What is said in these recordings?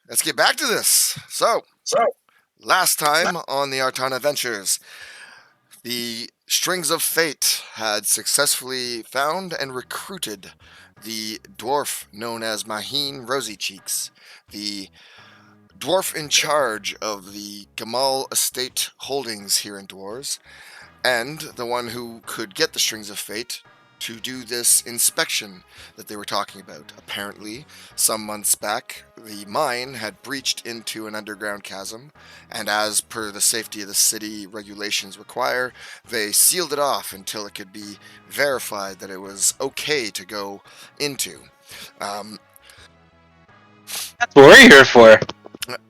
let's get back to this. So, last time on the Arton Adventures, the Strings of Fate had successfully found and recruited the dwarf known as Maheen Rosy Cheeks, the dwarf in charge of the Gamal estate holdings here in Dwars, and the one who could get the Strings of Fate to do this inspection that they were talking about. Apparently, some months back, the mine had breached into an underground chasm, and as per the safety of the city regulations require, they sealed it off until it could be verified that it was okay to go into. Um, That's what we're here for.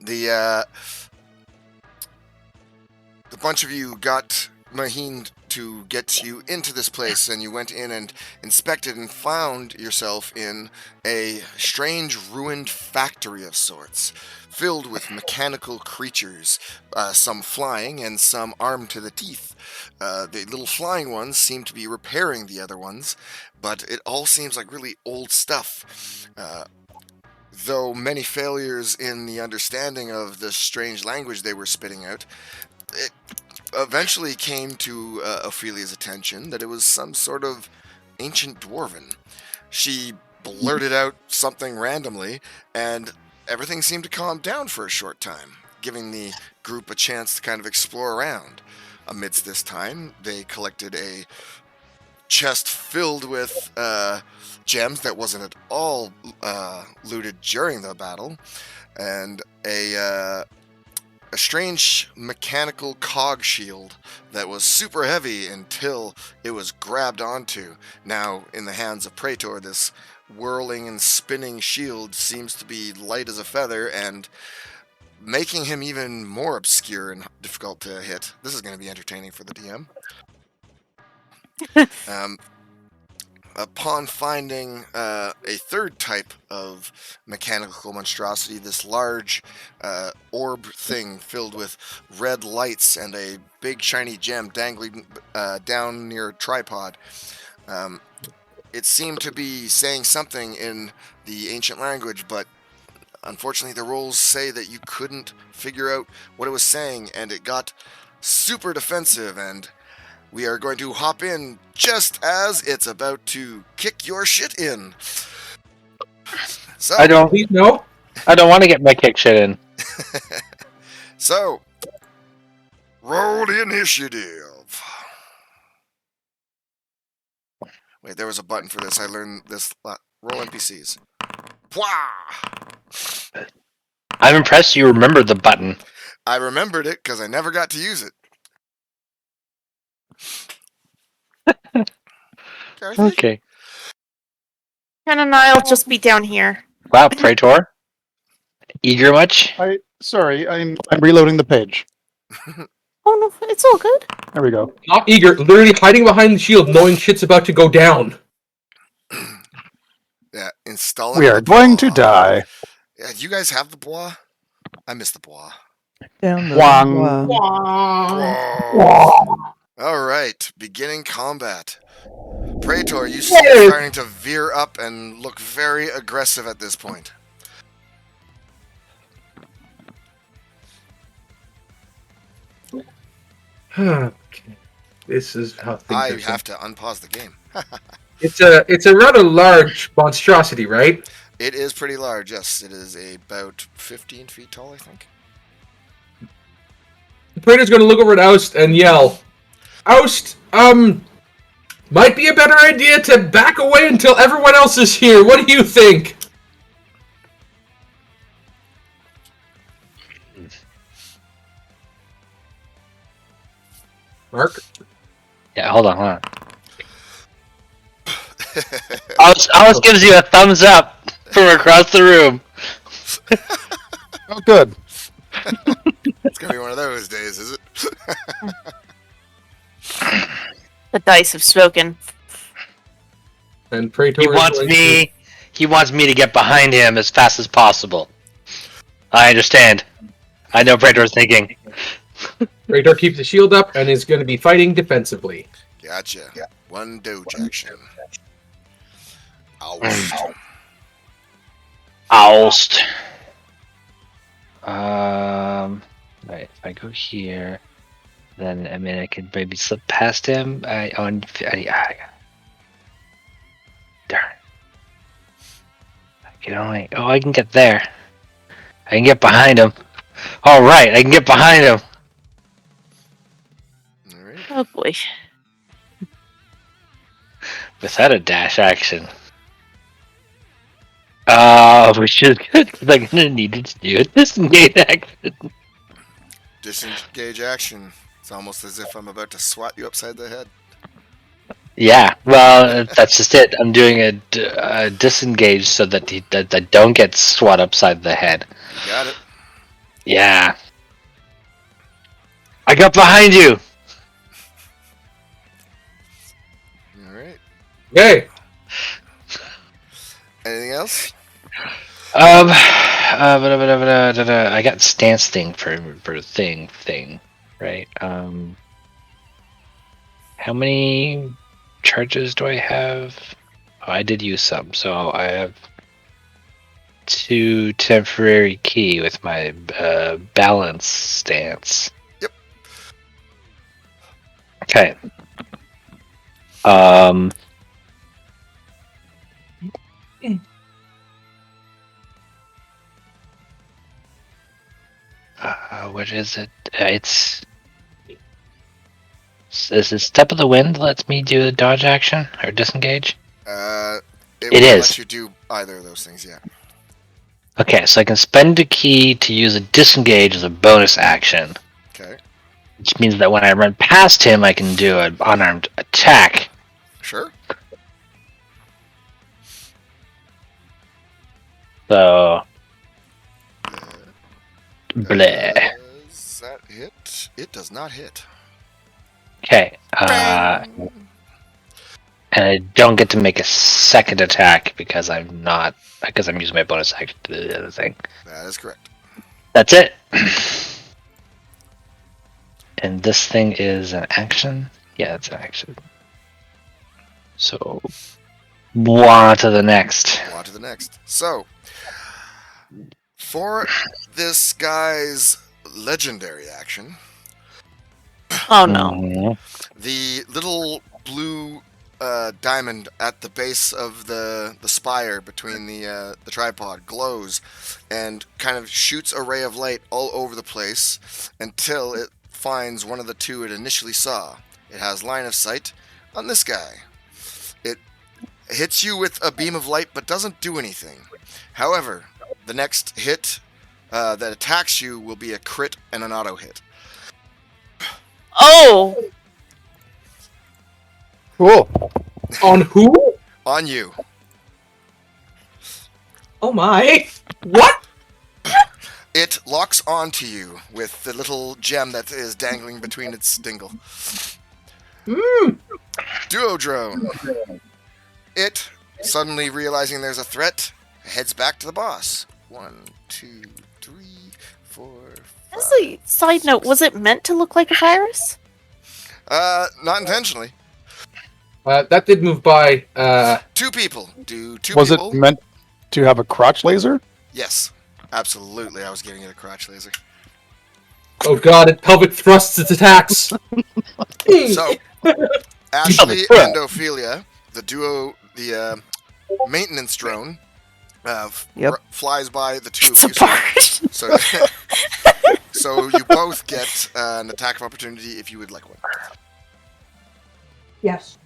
the the bunch of you got Maheen to get you into this place, and you went in and inspected and found yourself in a strange ruined factory of sorts, filled with mechanical creatures, some flying and some armed to the teeth. The little flying ones seem to be repairing the other ones, but it all seems like really old stuff. Though many failures in the understanding of the strange language they were spitting out, it eventually came to Ophelia's attention that it was some sort of ancient dwarven. She blurted out something randomly, and everything seemed to calm down for a short time, giving the group a chance to kind of explore around. Amidst this time, they collected a chest filled with gems that wasn't at all looted during the battle, and a strange mechanical cog shield that was super heavy until it was grabbed onto. Now, in the hands of Praetor, this whirling and spinning shield seems to be light as a feather and making him even more obscure and difficult to hit. This is going to be entertaining for the DM. Upon finding a third type of mechanical monstrosity, this large orb thing filled with red lights and a big shiny gem dangling down near a tripod, it seemed to be saying something in the ancient language, but unfortunately the rules say that you couldn't figure out what it was saying, and it got super defensive, and we are going to hop in just as it's about to kick your shit in. So I don't No. want to get my kick shit in. So, roll the initiative. Wait, there was a button for this. I learned this. Roll NPCs. Pwah! I'm impressed you remember the button. I remembered it because I never got to use it. Okay. Ken and I'll just be down here. Wow, Praetor. Eager much? Sorry, I'm reloading the page. Oh no, it's all good. There we go. Not eager, literally hiding behind the shield, knowing shit's about to go down. Yeah, installing. We are going to die. Yeah, do you guys have the bois? I miss the bois. Down the Wang. All right, beginning combat. Praetor, you see you're starting to veer up and look very aggressive at this point. Okay. This is how things I are. have to unpause the game. It's a rather large monstrosity, right? It is pretty large, yes. It is about 15 feet tall, I think. The Praetor's gonna look over at Oust and yell, "Oust, might be a better idea to back away until everyone else is here. What do you think?" Mark? Yeah, hold on. Alice gives you a thumbs up from across the room. Oh, good. It's gonna be one of those days, is it? The dice have spoken. And Praetor He wants me to get behind him as fast as possible. I understand. I know Praetor's thinking. Praetor keeps the shield up and is going to be fighting defensively. Gotcha. One doge action. Oust. Oust. I go here, then I could maybe slip past him. Darn. I can get there. I can get behind him. All right, I can get behind him. All right. Oh boy. Without a dash action. We should. I'm gonna need to do a disengage action. Disengage action. It's almost as if I'm about to swat you upside the head. Yeah, well, that's just it. I'm doing a disengage so that that I don't get swat upside the head. You got it. Yeah. I got behind you. All right. Hey, Anything else? I got stance thing for thing, right? How many charges do I have? Oh, I did use some, so I have 2 temporary key with my balance stance. Yep. Okay. What is it? Is it Step of the Wind lets me do a dodge action or disengage? It It will is. let you do either of those things, yeah. Okay, so I can spend a key to use a disengage as a bonus action, Okay. which means that when I run past him, I can do an unarmed attack. Sure. So, bleh. Does that hit? It does not hit. Okay, Bang! and I don't get to make a second attack because I'm using my bonus action to do the other thing. That is correct. That's it. And this thing is an action? Yeah, it's an action. So, on to the next. On to the next. So, for this guy's legendary action, Oh no. Mhm. the little blue diamond at the base of the spire between the tripod glows and kind of shoots a ray of light all over the place until it finds one of the two it initially saw. It has line of sight on this guy. It hits you with a beam of light but doesn't do anything. However, the next hit that attacks you will be a crit and an auto hit. Oh! Cool. on who? On you. Oh my! What? It locks onto you with the little gem that is dangling between its dingle. Hmm. Duo drone. It, suddenly realizing there's a threat, heads back to the boss. 1, 2, 3, 4, 5. As a side note, was it meant to look like a virus? Not intentionally. That did move by. 2 people. Do 2 Was it people? meant to have a crotch laser? Yes. Absolutely, I was giving it a crotch laser. Oh god, it pelvic thrusts its attacks. So, Ashley and Ophelia, the maintenance drone, flies by the two of you. So, so you both get an attack of opportunity if you would like one. Yes.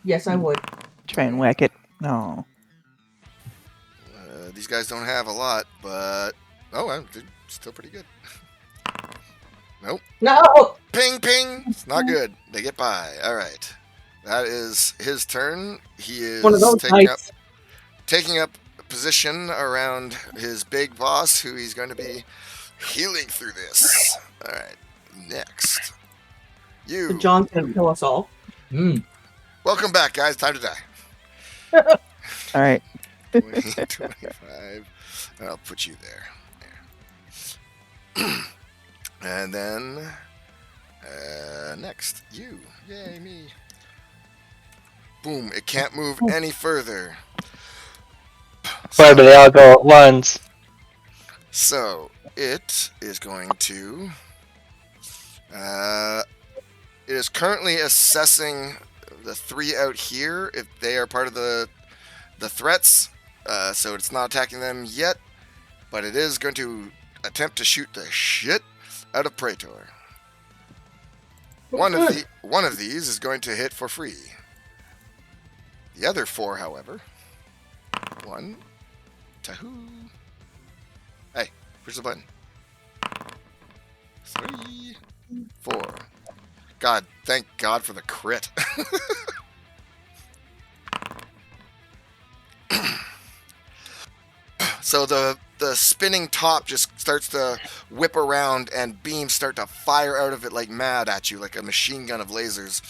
Yes, I would. Try and whack it. No. These guys don't have a lot, but they're still pretty good. Nope. No! Ping, ping. It's not good. They get by. All right. That is his turn. He is One of those nights. taking up a position around his big boss, who he's going to be healing through this. All right. Next, you. The John's gonna kill us all. Hmm. Welcome back, guys. Time to die. All right. 20, 25. I'll put you there. And then next, you. Yay, me. Boom. It can't move any further. Where do they all go at once? So it is going to It is currently assessing the 3 out here if they are part of the threats. So it's not attacking them yet, but it is going to attempt to shoot the shit out of Praetor. One of these is going to hit for free. The other 4, however. 1. Tahoo. Hey, push the button. 3. 4. God, thank God for the crit. So the spinning top just starts to whip around and beams start to fire out of it like mad at you, like a machine gun of lasers.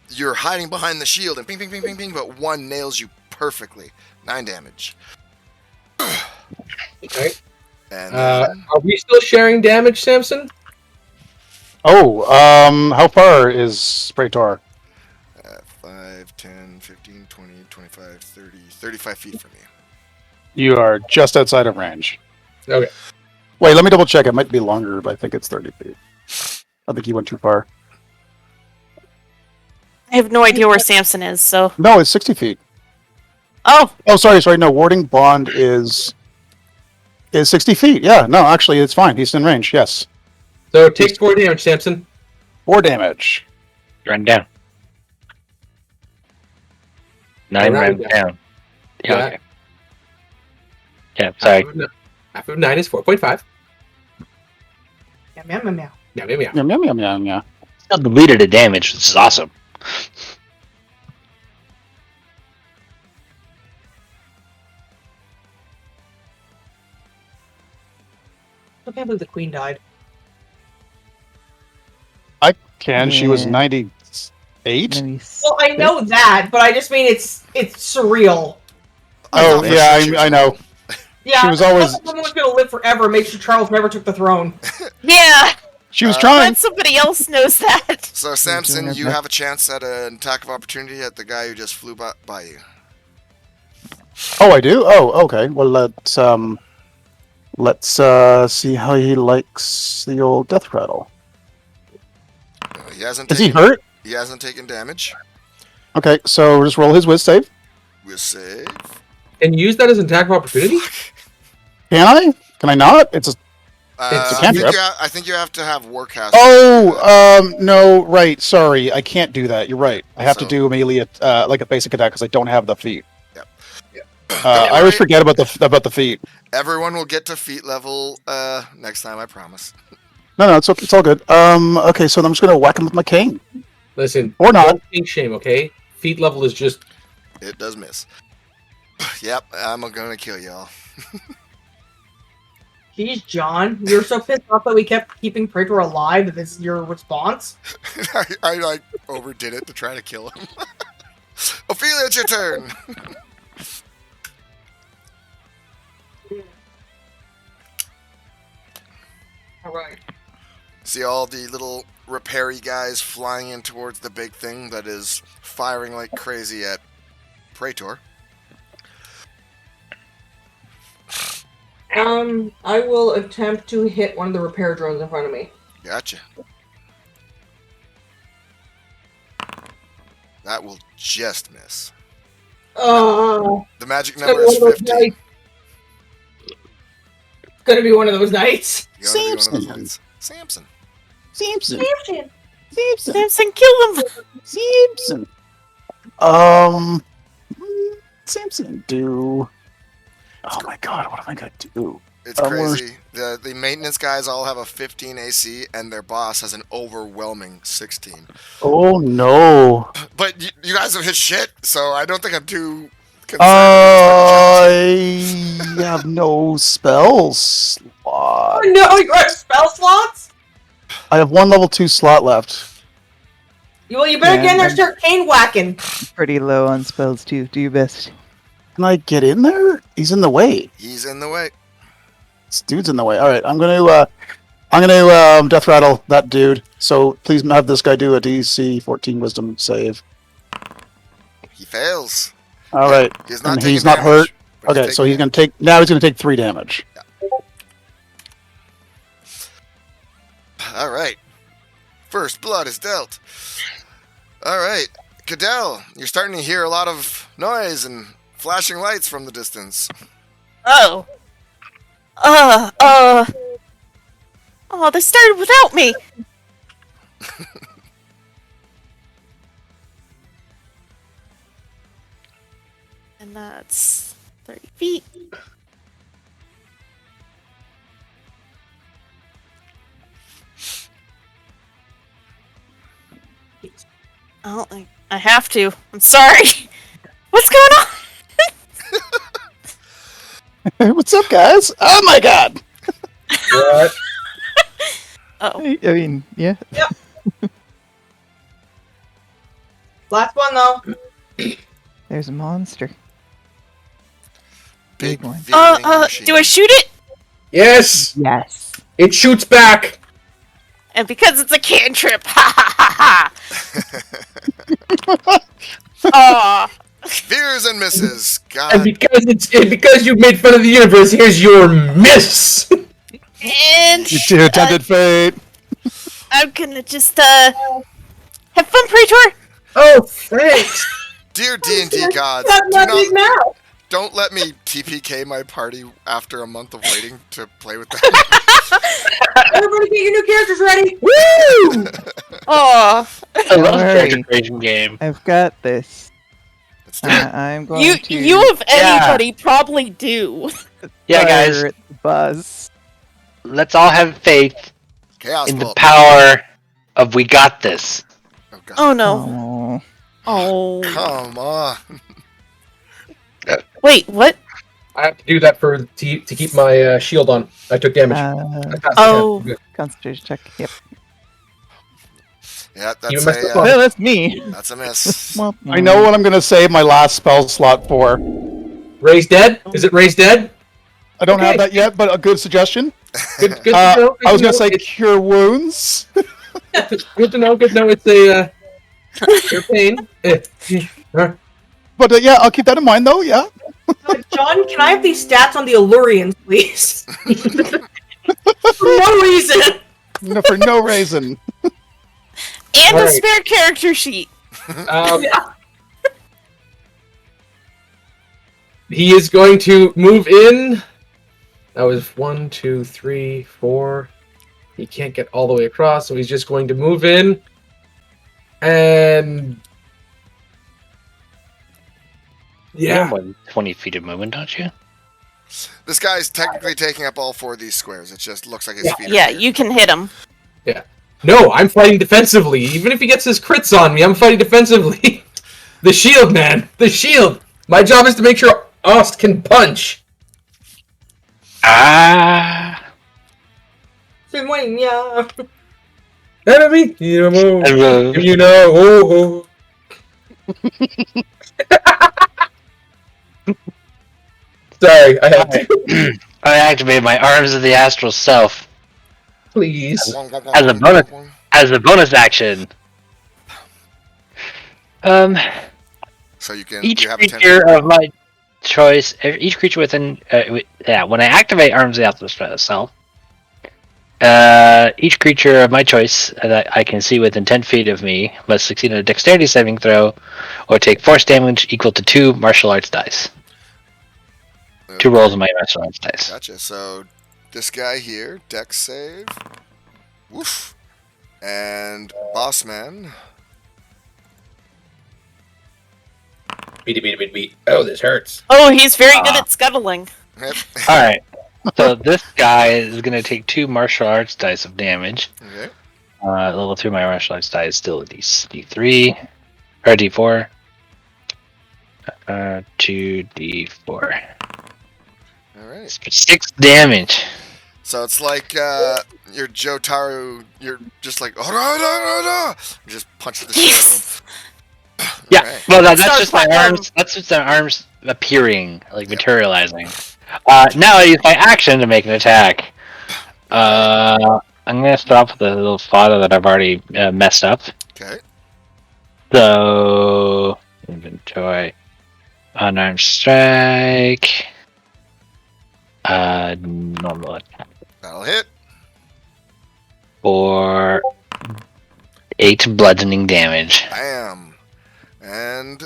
You're hiding behind the shield and ping, ping, ping, ping, ping, but one nails you perfectly. 9 damage. Okay. And Are we still sharing damage, Samson? Oh, how far is Praetor? 5, 10, 15, 20, 25, 30, 35 feet from you. You are just outside of range. Okay. Wait, let me double check. It might be longer, but I think it's 30 feet. I think you went too far. I have no idea where Samson is, so. No, it's 60 feet. Oh, Oh, sorry. No, warding bond is 60 feet. Yeah, no, actually, it's fine. He's in range. Yes. So take 4 damage, Samson. 4 damage. Run down. 9 Alright, rounds yeah. down. Yeah, Yeah. okay. Yeah, sorry. Half of 9 is 4.5. Meow, meow, meow, meow. Meow, meow, meow. Meow, meow, meow, meow, meow. Still deleted the damage. This is awesome. I can't believe the queen died. She was Yeah. 98? Let me Well, I know that, but I just mean it's surreal. Oh, For yeah, sure she was I know. Yeah, She was always- someone was going to live forever. Make sure Charles never took the throne. yeah. She was Uh, trying. Glad somebody else knows that. So, Samson, doing you her have a chance at an attack of opportunity at the guy who just flew by you. Oh, I do? Oh, okay. Well, let's see how he likes the old death rattle. He hasn't Is he taken, hurt? He hasn't taken damage. Okay, so just roll his whiz save. We'll save. And use that as an attack of opportunity? Can I? Can I not? It's a... It's a I, cantrip. I think you have to have Warcast. No, right. Sorry, I can't do that. You're right. I have to So- do a melee, like a basic attack, because I don't have the feet. Don't I always worry, forget about the feet. everyone will get to feet level next time, I promise. No, it's all good. Okay, so I'm just gonna whack him with my cane, Listen, or not. don't think shame, okay? Feet level is just... It does miss. Yep, I'm gonna kill y'all. Jeez, John, you're so pissed off that we kept keeping Praetor alive that this is your response? I like overdid it to try to kill him. Ophelia, it's your turn. Alright. See all the little repairy guys flying in towards the big thing that is firing like crazy at Praetor. I will attempt to hit one of the repair drones in front of me. Gotcha. That will just miss. Oh, The magic it's gonna number be is one of those 15. nights. It's gonna be one of those nights. You gotta be one of those Samson. nights. Samson. Samson. Samson. Samson, kill them. Samson. Samson do. Oh my god, what am I gonna do? It's crazy. The maintenance guys all have a 15 AC, and their boss has an overwhelming 16. Oh no. But you guys have hit shit, so I don't think I'm too concerned. With I have no spell slot. Oh no, you got spell slots? I have one level 2 slot left. Well, you better get in there and start cane whacking. pretty low on spells too. Do your best. Can I get in there? He's in the way. He's in the way. This dude's in the way. All right, I'm gonna death rattle that dude. So please have this guy do a DC 14 Wisdom save. He fails. All right, He's not and taking he's not damage, hurt. but Okay, so taking he's gonna take now. He's gonna take 3 damage. All right. First blood is dealt. All right, Cadell, you're starting to hear a lot of noise and flashing lights from the distance. Oh. Oh, this started without me. And that's 30 feet. Oh, I have to. I'm sorry. What's going on? What's up, guys? Oh my god! What? Oh. I mean, yeah. Last one though. There's a monster. Big one. vending machine. Do I shoot it? Yes! Yes. It shoots back! And because it's a cantrip, ha ha ha ha! Aw. Fears and misses. And God, because you made fun of the universe, here's your miss! And You two attempted fate. I'm gonna just have fun, Praetor. Oh, thanks! dear D&D gods, That's not big now. don't let me TPK my party after a month of waiting to play with them. Everybody get your new characters ready. Woo! Aw. I love the Alright. character creation game. I've got this. Let's do it. I'm going You to of anybody probably do. Yeah, fire guys, at the buzz. let's all have faith Chaos in the Bolt. power of we got this. Oh, God. Oh no. Oh. Oh. Come on. Wait, what? I have to do that to keep my shield on. I took damage. I passed the Oh. test. Good. Concentration check. Yep. Yeah, You that's messed up a, on- Oh, that's me. that's a miss. I know what I'm gonna save my last spell slot for. Raise dead? Is it raise dead? I don't have Okay. that yet, but a good suggestion. Good to know. I was gonna say cure wounds. Good to know. Good to know. It's a your pain. But yeah, I'll keep that in mind though. Yeah. John, can I have these stats on the Allurians, please? For no reason. No, for no reason. And a Alright. spare character sheet. Yeah. He is going to move in. That was 1, 2, 3, 4. He can't get all the way across, so he's just going to move in. And You have yeah, more than 20 feet of movement, don't you? This guy's technically taking up all 4 of these squares. It just looks like his feet are Yeah, here. you can hit him. no, I'm fighting defensively. Even if he gets his crits on me, I'm fighting defensively. The shield, man, the shield. My job is to make sure Ost can punch. Ah. Yeah. Enemy, you know, Hello. you know. Oh, Sorry, I have to. I activate my arms of the astral self Please. As a bonus. as a bonus action. So you can. Each you have a 10 creature of my choice, each creature within, when I activate arms of the astral self, each creature of my choice that I can see within 10 feet of me must succeed on a dexterity saving throw or take force damage equal to 2 martial arts dice. 2 rolls of my martial arts dice. Gotcha. So this guy here, dex save. Woof. And boss man. Beat. Oh, this hurts. Oh, he's very good at scuttling. Yep. Alright, so this guy is going to take 2 martial arts dice of damage. Okay. Level 3 my martial arts die is still a D3 or D4. 2D4. All right. 6 damage. So it's like your Jotaro. You're just like you just punch the shit out of him. Yeah, Alright. well, that's Start just my platinum. arms. That's just my arms appearing, like materializing. Now I use my action to make an attack. I'm gonna stop with the little fodder that I've already messed up. Okay. So inventory, unarmed strike, normal attack That'll hit. for 8 bludgeoning damage. Bam. And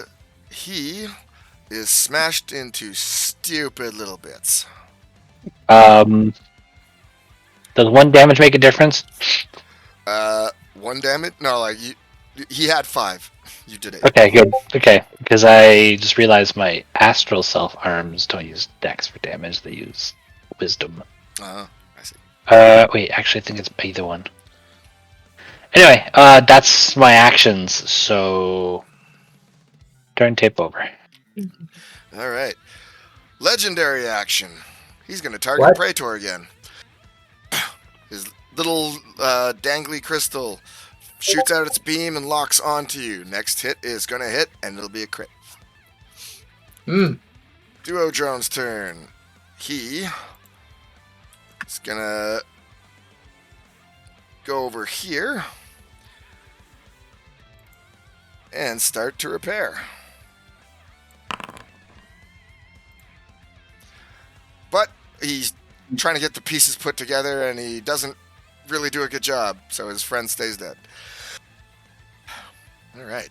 he is smashed into stupid little bits. Does 1 damage make a difference? 1 damage? No, like he had 5. You did 8. Okay, good. Okay, because I just realized my astral self arms don't use dex for damage; they use wisdom. I see. Wait, actually, I think it's either one. Anyway, that's my actions. So, turn tape over. All right. Legendary action. He's going to target What? Praetor again. His little dangly crystal shoots out its beam and locks onto you. Next hit is going to hit, and it'll be a crit. Duo Drone's turn. He is going to go over here and start to repair. But he's trying to get the pieces put together, and he doesn't really do a good job, so his friend stays dead. All right.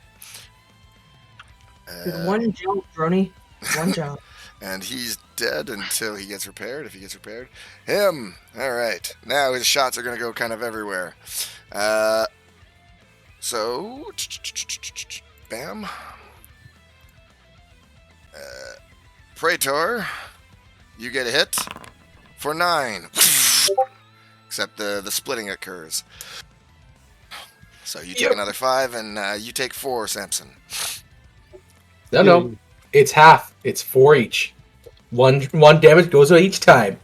One job, Droney. One job. And he's dead until he gets repaired, if he gets repaired. Him! All right. Now his shots are going to go kind of everywhere. So, bam. Praetor, you get a hit for 9. Except the splitting occurs. So you take another 5, and you take 4, Samson. No. It's half. It's 4 each. One damage goes away each time.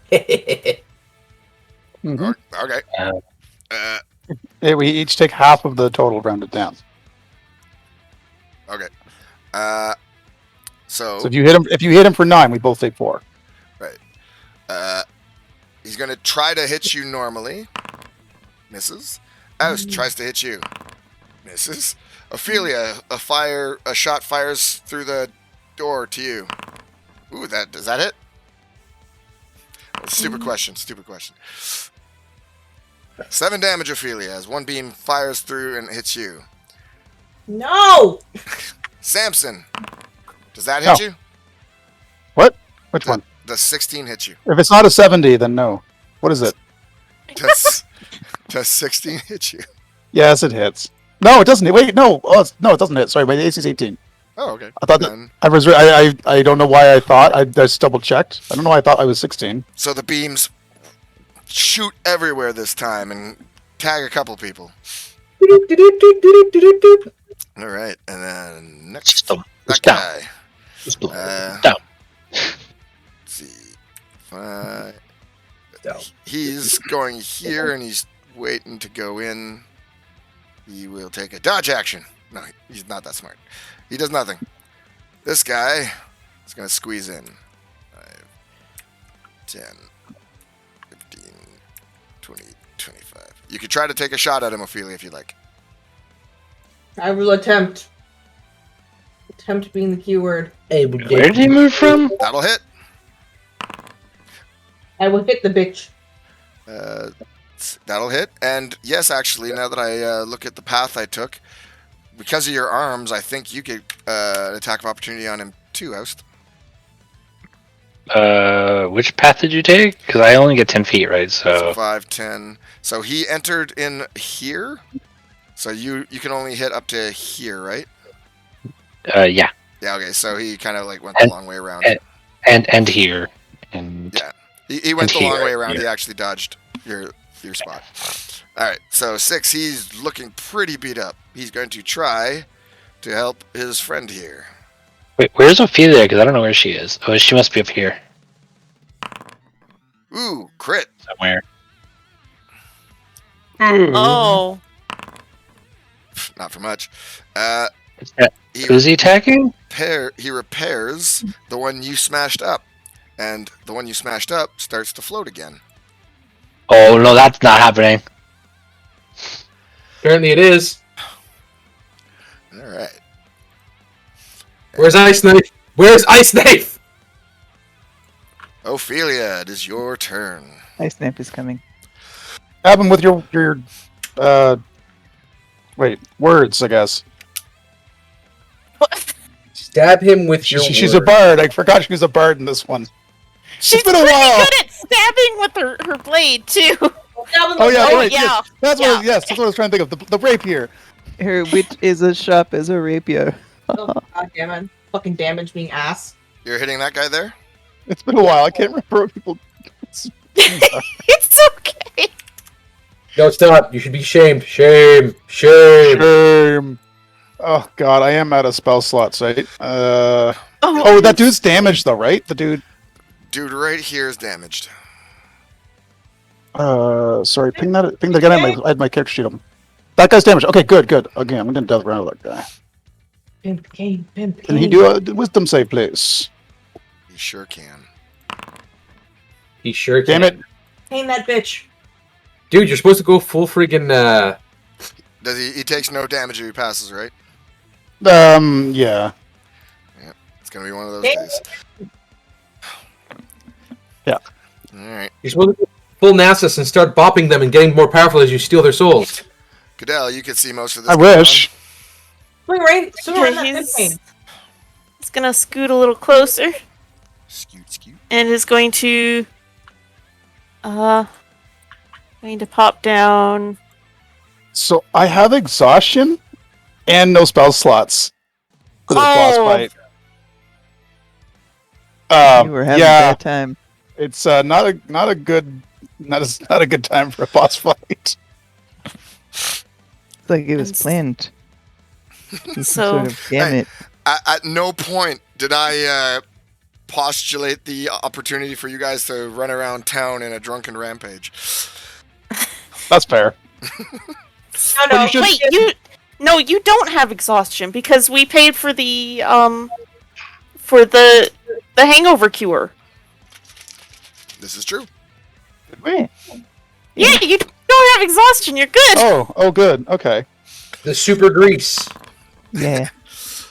Mhm. Okay. Yeah, we each take half of the total rounded down. Okay. So if you hit him for 9, we both take 4. He's going to try to hit you normally. Misses. Oust tries to hit you. Misses. Ophelia, a shot fires through the door to you. Ooh, does that hit? Stupid question. 7 damage, Ophelia, as 1 beam fires through and hits you. No! Samson, does that hit No. you? What? Which one? The 16 hit you. If it's not a 70, then no. What is it? Does 16 hit you? Yes, it hits. No, it doesn't. Wait, no. Oh, no, it doesn't hit. Sorry, my AC is 18. Oh, okay. I thought that Then- I don't know why I thought. I just double checked. I don't know why I thought I was 16. So the beams shoot everywhere this time and tag a couple people. All right, and then next, System. that Down. guy. Down. Let's see. 5. Down. He's going here, and he's waiting to go in. He will take a dodge action. No, he's not that smart. He does nothing. This guy is going to squeeze in. 5, 10, 15, 20, 25. You could try to take a shot at him, Ophelia, if you like. I will attempt. Attempt being the keyword. Where did he move from? That'll hit. I will hit the bitch. That'll hit. And yes, actually, now that I look at the path I took, because of your arms, I think you get an attack of opportunity on him too, Oust. Which path did you take? Because I only get 10 feet, right? So So 5, 10. So he entered in here. So you can only hit up to here, right? yeah, Yeah, okay. So he kind of like went the long way around. and here, and Yeah. He went the And long here, way around. here. He actually dodged your spot. All right. So 6, he's looking pretty beat up. He's going to try to help his friend here. wait, where's Ophelia? Because I don't know where she is. Oh, she must be up here Ooh, crit. somewhere. Oh. Not for much. Is that who's he attacking? He repairs the one you smashed up, and the one you smashed up starts to float again. Oh no, that's not happening. Apparently it is. All right. Where's Ice Knife? Where's Ice Knife? Ophelia, it is your turn. Ice Snap is coming. Have him with your Wait, words, I guess. Stab him with your She's a word. bard. I forgot she was a bard in this one. She's been a pretty while. good at stabbing with her blade too. Oh yeah, Oh, right. yeah. Yes, that's Yeah. what. Yes, that's what I was trying to think of. The rapier. Her wit is as sharp as a rapier. Oh, God damn it. Fucking damage being ass. You're hitting that guy there? It's been a while. I can't remember what people. It's okay. No, stop. You should be shamed. Shame. Shame. Oh god, I am out of spell slots, right? Oh, Oh, that dude's damaged though, right? The dude. Dude right here is damaged. Sorry. Ping that again. I had my character sheet on. That guy's damaged. Okay, good. Okay, I'm gonna death rattle that guy. Pimp cane, pimp Can he cane. do a wisdom save, please? You sure can. He sure Damn can. it! Cane that bitch. Dude, you're supposed to go full friggin' Does he takes no damage if he passes, right? Yeah. It's gonna be one of those Damn. days. Yeah. Alright. You're supposed to go full Nasus and start bopping them and getting more powerful as you steal their souls. Goodell, you can see most of this. I going wish. Swing right, swing right in that Okay, pimp cane. he's gonna scoot a little closer on. Scoot. and is going to pop down. So I have exhaustion and no spell slots for this boss Oh. fight. You were having a yeah, bad time. it's not a good time for a boss fight. It's like it was And s- planned. Some So- sort of damn it. At no point did I postulate the opportunity for you guys to run around town in a drunken rampage. That's fair. No, you should- Wait, you don't have exhaustion because we paid for the hangover cure. This is true. Did we? Yeah, you don't have exhaustion. You're good. Oh, good. Okay. The super grease. Yeah.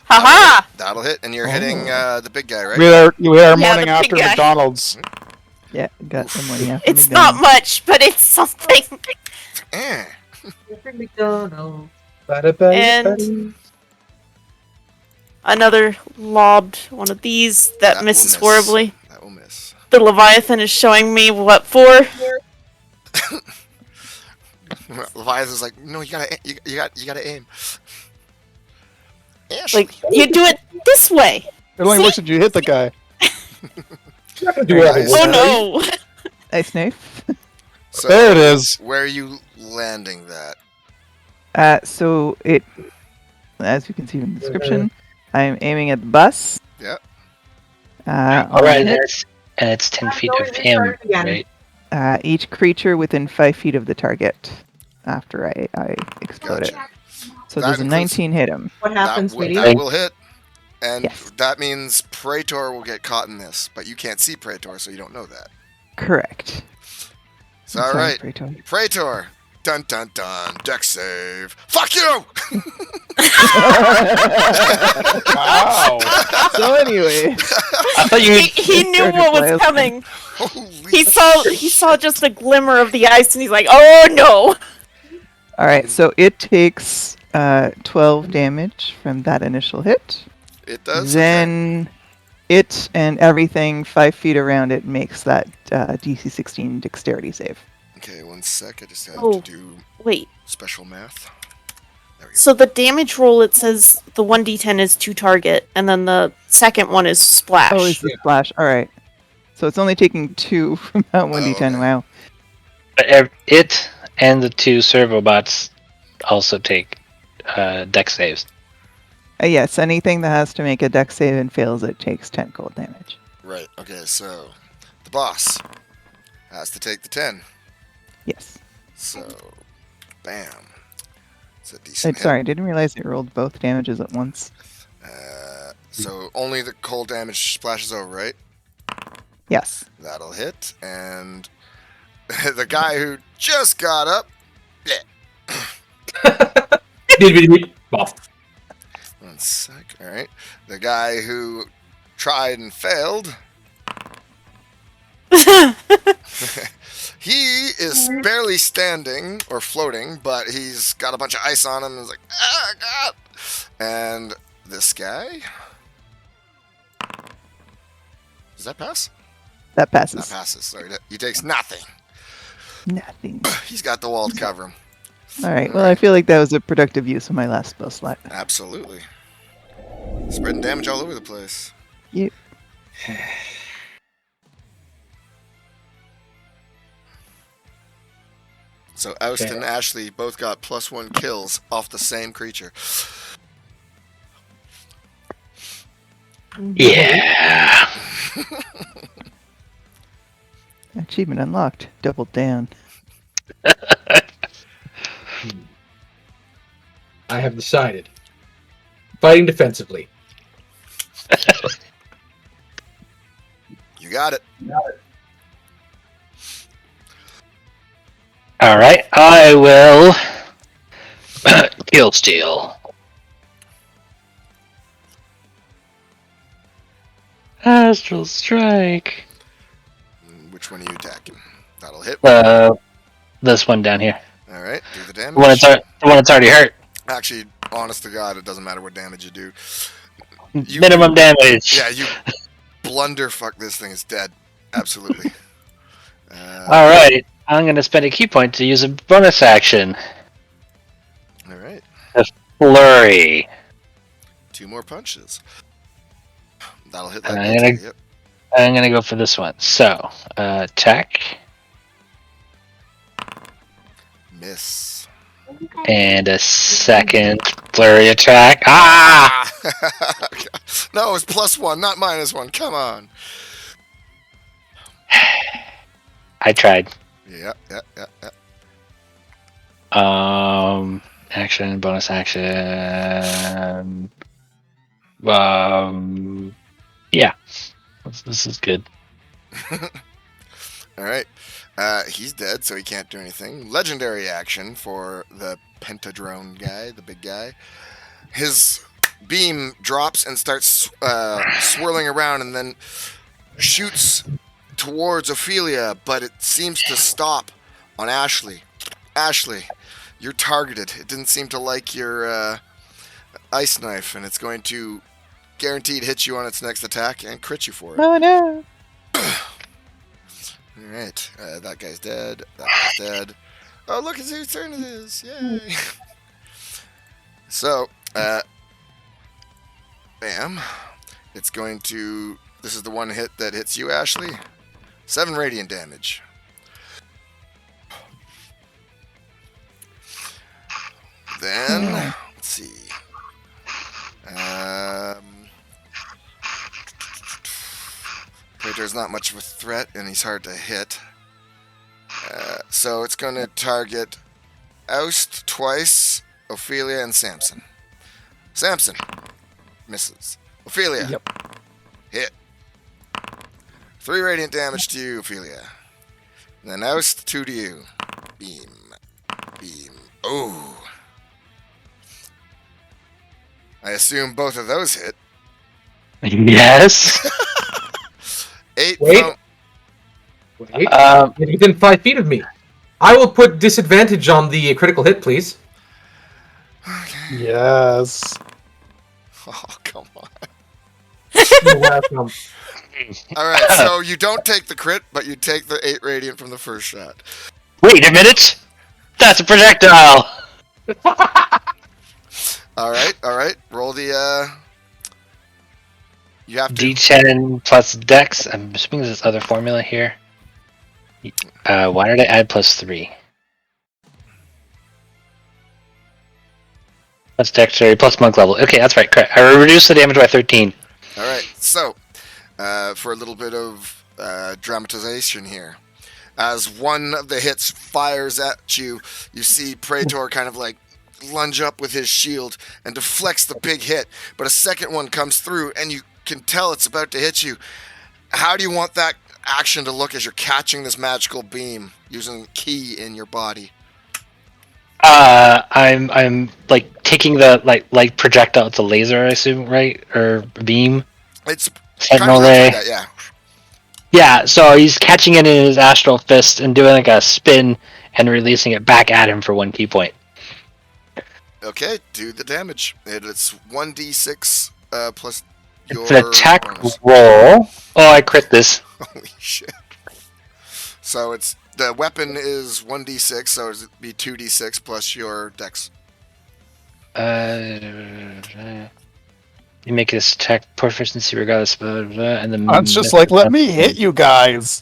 Haha. That'll hit, and you're hitting the big guy, right? We had our Yeah, morning the after big guy. McDonald's. Yeah, got some money after It's not McDonald's. much, but it's something. Eh. McDonald's. And- Another lobbed one of these that That will misses miss. horribly. That will miss. The Leviathan is showing me what for. Leviathan's like, no, you gotta aim. Ashley. Like you do it this way. It only See? works if you hit the guy. You're not gonna do all the Nice. work, Oh are you? no. Nice knife. So, There it is. Where are you landing that? So it, as you can see from the description, I'm aiming at the bus. Yep. On Alright, the hit. and it's 10 feet going of to him, start again. right? Each creature within 5 feet of the target after I explode it. Gotcha. So That there's a includes- 19 hit him. What happens, that, will, sweetie? that will hit. And Yes. that means Praetor will get caught in this, but you can't see Praetor, so you don't know that. Correct. So, I'm sorry, alright. Praetor. Praetor. Dun dun dun. Deck save. Fuck you! Wow. So anyway, I thought you He knew Started what was blasting. coming. Holy He saw just a glimmer of the ice and he's like, "Oh no!" all right. So it takes 12 damage from that initial hit. It does? Then it and everything 5 feet around it makes that DC 16 dexterity save. Okay, 1 sec. I just have Oh. to do Wait. special math. There we go. So the damage roll, it says the 1d10 is to target, and then the second one is splash. Oh, is the splash? All right. So it's only taking 2 from that 1d10. okay. Wow. But it and the 2 servobots also take deck saves. Yes, anything that has to make a dex save and fails it takes 10 cold damage. Right, okay, so the boss has to take the 10. Yes. So, bam. It's a decent hit. Sorry, I didn't realize it rolled both damages at once. So only the cold damage splashes over, right? Yes. That'll hit, and the guy who just got up. Bleh. Boff. 1 sec. All right. The guy who tried and failed. He is He's barely standing or floating, but he's got a bunch of ice on him. And he's like, ah, God. And this guy. Does that pass? That passes. That passes. Sorry, he takes nothing. Nothing. He's got the wall to cover him. All right. Well, I feel like that was a productive use of my last spell slot. Absolutely. Spreading damage all over the place. Yep. So Oust and Ashley both got +1 kills off the same creature. Yeah. Achievement unlocked. Double down. I have decided. Fighting defensively. You got it. All right, I will kill steal. Astral strike. Which one are you attacking? That'll hit. This one down here. All right, do the damage. The one that's already hurt. Actually, honest to God, it doesn't matter what damage you do. Minimum damage. Yeah, you blunderfuck this thing is dead. Absolutely. All right, I'm gonna spend a key point to use a bonus action. All right. A flurry. 2 more punches. That'll hit And that I'm guy gonna- too, Yep. I'm gonna go for this one. So, attack Miss. and a second flurry attack. Ah! No, it's +1, not -1. Come on. I tried. Yeah. Action, bonus action. Yeah. This is good. All right. He's dead, so he can't do anything. Legendary action for the Pentadrone guy, the big guy. His beam drops and starts swirling around and then shoots towards Ophelia, but it seems to stop on Ashley. Ashley, you're targeted. It didn't seem to like your ice knife, and it's going to guaranteed hit you on its next attack and crit you for it. Oh no! Alright, that guy's dead. That guy's dead. Oh, look, it's whose turn it is. Yay. So, bam. It's going to... This is the one hit that hits you, Ashley. 7 radiant damage. Then, let's see. Praetor's not much of a threat, and he's hard to hit. So it's going to target Oust twice, Ophelia, and Samson. Samson misses. Ophelia. Yep. Hit. 3 radiant damage to you, Ophelia. And then Oust, 2 to you. Beam. Beam. Oh. I assume both of those hit. Yes. 8 Wait. from... Wait. You're within 5 feet of me. I will put disadvantage on the critical hit, please. Yes. Oh, come on. You're welcome. Alright, so you don't take the crit, but you take the 8 radiant from the first shot. Wait a minute. That's a projectile. Alright. Roll the, You have to... D10 plus Dex. I'm assuming there's this other formula here. Why did I add +3? That's dexterity plus monk level. Okay, that's right. Correct. I reduced the damage by 13. Alright, so, for a little bit of dramatization here. As one of the hits fires at you, you see Praetor kind of like lunge up with his shield and deflects the big hit, but a second one comes through and you can tell it's about to hit you. How do you want that action to look as you're catching this magical beam using ki in your body? I'm like taking the like projectile. It's a laser, I assume, right? Or beam. It's Sentinel kind of ray. like that, yeah. Yeah. So he's catching it in his astral fist and doing like a spin and releasing it back at him for 1 key point. Okay, do the damage. It's 1d6 plus your It's an attack bonus. roll. Oh, I crit this. Holy shit. So it's the weapon is 1d6, so it'd be 2d6 plus your dex. You make this attack proficiency regardless, blah, blah, blah, and then It's just like, let me hit you guys.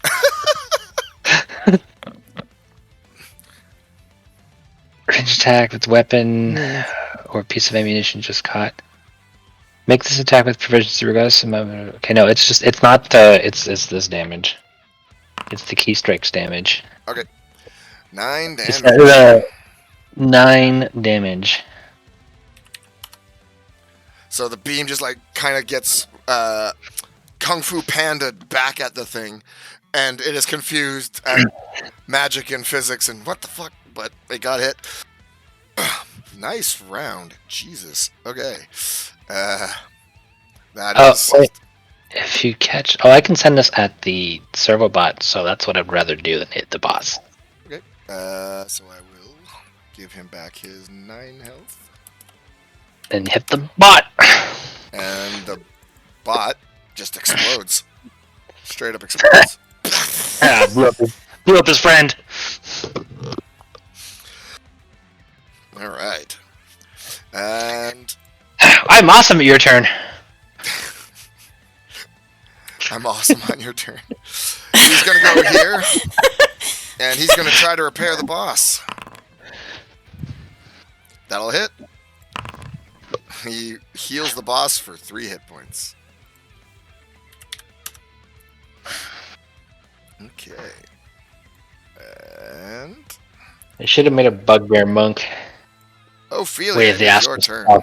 Range attack with weapon or piece of ammunition just caught. Make this attack with proficiency regardless. Okay, no, it's not it's this damage. It's the key strikes damage. 9 It's damage. 9 damage. So the beam just like kind of gets Kung Fu Panda back at the thing, and it is confused at magic and physics and what the fuck, but it got hit. Nice round. Jesus. Okay. That is. Wait. If you catch... Oh, I can send this at the servo bot, so that's what I'd rather do than hit the boss. Okay. So I will give him back his 9 health. Then hit the bot! And the bot just explodes. Straight up explodes. Ah, blew up his friend! Alright. And I'm awesome at your turn. I'm awesome on your turn. He's gonna go here, and he's gonna try to repair the boss. That'll hit. He heals the boss for 3 hit points. Okay. And I should have made a bugbear monk. Ophelia, Wave the it's your ass. turn.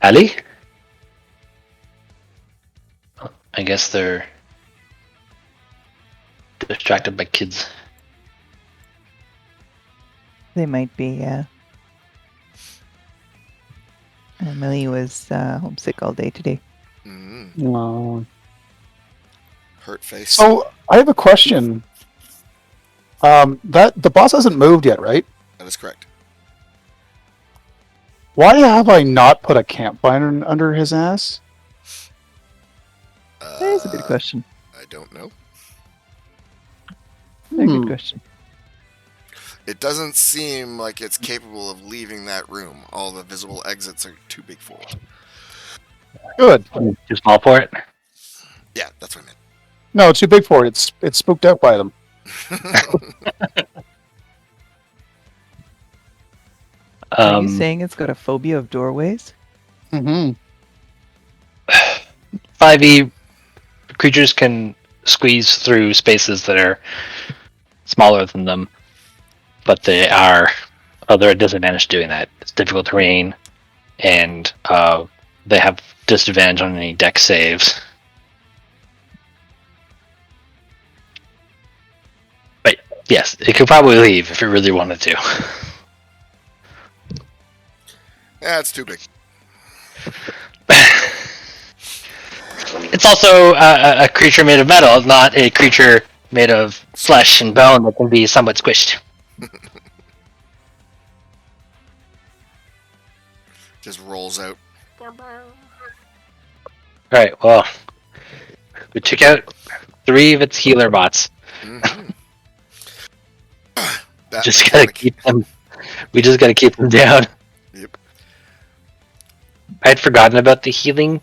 Ali? I guess they're distracted by kids. They might be, yeah. Emily was homesick all day today. Mm, No. hurt face. So I have a question. That the boss hasn't moved yet, right? That is correct. Why have I not put a campfire under his ass? That is a good question. I don't know. A good question. It doesn't seem like it's capable of leaving that room. All the visible exits are too big for it. Good. Too small for it? Yeah, that's what I No, too big for it. It's spooked out by them. meant. Are you saying it's got a phobia of doorways? Mm-hmm. 5e creatures can squeeze through spaces that are smaller than them, but they're at a disadvantage doing that. It's difficult terrain, and they have disadvantage on any deck saves. But yes, it could probably leave if it really wanted to. Yeah, it's too big. It's also a creature made of metal, not a creature made of flesh and bone that can be somewhat squished. Just rolls out. Alright, well, we took out 3 of its healer bots. Mm-hmm. Just gotta keep them. We just gotta keep them down. Yep. I had forgotten about the healing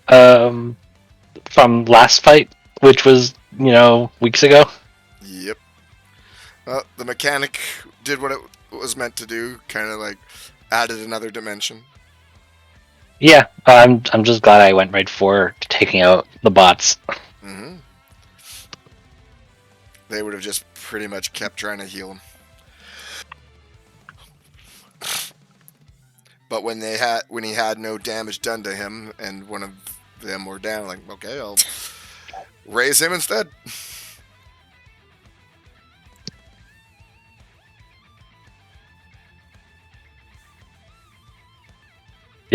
from last fight, which was, weeks ago. Yep. Well, the mechanic did what it was meant to do, kind of like added another dimension. Yeah, I'm just glad I went right for taking out the bots. Mm-hmm. They would have just pretty much kept trying to heal him. But when he had no damage done to him and one of them were down, like, okay, I'll raise him instead.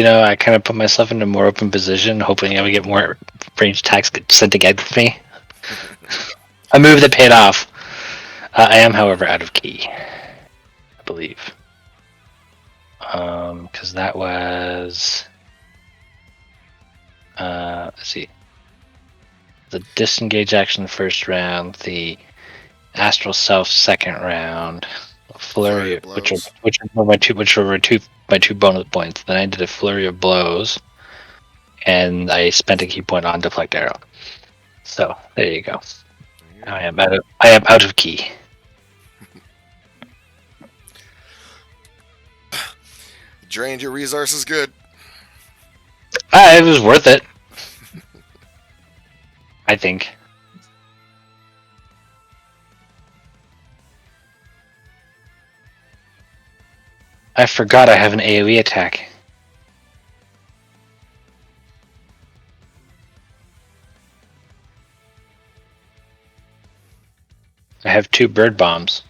I kind of put myself in a more open position, hoping I would get more range attacks sent against me. A move that paid off. I am, however, out of key, I believe. Because that was... let's see. The disengage action first round, the astral self second round, flurry, of which blows. were my two bonus points. Then I did a flurry of blows, and I spent a key point on deflect arrow. So there you go. I am out of key. Drained your resources good. It was worth it. I think. I forgot I have an AoE attack. I have 2 bird bombs.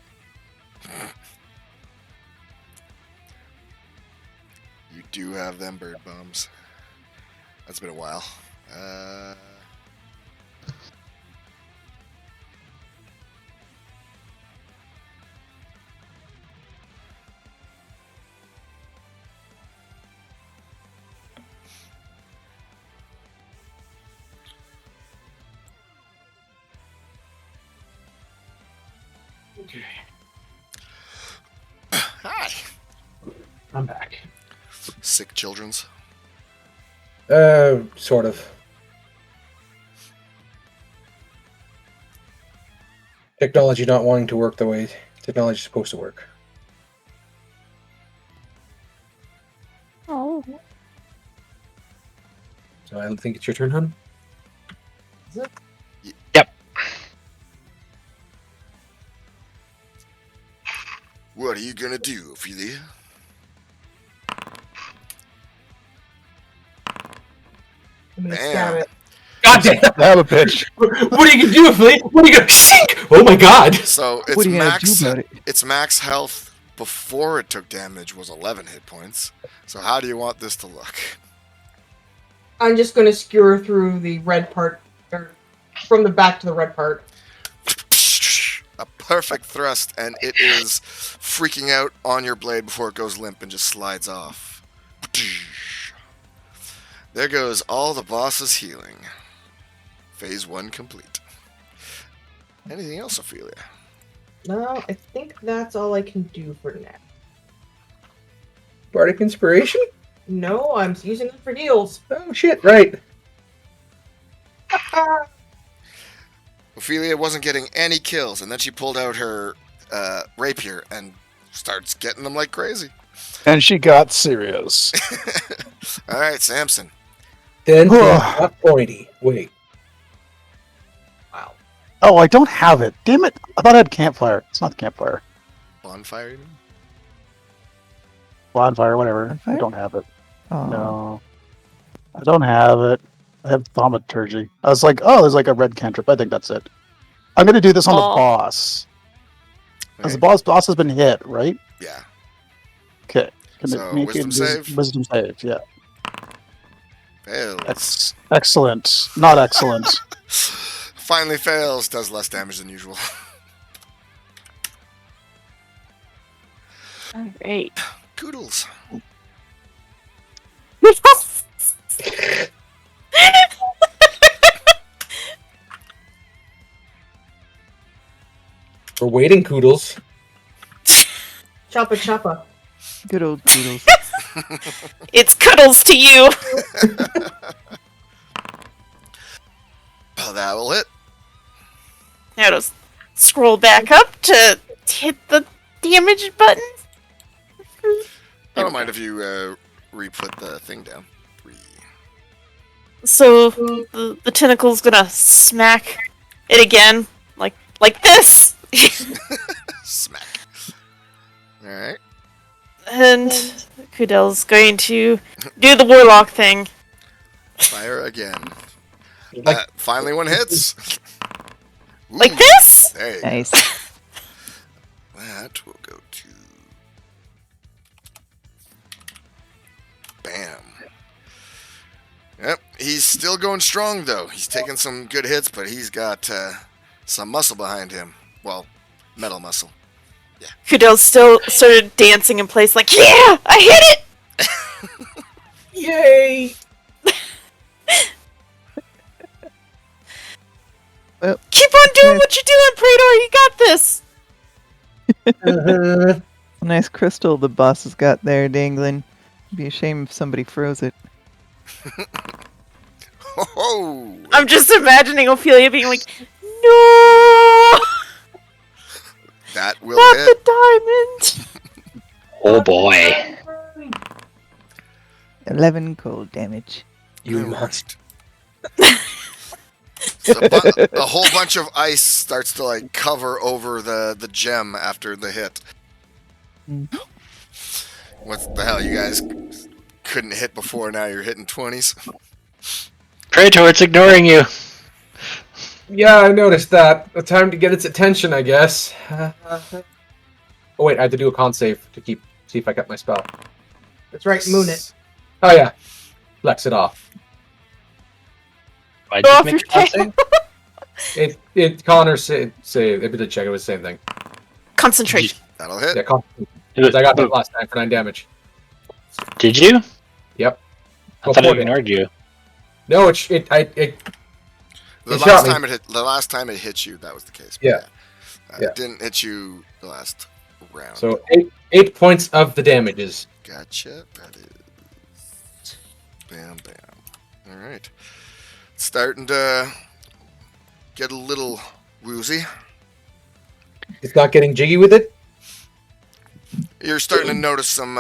You do have them bird bombs. That's been a while. Okay, Hi. I'm back. Sick children's. Sort of. Technology not wanting to work the way technology is supposed to work. Oh. So I think it's your turn, hon. Yep. What are you gonna do, Ophelia? I'm gonna Bam. stab it. God damn! Have a pitch. What are you gonna do, Flea? What are you gonna sink? Oh my god! So What are you gonna do about it? its max health before it took damage was 11 hit points. So how do you want this to look? I'm just gonna skewer through the red part, or from the back to the red part. A perfect thrust, and it is freaking out on your blade before it goes limp and just slides off. There goes all the boss's healing. Phase 1 complete. Anything else, Ophelia? No, I think that's all I can do for now. Bardic Inspiration? No, I'm using it for heals. Oh shit, right. Ophelia wasn't getting any kills, and then she pulled out her rapier and starts getting them like crazy. And she got serious. All right, Samson. Then not pointy. Wait. Wow. Oh, I don't have it. Damn it. I thought I had campfire. It's not the campfire. Bonfire, you mean? Bonfire, whatever. Bonfire? I don't have it. Oh. No. I don't have it. I have thaumaturgy. I was like, oh, there's like a red cantrip. I think that's it. I'm going to do this on the Oh. boss. Because Okay. the boss has been hit, right? Yeah. Okay. Can So, it make wisdom it save? Wisdom save, yeah. Fails. Excellent. Not excellent. Finally fails. Does less damage than usual. Alright. Koodles. We're waiting, Koodles. Choppa choppa. Good old Toodles. It's cuddles to you. Oh, that will hit. Now to scroll back up to hit the damage button. I don't mind if you re-put the thing down. So the tentacle's gonna smack it again, like this, Smack. Alright. and Kudel's going to do the warlock thing. Fire again. Like- Finally one hits. Ooh, Like this? There you go. Nice. That will go to Bam. Yep, he's still going strong, though. He's taking some good hits, but he's got some muscle behind him. Well, metal muscle. Kudel still started dancing in place like, yeah, I hit it! Yay! Well, Keep on doing nice. what you're doing, Praetor, you got this! Nice crystal the boss has got there dangling. Be a shame if somebody froze it. Ho-ho! I'm just imagining Ophelia being like, no! That will Not hit. the diamond! Oh boy. 11 cold damage. You All must. right. So a whole bunch of ice starts to like cover over the gem after the hit. What the hell, you guys couldn't hit before, now you're hitting 20s? Praetor, it's ignoring you. Yeah, I noticed that. A time to get its attention, I guess. Oh wait, I have to do a con save to see if I got my spell. That's right, moon it. Oh yeah, flex it off. I Go just off make your a con tail. save? It Connor say if to check it was the same thing. Concentration. That'll hit. Yeah, because I got that last time for 9 damage. Did you? Yep. I thought I Before it. ignored you. No, it The It last shot me. time the last time it hit you, that was the case. But Yeah. Yeah. It didn't hit you the last round. so 8 points of the damages. Gotcha. That is. Bam, bam. All right. Starting to get a little woozy. It's not getting jiggy with it. You're starting to notice some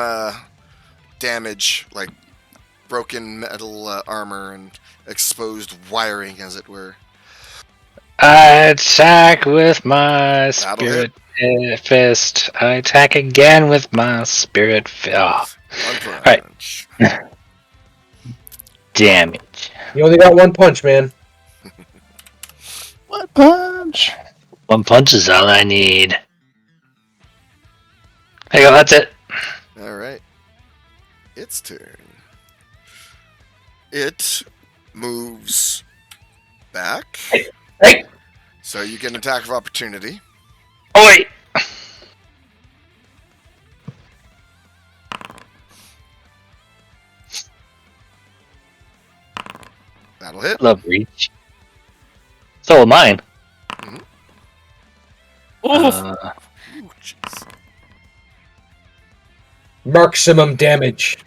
damage, like broken metal armor and exposed wiring, as it were. I attack with my That'll hit. spirit fist. I attack again with my spirit fist. One right. punch. Damage. You only got 1 punch, man. What punch? 1 punch is all I need. There you go, that's it. All right. Its turn. It moves back. Hey. So you get an attack of opportunity. Oh wait. That'll hit. Love reach. So will mine. Oof. Ooh, jeez. Maximum damage.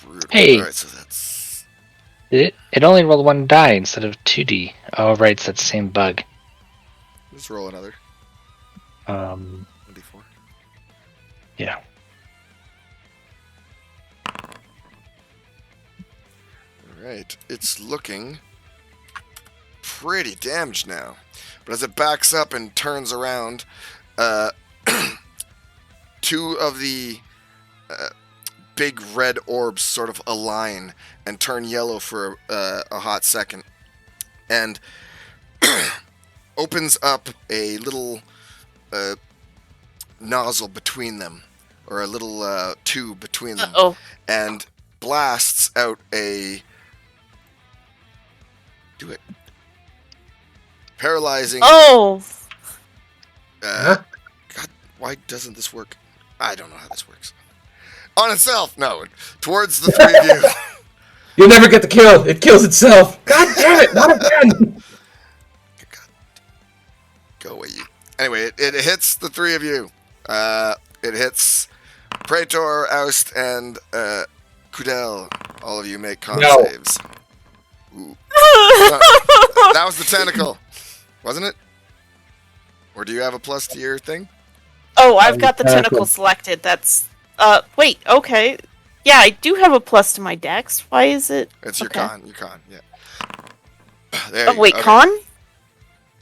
Brutal. Hey. All right, so that's It only rolled 1 die instead of 2d. Oh right, it's that same bug. let's roll another 1d4. Yeah. All right, it's looking pretty damaged now, but as it backs up and turns around, 2 of the big red orbs sort of align and turn yellow for a hot second, and opens up a little nozzle between them, or a little tube between them, Uh-oh. and blasts out a paralyzing. Oh! God, why doesn't this work? I don't know how this works. On itself, no, towards the 3 of you. You'll never get the kill. It kills itself. God damn it! Not again. Go away, you. Anyway, it hits the 3 of you. It hits Praetor, Oust, and Kudel. All of you make con No. saves. Ooh. That was the tentacle, wasn't it? Or do you have a plus to your thing? Oh, I've got the tentacle selected. That's wait, okay. Yeah, I do have a plus to my dex. Why is it? It's your Okay. con. Your con, yeah. There Oh you wait, go. Okay. con?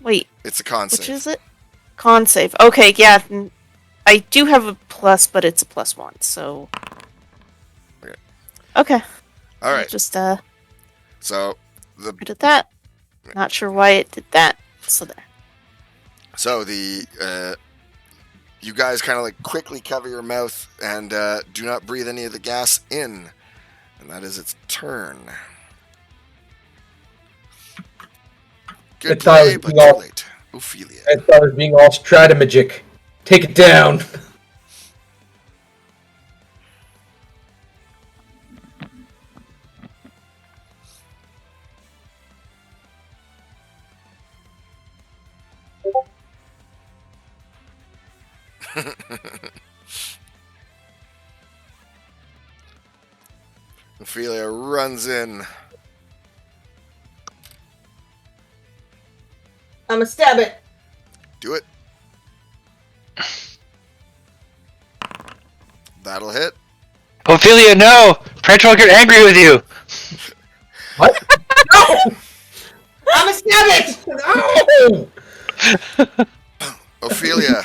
Wait, It's a con which save. is it? Con save. Okay, yeah. I do have a plus, but it's a +1, so. Okay. Okay. All right. Just So the did that. Not sure why it did that. So there. So the you guys kind of like quickly cover your mouth and do not breathe any of the gas in. And that is its turn. Good I thought it play, was but all- too late. Ophelia. I thought it was being all Stratomagic. Take it down. Ophelia runs in. I'ma stab it. Do it. That'll hit. Ophelia, no! French will get angry with you! What? No! I'ma stab it. No! Ophelia,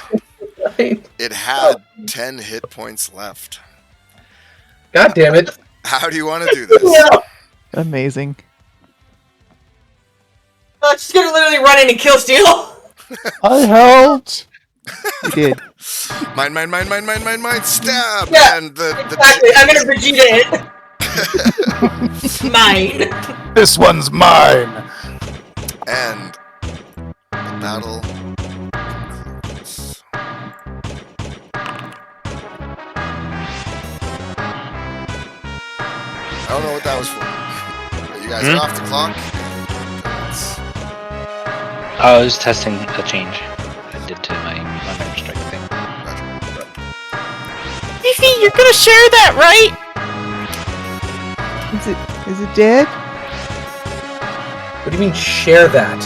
it had 10 hit points left. God damn it. How do you want to do this? No. Amazing. Oh, she's gonna literally run in and kill Steel. I helped. You did. Mine, stab! Yeah, And the Exactly. I'm gonna Vegeta it. Mine. This one's mine. and the battle concludes. I don't know what that was for. But you guys are off the clock. It's- I was testing a change I did to my Memory Strike thing. Fifi, you're gonna share that, right? Is it dead? What do you mean share that?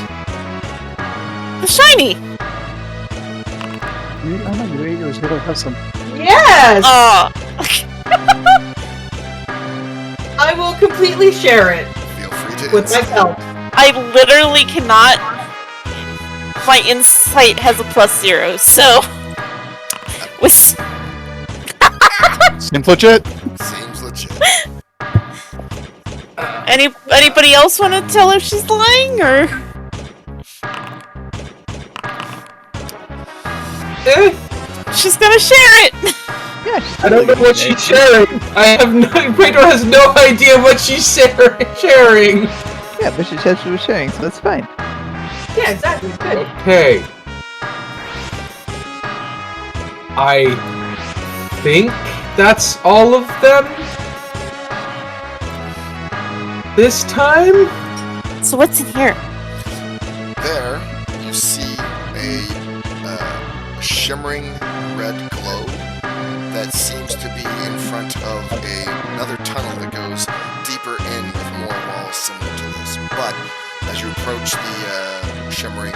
The shiny. I know you ate yours. Here, have some. Yes. Uh, I will completely share it Feel free to with insult. myself. I literally cannot. My insight has a +0, so with Seems legit. Seems legit. anybody else want to tell her she's lying, or she's gonna share it? Yeah. I don't know what she's sharing. I have no. Pedro has no idea what she's sharing. Yeah, but she said she was sharing, so that's fine. Yeah, exactly. Good. Okay. I think that's all of them. This time? So what's in here? There, you see a shimmering red glow that seems to be in front of another tunnel that goes deeper in with more walls similar to this. But as you approach the shimmering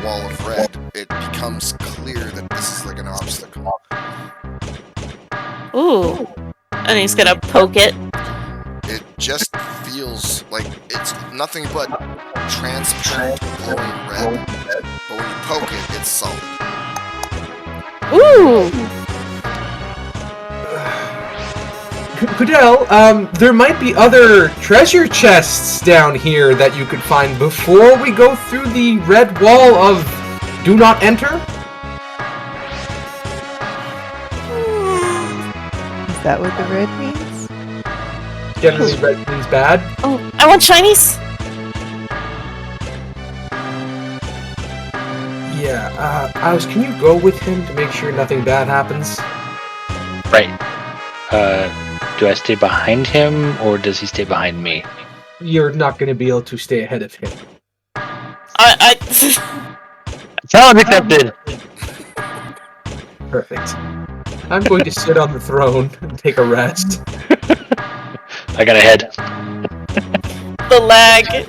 wall of red, it becomes clear that this is like an obstacle. Ooh, and he's gonna poke it. It just feels like it's nothing but transparent, glowing red. But when you poke it, it's solid. Ooh, Goodell, there might be other treasure chests down here that you could find before we go through the red wall of do not enter? Is that what the red means? Generally red means bad. oh, I want shinies. Yeah, Alice, can you go with him to make sure nothing bad happens? Right. Do I stay behind him, or does he stay behind me? You're not going to be able to stay ahead of him. I Challenge accepted! Perfect. I'm going to sit on the throne and take a rest. I got ahead. the lag.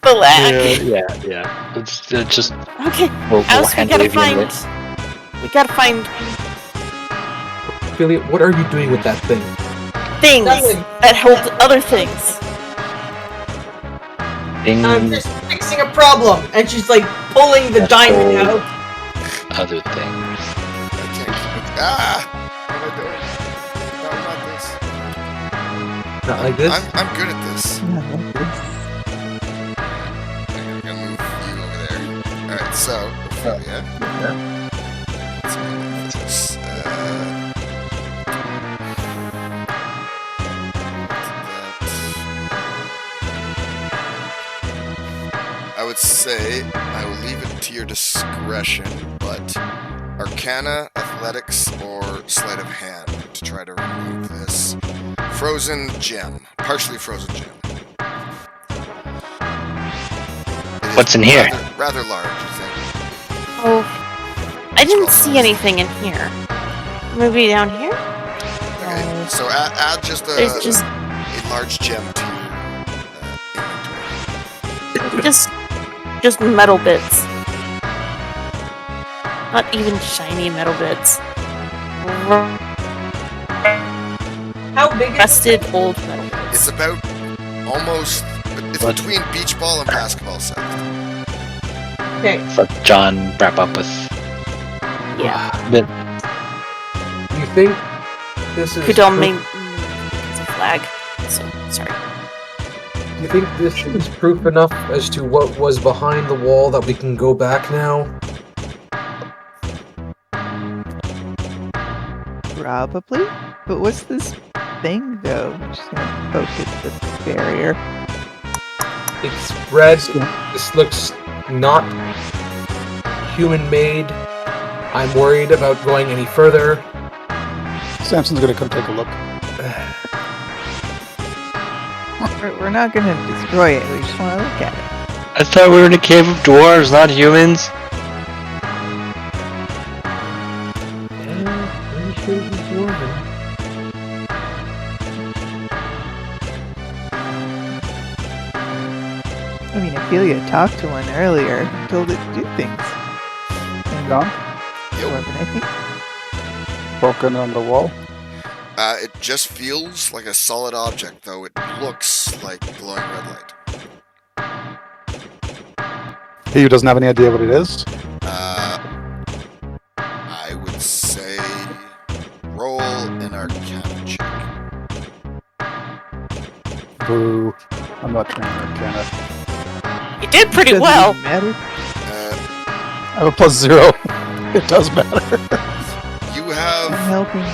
Yeah. It's just Okay, we'll Alice, we hand gotta wave you in find. We gotta find Ophelia, what are you doing with that thing? things Nothing. that hold other things. Ding, I'm just fixing a problem, and she's like pulling the That's diamond cool. out. other things. I can't. Ah! What am I doing? No, not this. Not like this? I'm good at this. Not like this. I'm gonna move you over there. Alright, so, Ophelia. I would say I will leave it to your discretion, but Arcana, Athletics, or Sleight of Hand to try to remove this frozen gem, partially frozen gem. It is What's in here? Rather large, I think. Oh, I didn't see anything in here. Maybe down here? Okay, so add just There's just a large gem to your inventory. just metal bits. Not even shiny metal bits. How big is Rusted old metal bits. It's about almost. It's What? between beach ball and basketball size. Okay. Let John wrap up with. Yeah. But You think this is? Kudal main it's a flag. So sorry. You think this is proof enough as to what was behind the wall that we can go back now? Probably. But what's this thing, though? I'm just gonna poke at the barrier. It's red. This looks not human-made. I'm worried about going any further. Samson's gonna come take a look. We're not gonna destroy it. We just want to look at it. I thought we were in a cave of dwarves, not humans. Yeah, pretty sure he's dwarven. I mean, Ophelia talked to one earlier and told it to do things. And John, Dwarven, I think. broken on the wall. It just feels like a solid object, though it looks like glowing red light. He who doesn't have any idea what it is. I would say roll an Arcana check. Boo. I'm not trying Arcana. You did pretty Doesn't well. even matter. I have a +0. It does matter. You I'm have helping.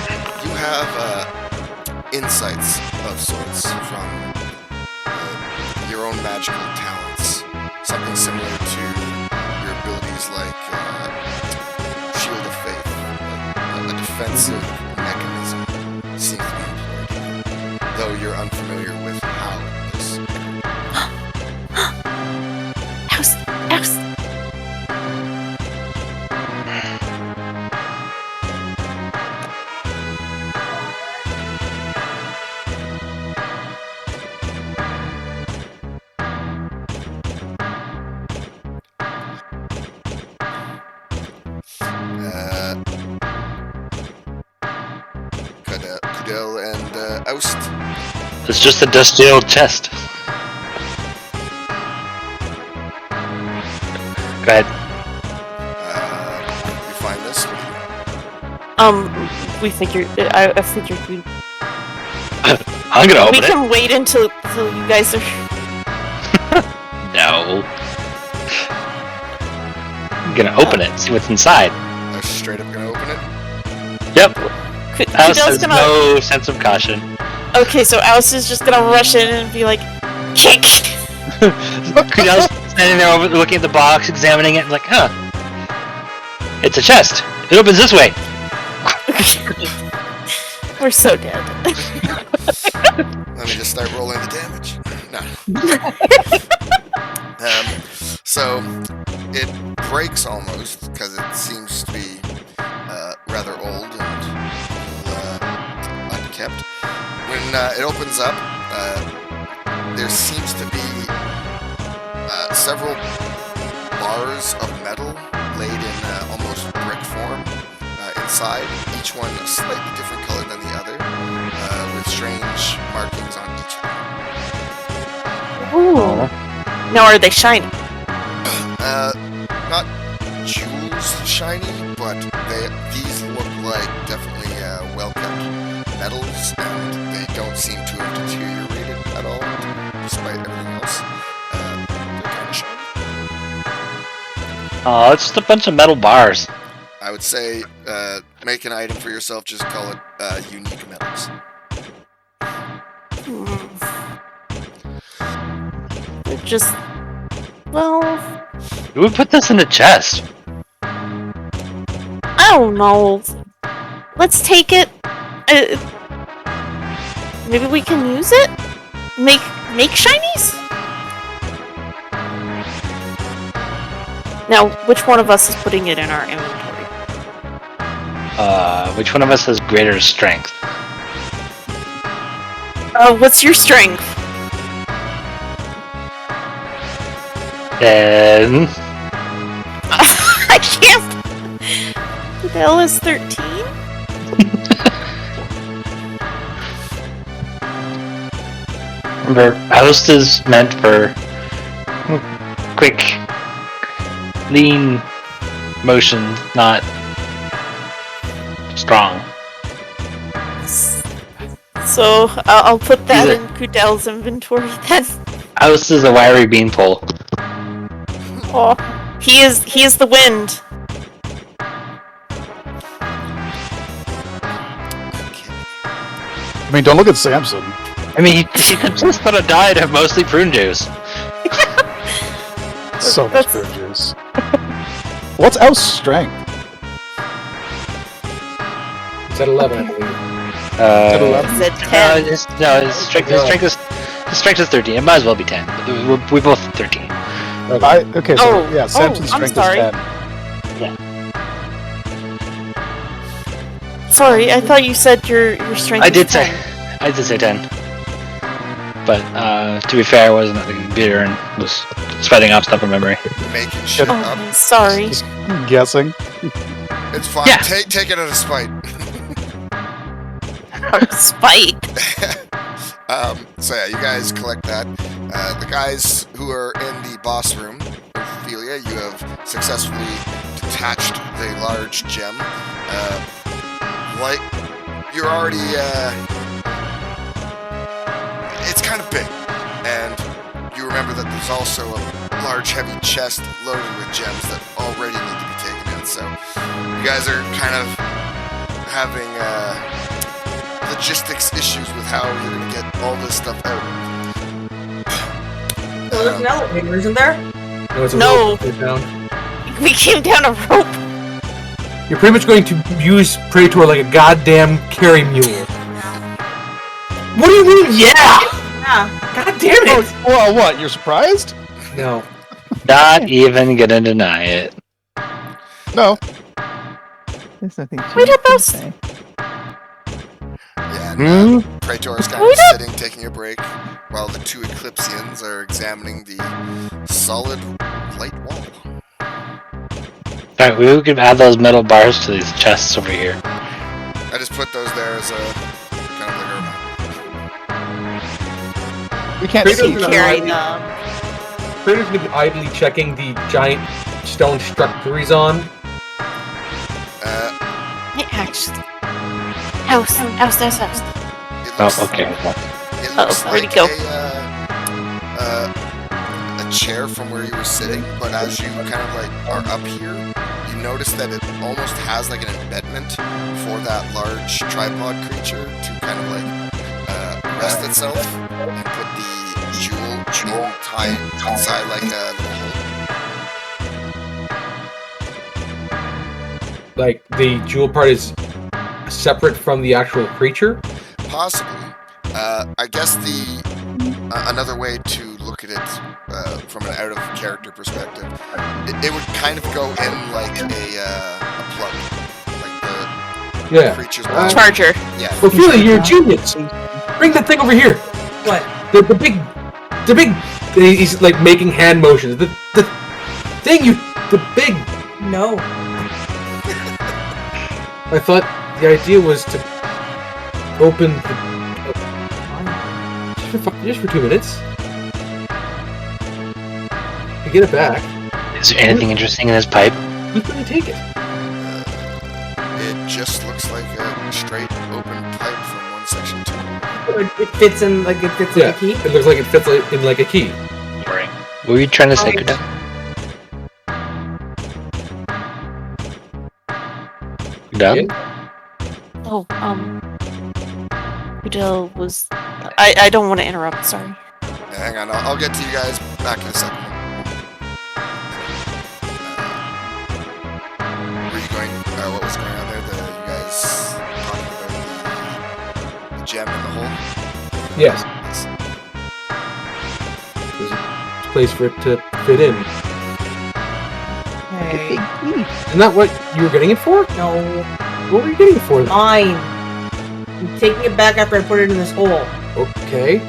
insights of sorts from your own magical talents. Something similar to your abilities like Shield of Faith. Like a defensive mechanism seems to be employed, though you're unfamiliar with how this House. Kudel and Oust. It's just a dusty old chest. Go ahead. You find this? What do you We figured. I figured we I'm gonna open it. can wait until you guys are. No. I'm gonna open it, see what's inside. I was straight up gonna open it. Yep. Alice Kudel's has gonna. no sense of caution. Okay, so Alice is just gonna rush in and be like, kick. Kudel's standing there looking at the box, examining it, and like, huh. It's a chest. It opens this way. We're so dead. Let me just start rolling the damage. No. So it breaks almost because it seems to be rather old and unkept. When it opens up, there seems to be several bars of metal laid in almost brick form inside, each one a slightly different color than the other, with strange markings on each of them. Ooh. Now, are they shiny? Not jewels shiny, but these look like definitely well-kept metals, and they don't seem to have deteriorated at all, despite everything else. They're kind of shiny. Oh, it's just a bunch of metal bars. I would say make an item for yourself. Just call it unique metals. They're just. Well, Who would put this in a chest? I don't know. Let's take it. Maybe we can use it. Make shinies. Now, which one of us is putting it in our inventory? Which one of us has greater strength? What's your strength? 10. I can't. Who the hell is 13? Remember, Oust is meant for quick, lean motion, not strong. So I'll put that in Kudel's inventory then. Oust is a wiry beanpole. Oh, he is the wind. I mean, don't look at Samson. I mean, he consists on a diet of mostly prune juice. So much fruit juice. What's Oust's strength? It's at 11, I believe. Is it 10? His strength is 13. It might as well be 10. We're both 13. Okay, so yeah, Samson's I'm strength is sorry. 10. Sorry, I thought you said your strength. I was did 10. say 10. But to be fair, I wasn't at the computer and was spitting off stuff from memory. Making shit Oh, up. I'm sorry. Just guessing. It's fine. Yeah. Take it out of spite. Spite. So yeah, you guys collect that. The guys who are in the boss room, Ophelia, you have successfully detached the large gem. Like you're already, it's kind of big, and you remember that there's also a large, heavy chest loaded with gems that already need to be taken in. So you guys are kind of having logistics issues with how you're gonna get all this stuff out. Well, there's an elevator, isn't there? No, it's a No. rope to get down. We came down a rope. You're pretty much going to use Praetor like a goddamn carry mule. What do you mean, yeah? Yeah. God damn it! Well, what? You're surprised? No. Not even gonna deny it. No. There's nothing to Wait up, to Oust. say. Yeah, and Hmm? Praetor is kind Wait of up. sitting, taking a break, while the two Eclipsians are examining the solid light wall. Alright, we could add those metal bars to these chests over here. I just put those there as a kind of like a reminder. We can't Praetor's see. gonna Carry idly- them. Praetor's gonna be idly checking the giant stone structures on. Hey, actually. House. It Oh, looks, okay. It looks where'd he like go? a chair from where you were sitting, but as you kind of like are up here, you notice that it almost has like an embedment for that large tripod creature to kind of like rest itself and put the jewel inside like a little hole. Like, the jewel part is separate from the actual creature. Possibly. I guess the another way to look at it from an out of character perspective, it would kind of go in like a plug, like the Yeah. creature's body. Charger. Yeah. Ophelia, you're a genius! Bring that thing over here! What? The big... He's like making hand motions. The thing the big... No. I thought the idea was to open the... Just for 2 minutes. You get it back. Is there anything interesting in this pipe? Who's gonna take it? It just looks like a straight open pipe from one section to another. It fits in like a key. It looks like it fits in like a key. Boring. What were you trying to say, Kuda? Done? Oh, Udell was. I don't want to interrupt. Sorry. Hang on, I'll get to you guys back in a second. Were you going? What was going on there? You guys talking about the gem in the hole? Yes. Yes. There's a place for it to fit in. Like a Okay. big key. Isn't that what you were getting it for? No. What were you getting it for then? Mine. I'm taking it back after I put it in this hole. Okay.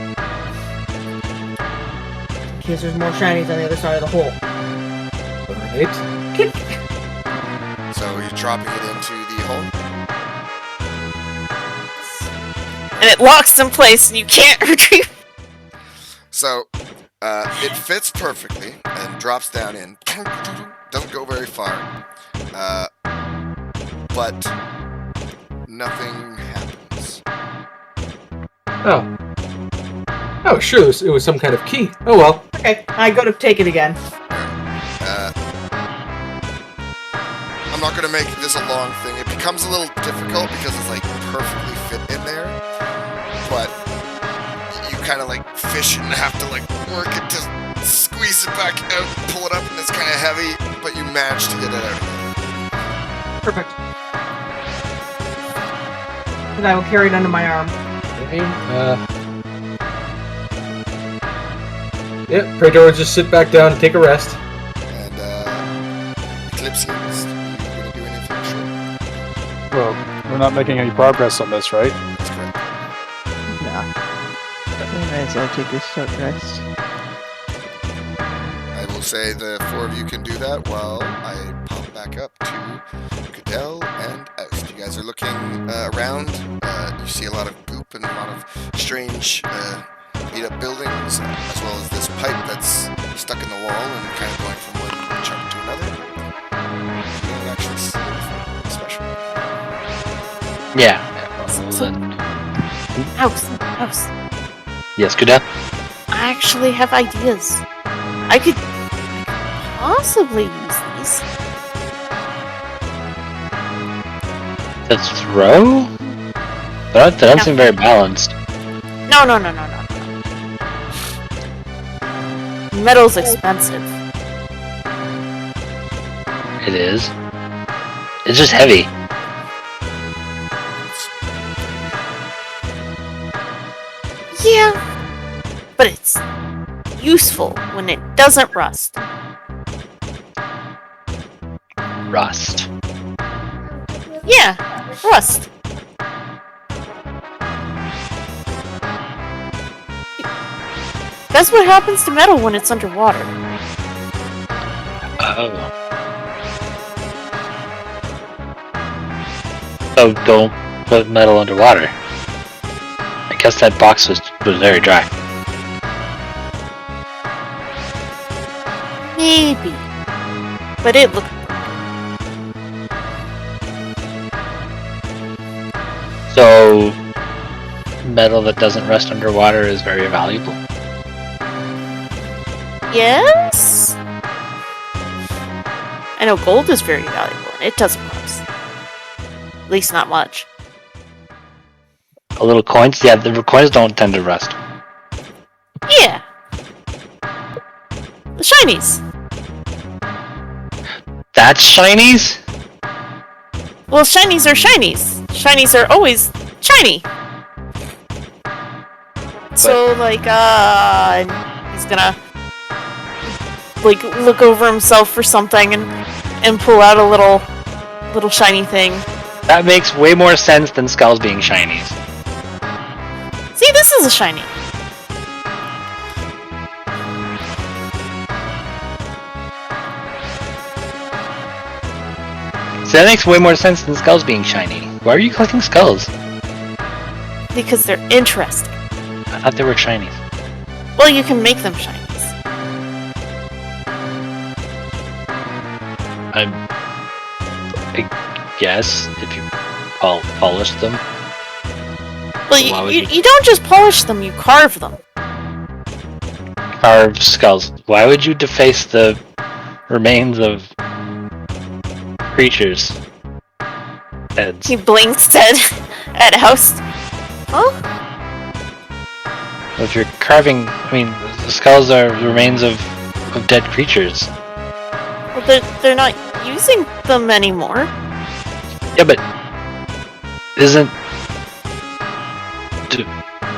In case there's more shinies on the other side of the hole. Alright. So you're dropping it into the hole? And it locks in place, and you can't retrieve. So it fits perfectly and drops down in. Doesn't go very far. But nothing happens. Oh. Oh, sure, it was some kind of key. Oh well. Okay, I go to take it again. I'm not gonna make this a long thing. It becomes a little difficult because it's like perfectly fit in there, but you kind of like fish and have to like work it to squeeze it back out, and pull it up, and it's kind of heavy, but you manage to get it out. Perfect. And I will carry it under my arm. Okay, yeah, Praetor will just sit back down and take a rest. And Eclipsians, you gonna do anything? Sure, Well, we're not making any progress on this, right? that's correct. Nah. We might as well take a short rest. I will say the four of you can do that while I pop back up to Cadell and Oust. You guys are looking around. You see a lot of goop and a lot of strange beat-up buildings, as well as this pipe that's stuck in the wall and kind of going from one chunk to another. You don't actually see anything special. Yeah. House. Yes, Kuda? I actually have ideas. I could possibly use these. To throw? That doesn't seem very balanced. No. Metal's expensive. It is. It's just heavy. Yeah, but it's useful when it doesn't rust. Rust. Yeah, rust. That's what happens to metal when it's underwater. Oh. So don't put metal underwater. I guess that box was very dry. Maybe. But it looked... So metal that doesn't rust underwater is very valuable. Yes? I know gold is very valuable, and it doesn't rust. At least not much. A little coins? Yeah, the coins don't tend to rust. Yeah. The shinies. That's shinies? Well, shinies are shinies. Shinies are always shiny. So, like, he's gonna, like, look over himself for something and pull out a little shiny thing. That makes way more sense than skulls being shinies. See, this is a shiny. So that makes way more sense than skulls being shiny. Why are you collecting skulls? Because they're interesting. I thought they were shinies. Well, you can make them shinies. I guess if you polish them. Well, Why would you don't just polish them, you carve them. Carve skulls. Why would you deface the remains of creatures? heads. He blinks at House. Huh? If you're carving, I mean, the skulls are the remains of dead creatures. Well, they're not using them anymore. Yeah, but isn't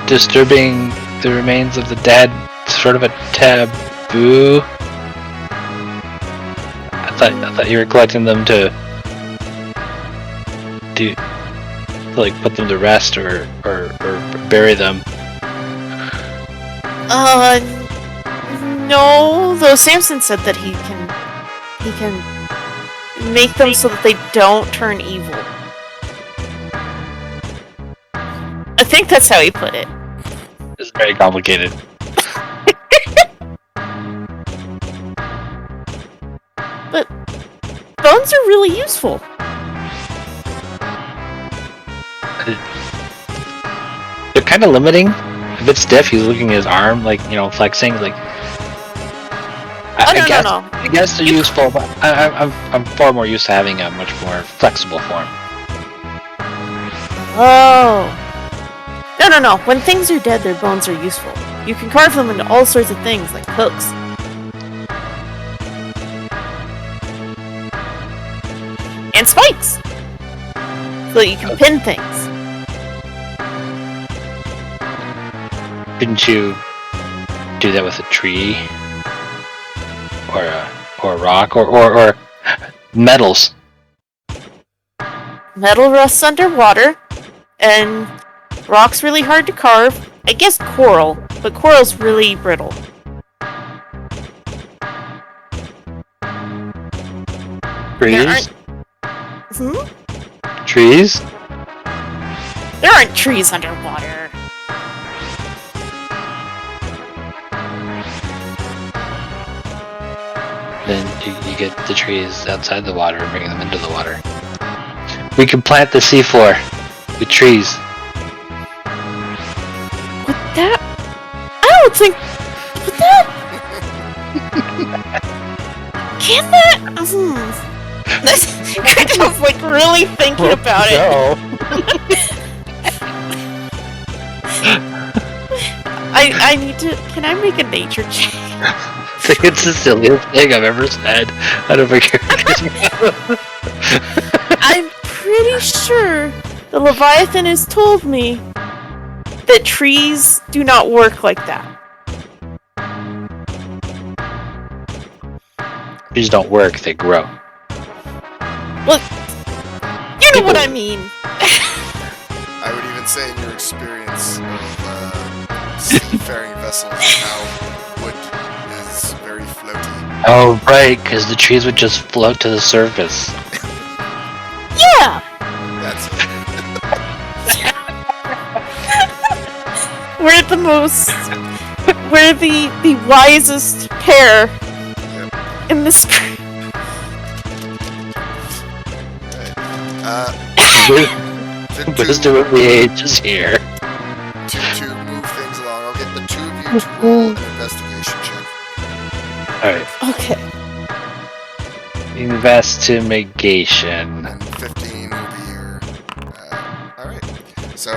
disturbing the remains of the dead sort of a taboo? I thought you were collecting them to like put them to rest or bury them. No. Though Samson said that he can make them so that they don't turn evil. I think that's how he put it. It's very complicated. But bones are really useful. They're kind of limiting. A bit stiff. He's looking at his arm, like, flexing. Like, I guess they're useful, but I'm far more used to having a much more flexible form. Oh. No. When things are dead, their bones are useful. You can carve them into all sorts of things, like hooks. And spikes! So that you can pin things. Couldn't you do that with a tree? Or a rock? Or metals? Metal rusts underwater, and rock's really hard to carve. I guess coral, but coral's really brittle. Trees? Hmm? Trees? There aren't trees underwater. Then you get the trees outside the water and bring them into the water. We can plant the seafloor with trees. With that? I don't think... With that? Can that? That's kind of like really thinking about it. I need to... Can I make a nature check? It's the silliest thing I've ever said out of a character's mouth. I'm pretty sure the Leviathan has told me that trees do not work like that. Trees don't work, they grow. Well, you know what I mean. I would even say in your experience of seafaring vessels, how wood is very floaty. Oh, right, because the trees would just float to the surface. Yeah! That's it. We're the most... We're the wisest pair in this group. Wisdom of the age is here. To move things along, I'll get the two of you to roll an investigation check. Alright. Okay. Investigation. And 15 will be your... Alright. So,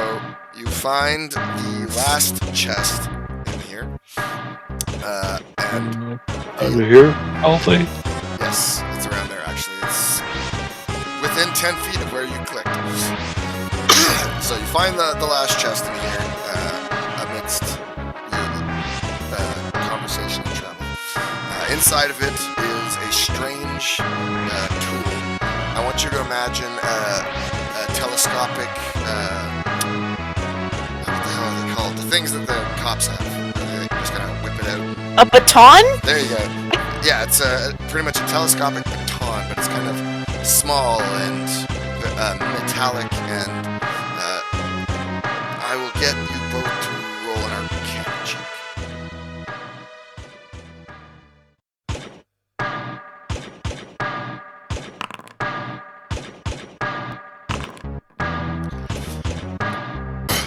you find the last chest in here. And... Over here? Hopefully. Yes, it's around there actually. It's within 10 feet of where you clicked. So you find the last chest in here amidst your conversation and travel. Inside of it is a strange tool. I want you to imagine a telescopic, what the hell are they called? The things that the cops have. They just kind of whip it out. A baton? There you go. Yeah, it's pretty much a telescopic baton, but it's kind of small and metallic, and I will get you both to roll an arcana check.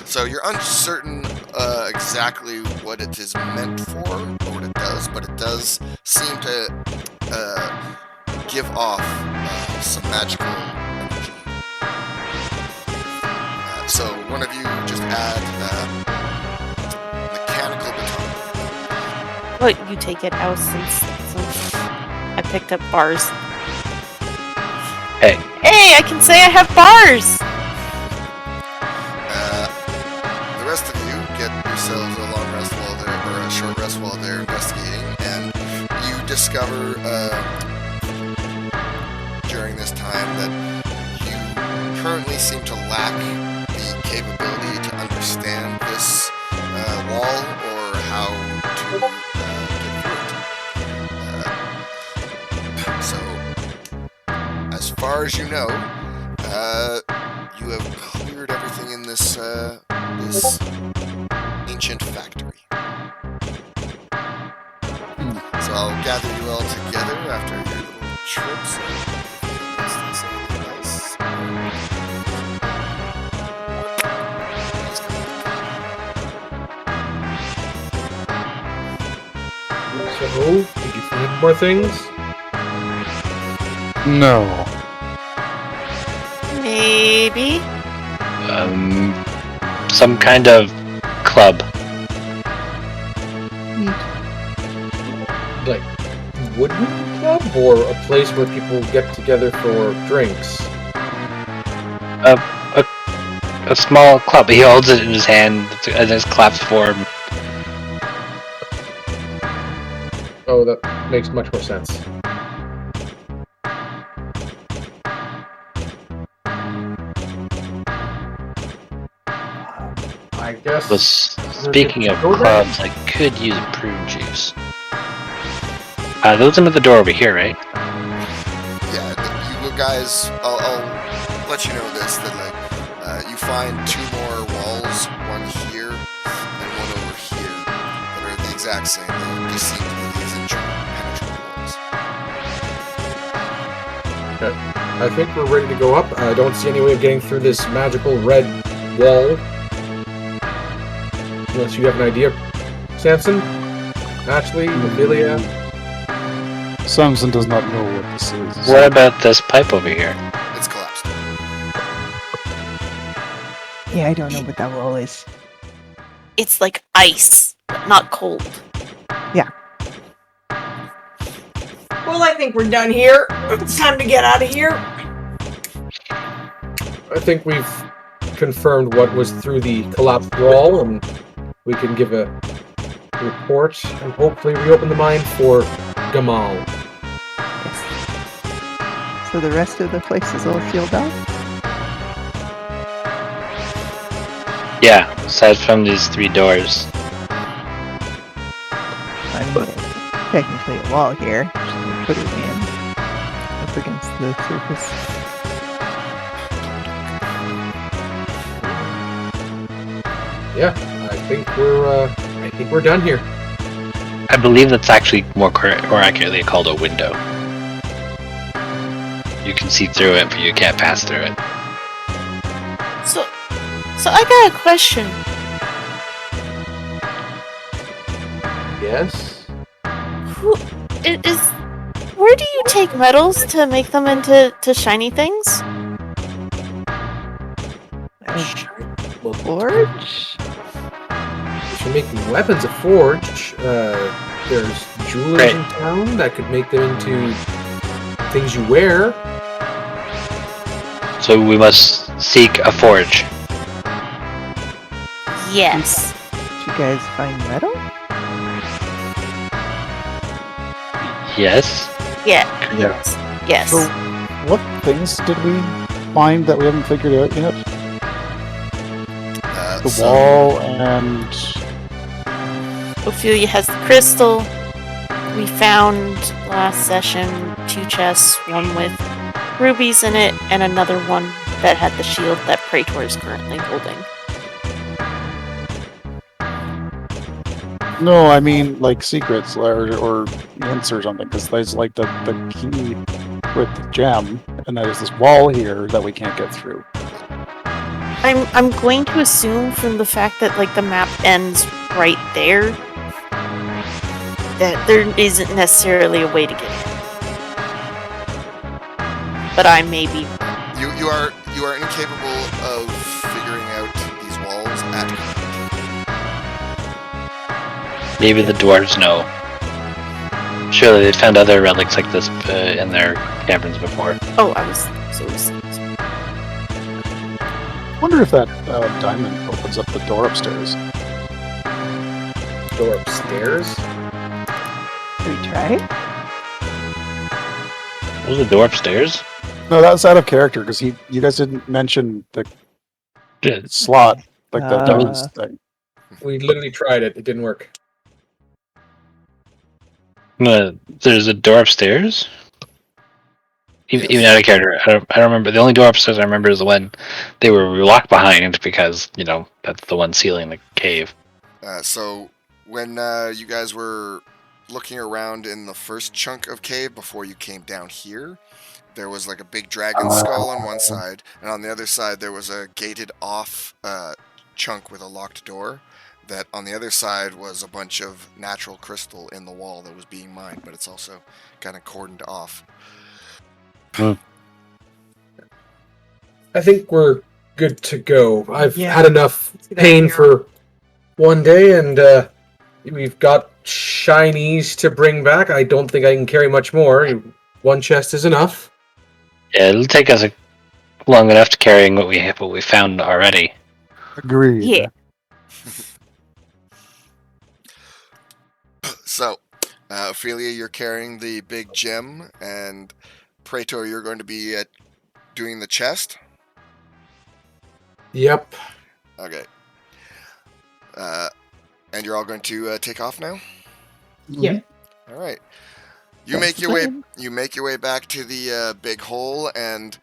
So you're uncertain exactly what it is meant for, or what it does, but it does seem to give off some magical energy. But you take it out since I picked up bars. Hey. Hey, I can say I have bars! The rest of you get yourselves a long rest while they're, or a short rest while they're investigating, and you discover during this time that you currently seem to lack the capability to understand this wall or how to get through it. So, as far as you know, you have cleared everything in this this ancient factory. So I'll gather you all together after your little trip. So let's do something else. So, did you find more things? No. Maybe. Some kind of club. Like wooden club or a place where people get together for drinks? A small club. He holds it in his hand and it's claps form. Oh, that makes much more sense. I guess. Well, speaking of clubs, I could use prune juice. Those are the door over here, right? Yeah, you guys, I'll let you know this, that like, you find two more walls, one here and one over here, that are the exact same. They just seem to be these impenetrable walls. I think we're ready to go up. I don't see any way of getting through this magical red wall. Unless you have an idea. Samson? Ashley? Ophelia? Samson does not know what this is. What about this pipe over here? It's collapsed. Yeah, I don't know what that wall is. It's like ice, but not cold. Well, I think we're done here. It's time to get out of here. I think we've confirmed what was through the collapsed wall, and we can give a report and hopefully reopen the mine for Gamal. Yes. So the rest of the place is all sealed off? Yeah, aside from these three doors. I mean, technically a wall here. Just gonna put it in up against the surface. Yeah, I think we're done here. I believe that's actually more accurately called a window. You can see through it, but you can't pass through it. So I got a question. Yes? Where do you take metals to make them into shiny things? Forge? If you're making weapons, a forge, there's jewelers Right. in town that could make them into things you wear. So we must seek a forge. Yes. Did you guys find metal? Yes. Yeah. Yeah. Yes. So, what things did we find that we haven't figured out yet? The Some- wall and Ophelia has the crystal. We found last session 2 chests, one with rubies in it, and another one that had the shield that Praetor is currently holding. no, I mean like secrets or hints or something. Because there's like the key with the gem, and there's this wall here that we can't get through. I'm going to assume from the fact that like the map ends right there that there isn't necessarily a way to get in. But I may be. You are incapable of figuring out these walls at Maybe the dwarves know. Surely they found other relics like this in their caverns before. Oh, I was so. I wonder if that diamond opens up the door upstairs. Door upstairs? Should we try? Was the door upstairs? No, that's out of character because you guys didn't mention the Yeah. slot, like the Uh. diamonds thing. We literally tried it. It didn't work. There's a door upstairs? Yes. Even out of character, I don't remember. The only door upstairs I remember is when they were locked behind because, that's the one sealing the cave. So when you guys were looking around in the first chunk of cave before you came down here, there was like a big dragon skull on one side, and on the other side there was a gated off chunk with a locked door. That on the other side was a bunch of natural crystal in the wall that was being mined, but it's also kind of cordoned off. I think we're good to go. I've Yeah. had enough Let's get pain out of for one day, and we've got shinies to bring back. I don't think I can carry much more. One chest is enough. Yeah, it'll take us long enough to carrying what we found already. Agreed. Yeah. So, Ophelia, you're carrying the big gem, and Praetor, you're going to be doing the chest. Yep. Okay. And you're all going to take off now. Yeah. All right. You That's make your way. fine. You make your way back to the big hole, and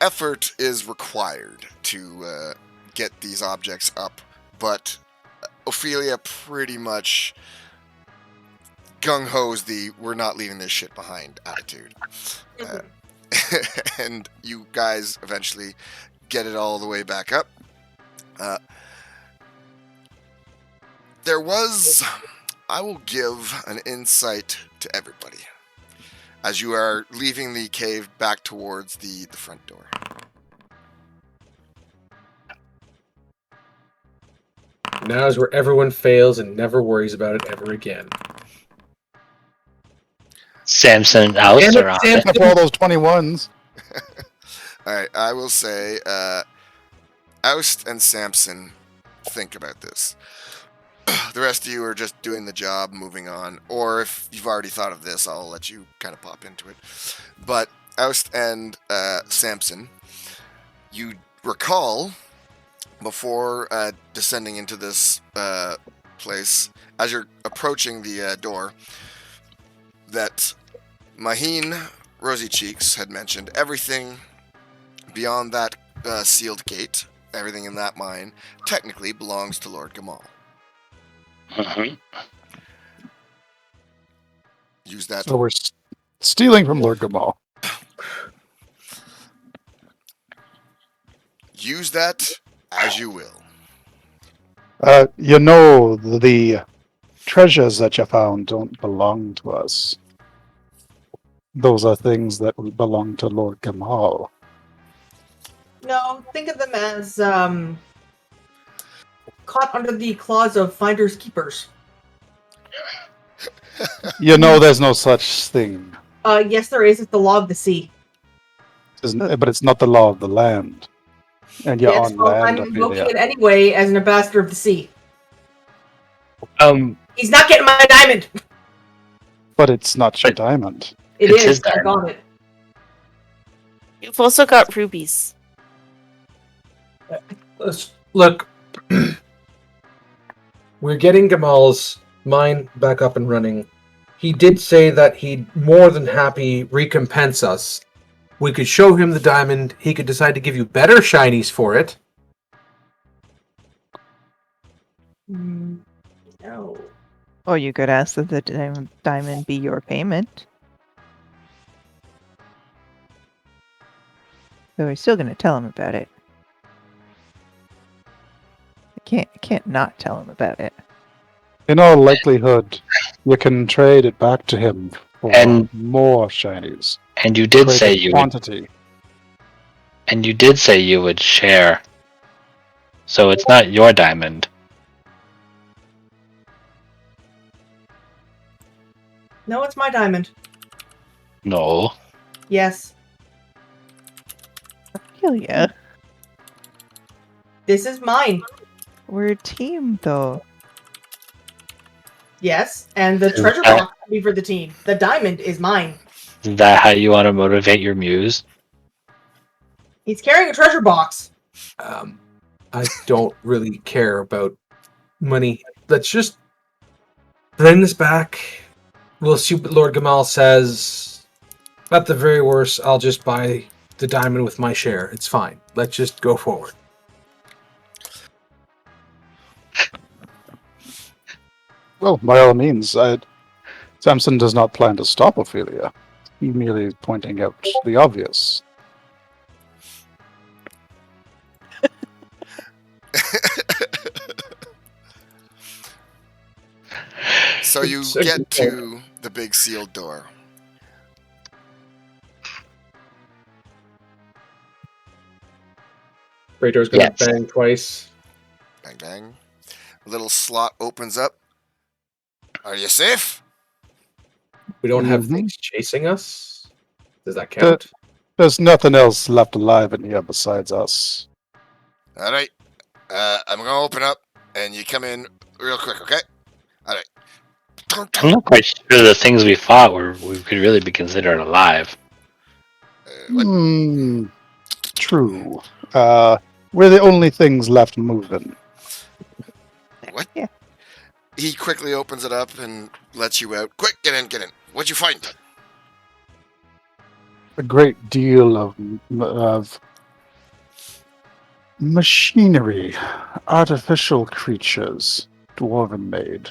effort is required to get these objects up. But Ophelia pretty much gung-ho's the "we're not leaving this shit behind" attitude. And you guys eventually get it all the way back up. I will give an insight to everybody as you are leaving the cave back towards the front door. Now is where everyone fails and never worries about it ever again. Samson, Alice, Damn it, or on Sam- it. Up all those 21s. All right, I will say, Oust and Samson, think about this. The rest of you are just doing the job, moving on. Or if you've already thought of this, I'll let you kind of pop into it. But Oust and Samson, you recall before descending into this place, as you're approaching the door, that Maheen Rosy Cheeks had mentioned everything beyond that sealed gate, everything in that mine, technically belongs to Lord Gamal. Mhm. Use that. So we're stealing from Lord Gamal. Use that as you will. The treasures that you found don't belong to us. Those are things that belong to Lord Gamal. No, think of them as caught under the claws of finders keepers. There's no such thing. Yes, there is. It's the law of the sea. But it's not the law of the land. And you're Yes, on well, land, I'm invoking Ophelia. it anyway as an ambassador of the sea. Um, He's not getting my diamond. But it's not your diamond. It It's is. his I diamond. got it. You've also got rubies. Look, we're getting Gamal's mine back up and running. He did say that he'd more than happy recompense us. We could show him the diamond. He could decide to give you better shinies for it. No. Or you could ask that the diamond be your payment. But we're still going to tell him about it. I can't not tell him about it. In all likelihood, you can trade it back to him for And- more shinies. and you did Trade say the you would, quantity. and you did say you would share. So it's not your diamond. No, it's my diamond. No. Yes. Ophelia, This is mine. we're a team, though. Yes, and the treasure box will be for the team. The diamond is mine. Is that how you want to motivate your muse? He's carrying a treasure box. I don't really care about money. Let's just bring this back. We'll see what Lord Gamal says. At the very worst, I'll just buy the diamond with my share. It's fine. Let's just go forward. Well, by all means, Samson does not plan to stop Ophelia. He merely is pointing out the obvious. So you It's a get good to the big sealed door. Praetor's gonna Yes. bang twice. Bang, bang. A little slot opens up. Are you safe? We don't have Mhm. things chasing us. Does that count? There's nothing else left alive in here besides us. All right. I'm gonna open up, and you come in real quick, okay? All right. I'm not quite sure the things we fought we could really be considered alive. What? True. We're the only things left moving. What? Yeah. He quickly opens it up and lets you out. Quick, get in, get in. What'd you find? A great deal of machinery, artificial creatures, dwarven made,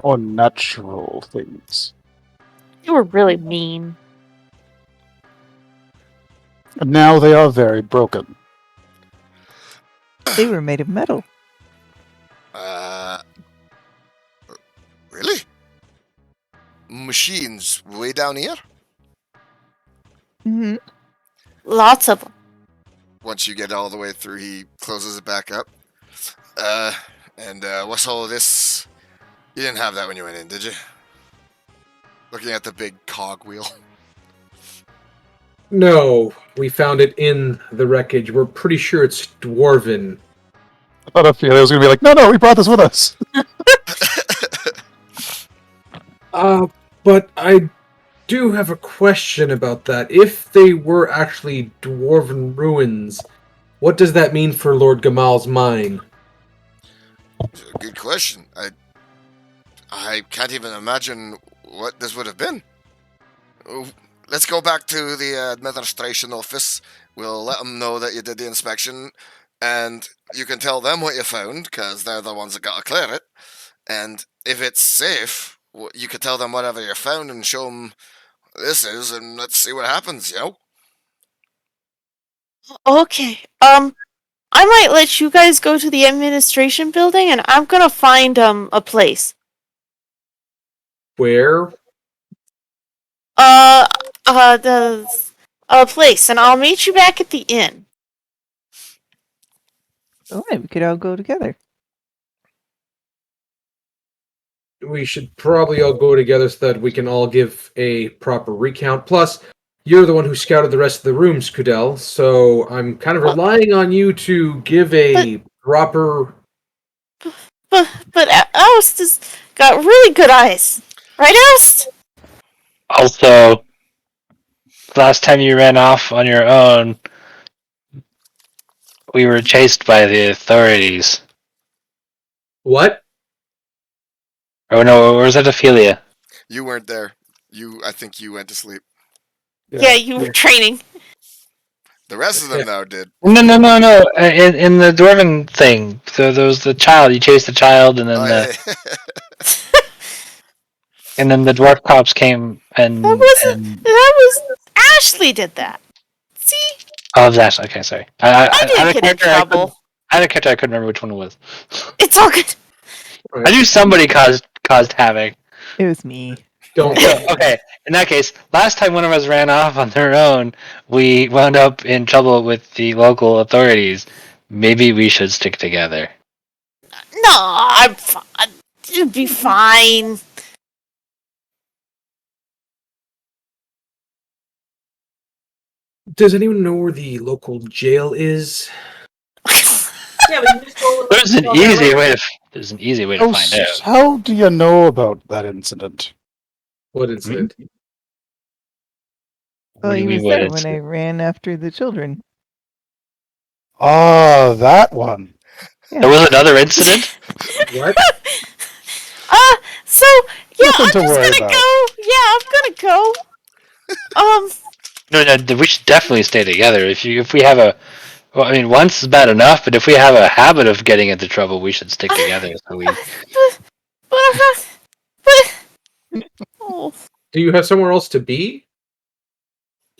unnatural things. You were really mean. And now they are very broken. They were made of metal. Really? Machines way down here? Hmm. Lots of them. Once you get all the way through, he closes it back up. And what's all this? You didn't have that when you went in, did you? Looking at the big cogwheel. No, we found it in the wreckage. We're pretty sure it's dwarven. I thought Ophelia was going to be like, no, we brought this with us. But I do have a question about that. If they were actually dwarven ruins, what does that mean for Lord Gamal's mine? Good question. I can't even imagine what this would have been. Oh, let's go back to the administration office. We'll let them know that you did the inspection, and you can tell them what you found, because they're the ones that got to clear it. And if it's safe, you could tell them whatever you found and show them this is, and let's see what happens, you know? Okay. I might let you guys go to the administration building, and I'm gonna find a place. Where? The a place, and I'll meet you back at the inn. All right, we could all go together. We should probably all go together so that we can all give a proper recount. Plus, you're the one who scouted the rest of the rooms, Kudel, so I'm kind of relying on you to give a proper... But Oust has got really good eyes, right, Oust? Also, last time you ran off on your own, we were chased by the authorities. What? Oh no, or was that Ophelia? You weren't there. I think you went to sleep. Yeah, you were training. The rest of them now did. No. In the dwarven thing, so there was the child. You chased the child, and then and then the dwarf cops came and. That was Ashley did that. See, Oh, that's okay. Sorry, I didn't get in trouble. I had a character I couldn't remember which one it was. It's all good. I knew somebody caused havoc. It was me. Don't... Okay, in that case, last time one of us ran off on their own, we wound up in trouble with the local authorities. Maybe we should stick together. No, I'm fine. It'll be fine. Does anyone know where the local jail is? Yeah, we can just go. There's an easy way to. There's an easy way to find out. How do you know about that incident? What incident? What Well, do he you mean was what there it's- when I ran after the children. Ah, that one. There was another incident? What? So yeah, Nothing I'm to just worry gonna about. go. Yeah, I'm gonna go. No, we should definitely stay together. If we have a, well, I mean, once is bad enough, but if we have a habit of getting into trouble, we should stick together. So we. Oh, Do you have somewhere else to be?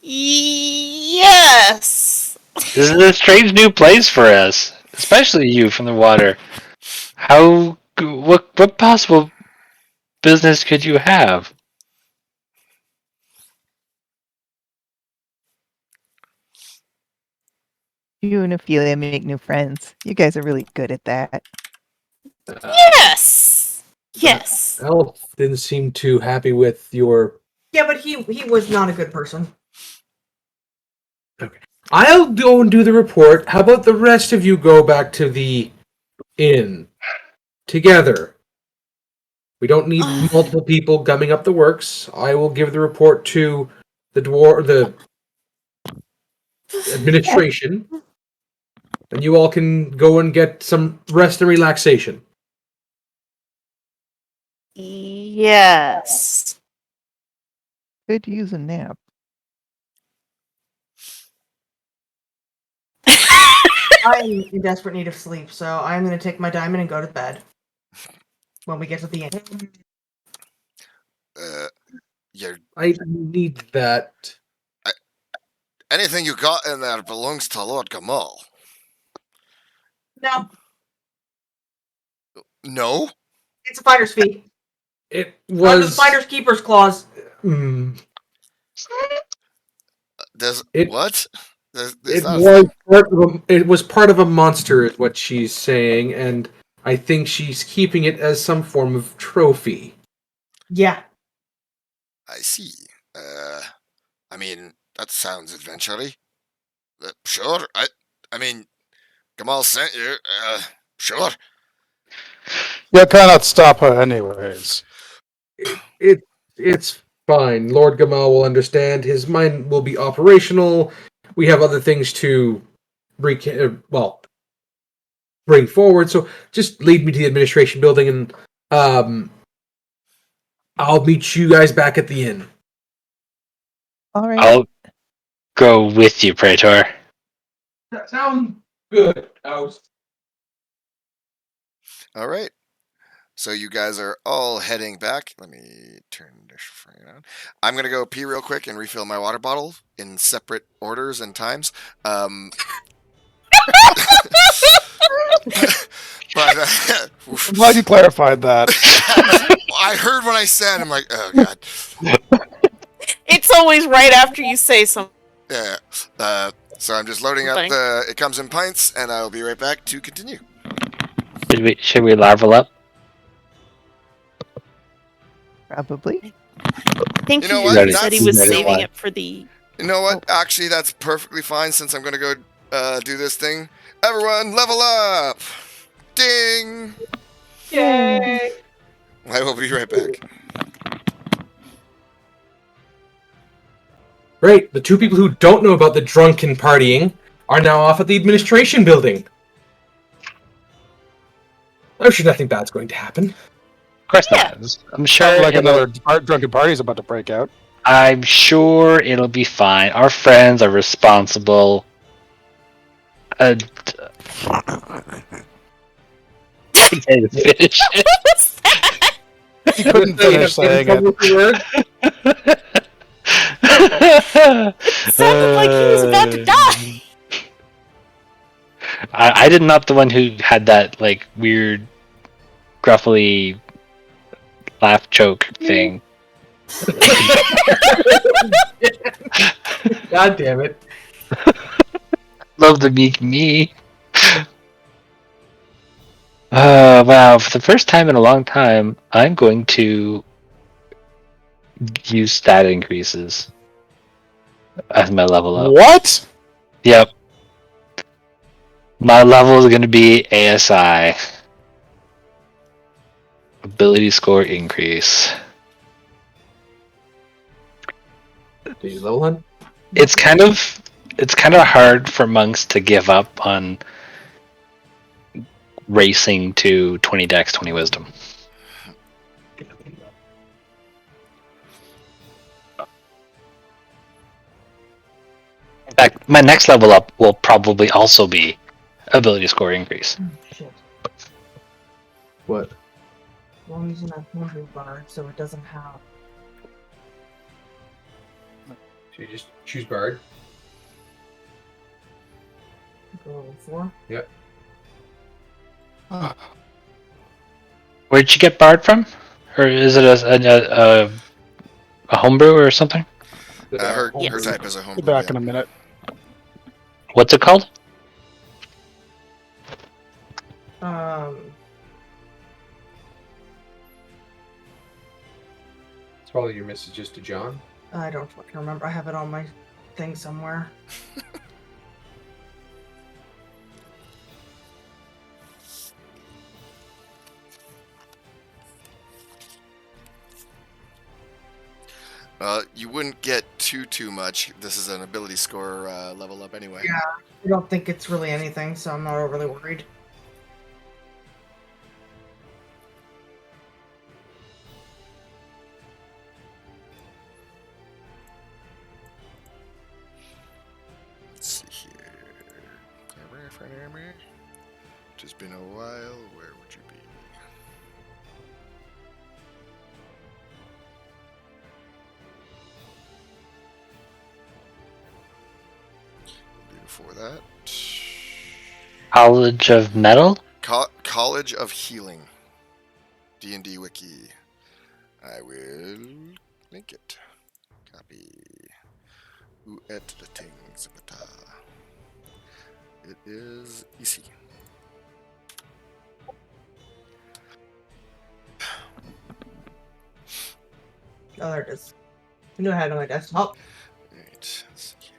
yes. This is a strange new place for us, especially you from the water. What possible business could you have? You and Ophelia make new friends. You guys are really good at that. Yes. Yes. Elf didn't seem too happy with your. Yeah, but he was not a good person. I'll go and do the report. How about the rest of you go back to the inn together? We don't need multiple people gumming up the works. I will give the report to the administration, and you all can go and get some rest and relaxation. Yes. Could use a nap. I'm in desperate need of sleep, so I'm going to take my diamond and go to bed when we get to the end. You're, I need that. anything you got in there belongs to Lord Gamal. No, No? it's a fighter's fee. It Under the was. fighter's keeper's clause. Mm, There's It- what? There's it not a was thing? part of a. It was part of a monster, is what she's saying, and I think she's keeping it as some form of trophy. Yeah. I see. I mean, that sounds adventure-y. Sure. I mean, Gamal sent you. Sure. You cannot stop her anyways. It's fine. Lord Gamal will understand. His mine will be operational. We have other things to bring forward. So just lead me to the administration building, and I'll meet you guys back at the inn. All right. I'll go with you, Praetor. That sounds good. All right. So you guys are all heading back. Let me turn this around. I'm gonna go pee real quick and refill my water bottle in separate orders and times. But I'm glad you clarified that. I heard what I said. I'm like, oh god. It's always right after you say something. Yeah. So I'm just loading up Thank- the. It comes in pints, and I'll be right back to continue. Should we level up? Probably. I think You know he what? said he That's- was That's saving why. it for the. You know what? Actually, that's perfectly fine since I'm gonna go do this thing. Everyone, level up! Ding! Yay! I will be right back. Great. The two people who don't know about the drunken partying are now off at the administration building. I'm sure nothing bad's going to happen. Of course not. I'm sure. Sounds like it'll- another drunken party's about to break out. I'm sure it'll be fine. Our friends are responsible. I can't even finish it. What's that? He couldn't finish saying it. Sounded like he was about to die. I did not the one who had that like weird, gruffly laugh choke thing. God damn it. Love the meek me. Wow, for the first time in a long time, I'm going to use stat increases. as my level up. What? Yep. My level is going to be ASI. Ability score increase. Do you level hunt? It's kind of hard for monks to give up on racing to 20 dex, 20 wisdom. In fact, my next level up will probably also be ability score increase. Shit. What? Well, I'm using that memory bar, so it doesn't have. So you just choose Bard? Level 4. Yep. Where'd you get Bard from? Or is it a homebrew or something? Her Yes. type is a Be homebrew. back Yeah. in a minute. What's it called? It's probably your messages to John. I don't fucking remember. I have it on my thing somewhere. You wouldn't get too much. This is an ability score level up anyway. Yeah. I don't think it's really anything, so I'm not overly worried. Let's see here. Just been a while. Where would you be? Before that, College of Metal? College of Healing. D&D Wiki. I will link it. Copy. Who at the things? It is easy. Oh, there it is. I knew I had it on my desktop. Right. Let's see here.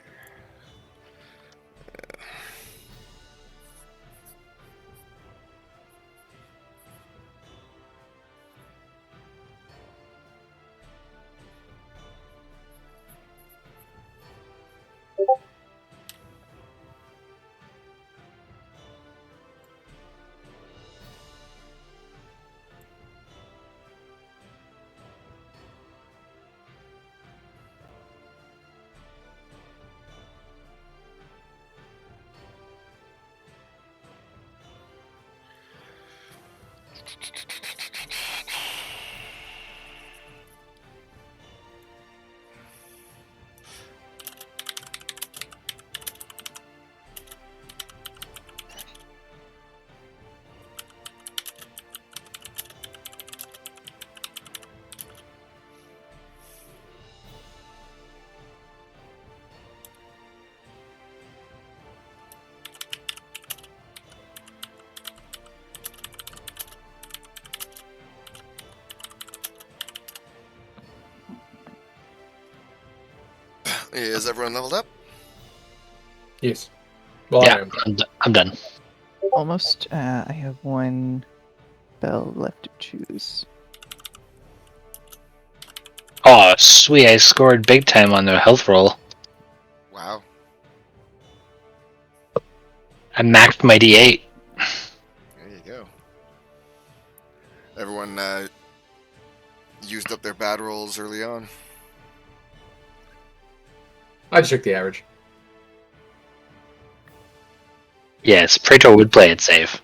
Is everyone leveled up? Yes. Well, I Yeah, am. I'm done. Almost. I have one spell left to choose. Oh, sweet. I scored big time on the health roll. Wow. I maxed my D8. There you go. Everyone used up their bad rolls early on. I just took the average. Yes, Praetor would play it safe.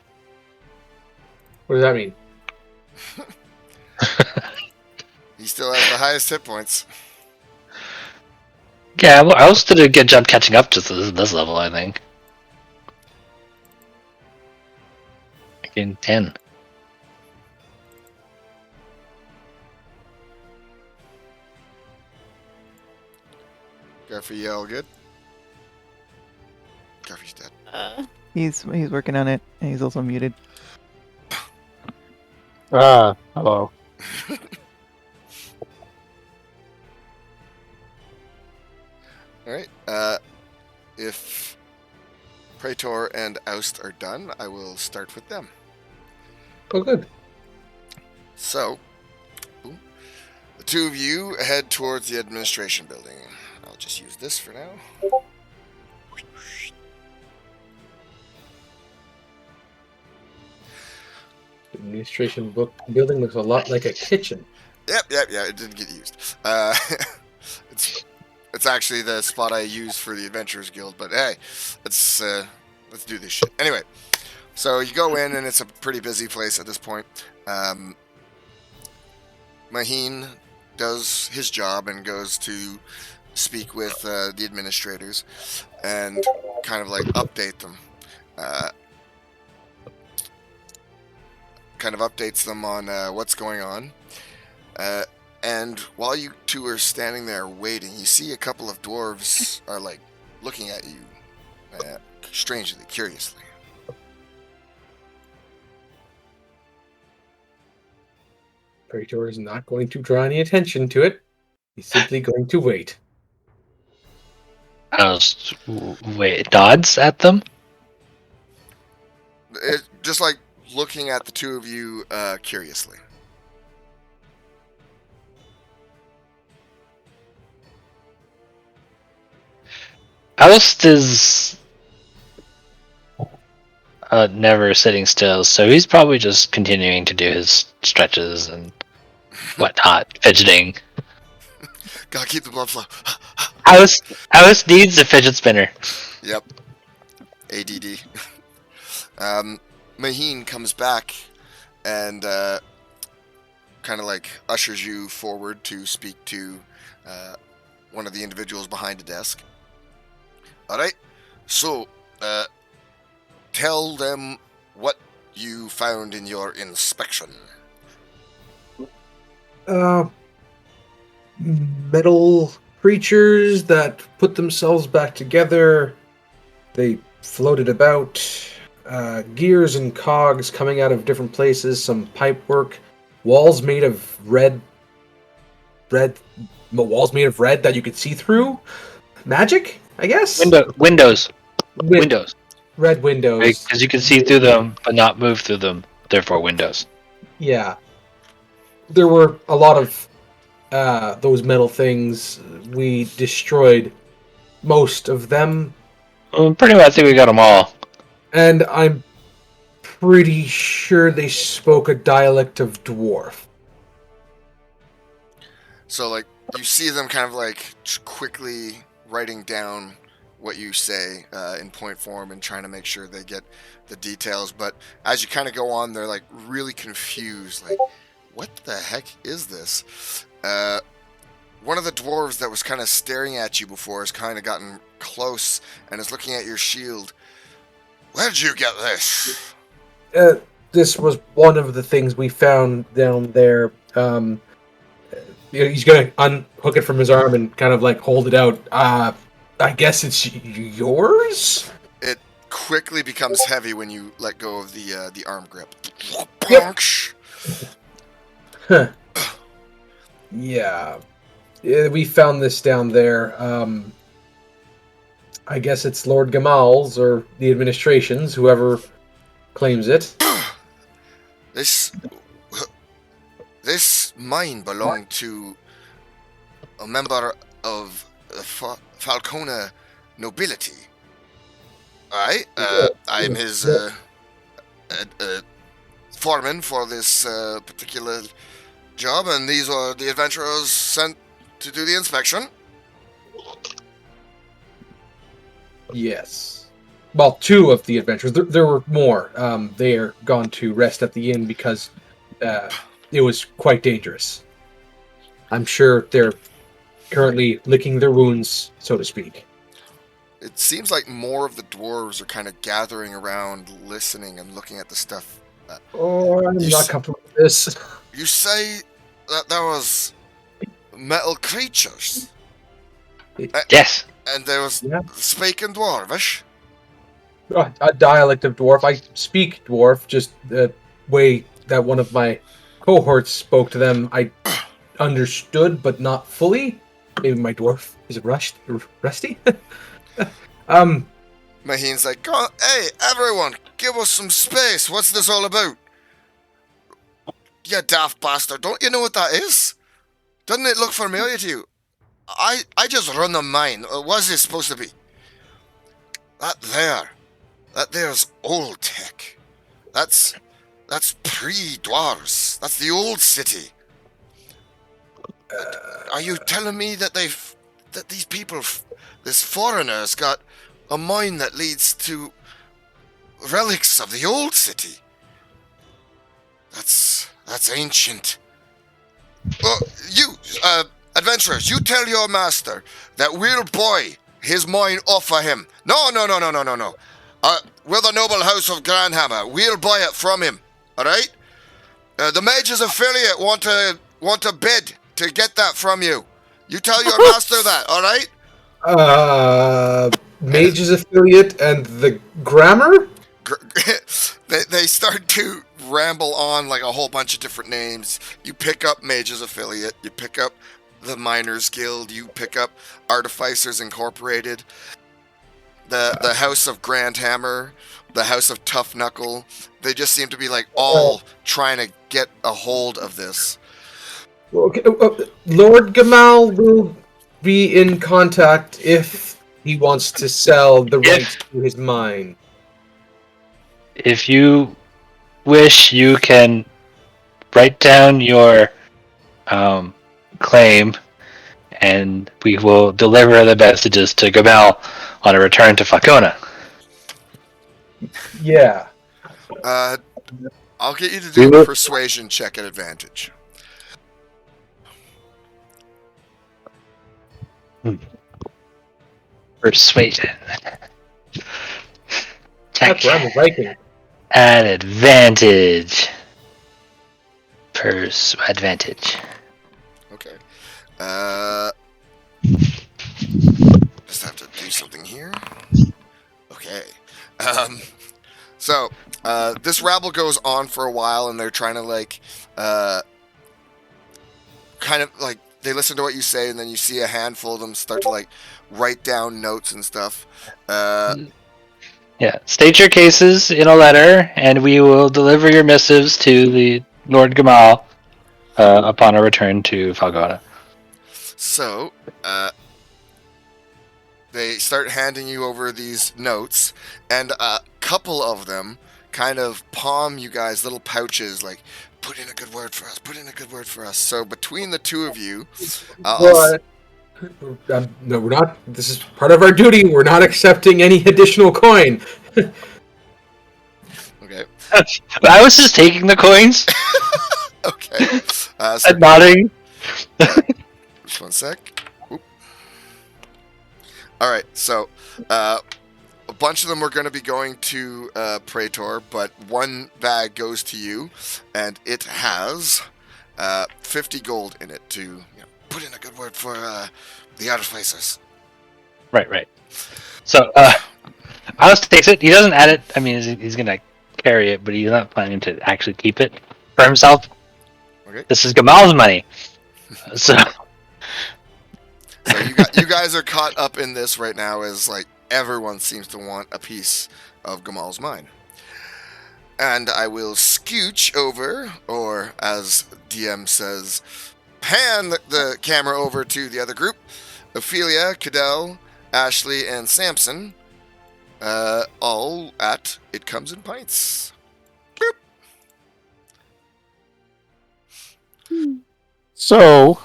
What does that mean? He still has the highest hit points. Yeah, well, I also did a good job catching up to this level, I think. In 10. Garfy, you all good? Garfy's dead. He's working on it, and he's also muted. Hello. All right. If Praetor and Oust are done, I will start with them. Oh, good. So, the two of you head towards the administration building. I'll just use this for now. The administration building looks a lot like a kitchen. Yep, it didn't get used. It's actually the spot I use for the Adventurers Guild, but hey, let's do this shit. Anyway, so you go in, and it's a pretty busy place at this point. Maheen does his job and goes to speak with the administrators and kind of like update them. Kind of updates them on what's going on. And while you two are standing there waiting, you see a couple of dwarves are like looking at you strangely, curiously. Praetor is not going to draw any attention to it. He's simply going to wait. Nods at them? It, just like looking at the two of you curiously. Oust is never sitting still, so he's probably just continuing to do his stretches and whatnot, fidgeting. Gotta keep the blood flow. Oust needs a fidget spinner. Yep. ADD. Maheen comes back and kind of like ushers you forward to speak to one of the individuals behind the desk. Alright, so tell them what you found in your inspection. Metal creatures that put themselves back together. They floated about. Gears and cogs coming out of different places. Some pipe work. Walls made of red walls made of red that you could see through. Magic, I guess. Windows. Red windows. Because you can see through them, but not move through them. Therefore, windows. Yeah. There were a lot of those metal things. We destroyed most of them. Well, pretty much, I think we got them all. And I'm pretty sure they spoke a dialect of dwarf. So, like, you see them kind of like quickly writing down what you say in point form and trying to make sure they get the details. But as you kind of go on, they're like really confused. Like, what the heck is this? One of the dwarves that was kind of staring at you before has kind of gotten close and is looking at your shield. Where did you get this? This was one of the things we found down there. He's going to unhook it from his arm and kind of like hold it out. I guess it's yours? It quickly becomes heavy when you let go of the arm grip. Yep. Huh. Yeah, we found this down there. I guess it's Lord Gamalls or the administration's, whoever claims it. This mine belonged to a member of the Falcona nobility. I'm his foreman for this particular job, and these are the adventurers sent to do the inspection. Yes. Well, two of the adventurers. There were more. They are gone to rest at the inn because it was quite dangerous. I'm sure they're currently licking their wounds, so to speak. It seems like more of the dwarves are kind of gathering around, listening and looking at the stuff. I'm not comfortable with this. You say that there was metal creatures? Yes. And there was speaking dwarvish? A dialect of dwarf. I speak dwarf, just the way that one of my cohorts spoke to them. I understood, but not fully. Maybe my dwarf is rusty. Maheen's like, hey, everyone, give us some space. What's this all about? You daft bastard, don't you know what that is? Doesn't it look familiar to you? I just run the mine. What's it supposed to be? That there's old tech. That's pre-dwarves. That's the old city. Are you telling me that these people, this foreigners, got a mine that leads to relics of the old city? That's ancient. You, adventurers, you tell your master that we'll buy his mine off of him. No. We're the noble house of Grandhammer. We'll buy it from him. All right? The mage's affiliate want to bid to get that from you. You tell your master that. All right? Mage's affiliate and the grammar. They start to ramble on like a whole bunch of different names. You pick up Mage's affiliate. You pick up the Miners Guild. You pick up Artificers Incorporated. The House of Grandhammer. The House of Tough Knuckle. They just seem to be like all trying to get a hold of this. Okay, Lord Gamal will be in contact if he wants to sell the rights to his mine. If you wish, you can write down your claim, and we will deliver the messages to Gamal on a return to Falcona. Yeah. I'll get you to do a persuasion check at advantage. Persuasion. That's what I'm liking. At advantage. Advantage. Okay. Just have to do something here. Okay. So, this rabble goes on for a while, and they're trying to, like, kind of, like, they listen to what you say, and then you see a handful of them start to, like, write down notes and stuff. Yeah, state your cases in a letter, and we will deliver your missives to the Lord Gamal upon our return to Falcona. So, they start handing you over these notes, and a couple of them kind of palm you guys little pouches, like, put in a good word for us, put in a good word for us. So between the two of you, No, we're not. This is part of our duty. We're not accepting any additional coin. Okay. I was just taking the coins. Okay. I'm nodding. Just one sec. Oop. All right. So, a bunch of them are going to be going to Praetor, but one bag goes to you, and it has 50 gold in it to put in a good word for the Artificers. Right. So, Alice takes it. He doesn't add it. I mean, he's going to carry it, but he's not planning to actually keep it for himself. Okay. This is Gamal's money. So you guys are caught up in this right now as, like, everyone seems to want a piece of Gamal's mine. And I will scooch over, or as DM says, pan the camera over to the other group. Ophelia, Cadell, Ashley, and Samson, all at It Comes in Pints. Boop. So,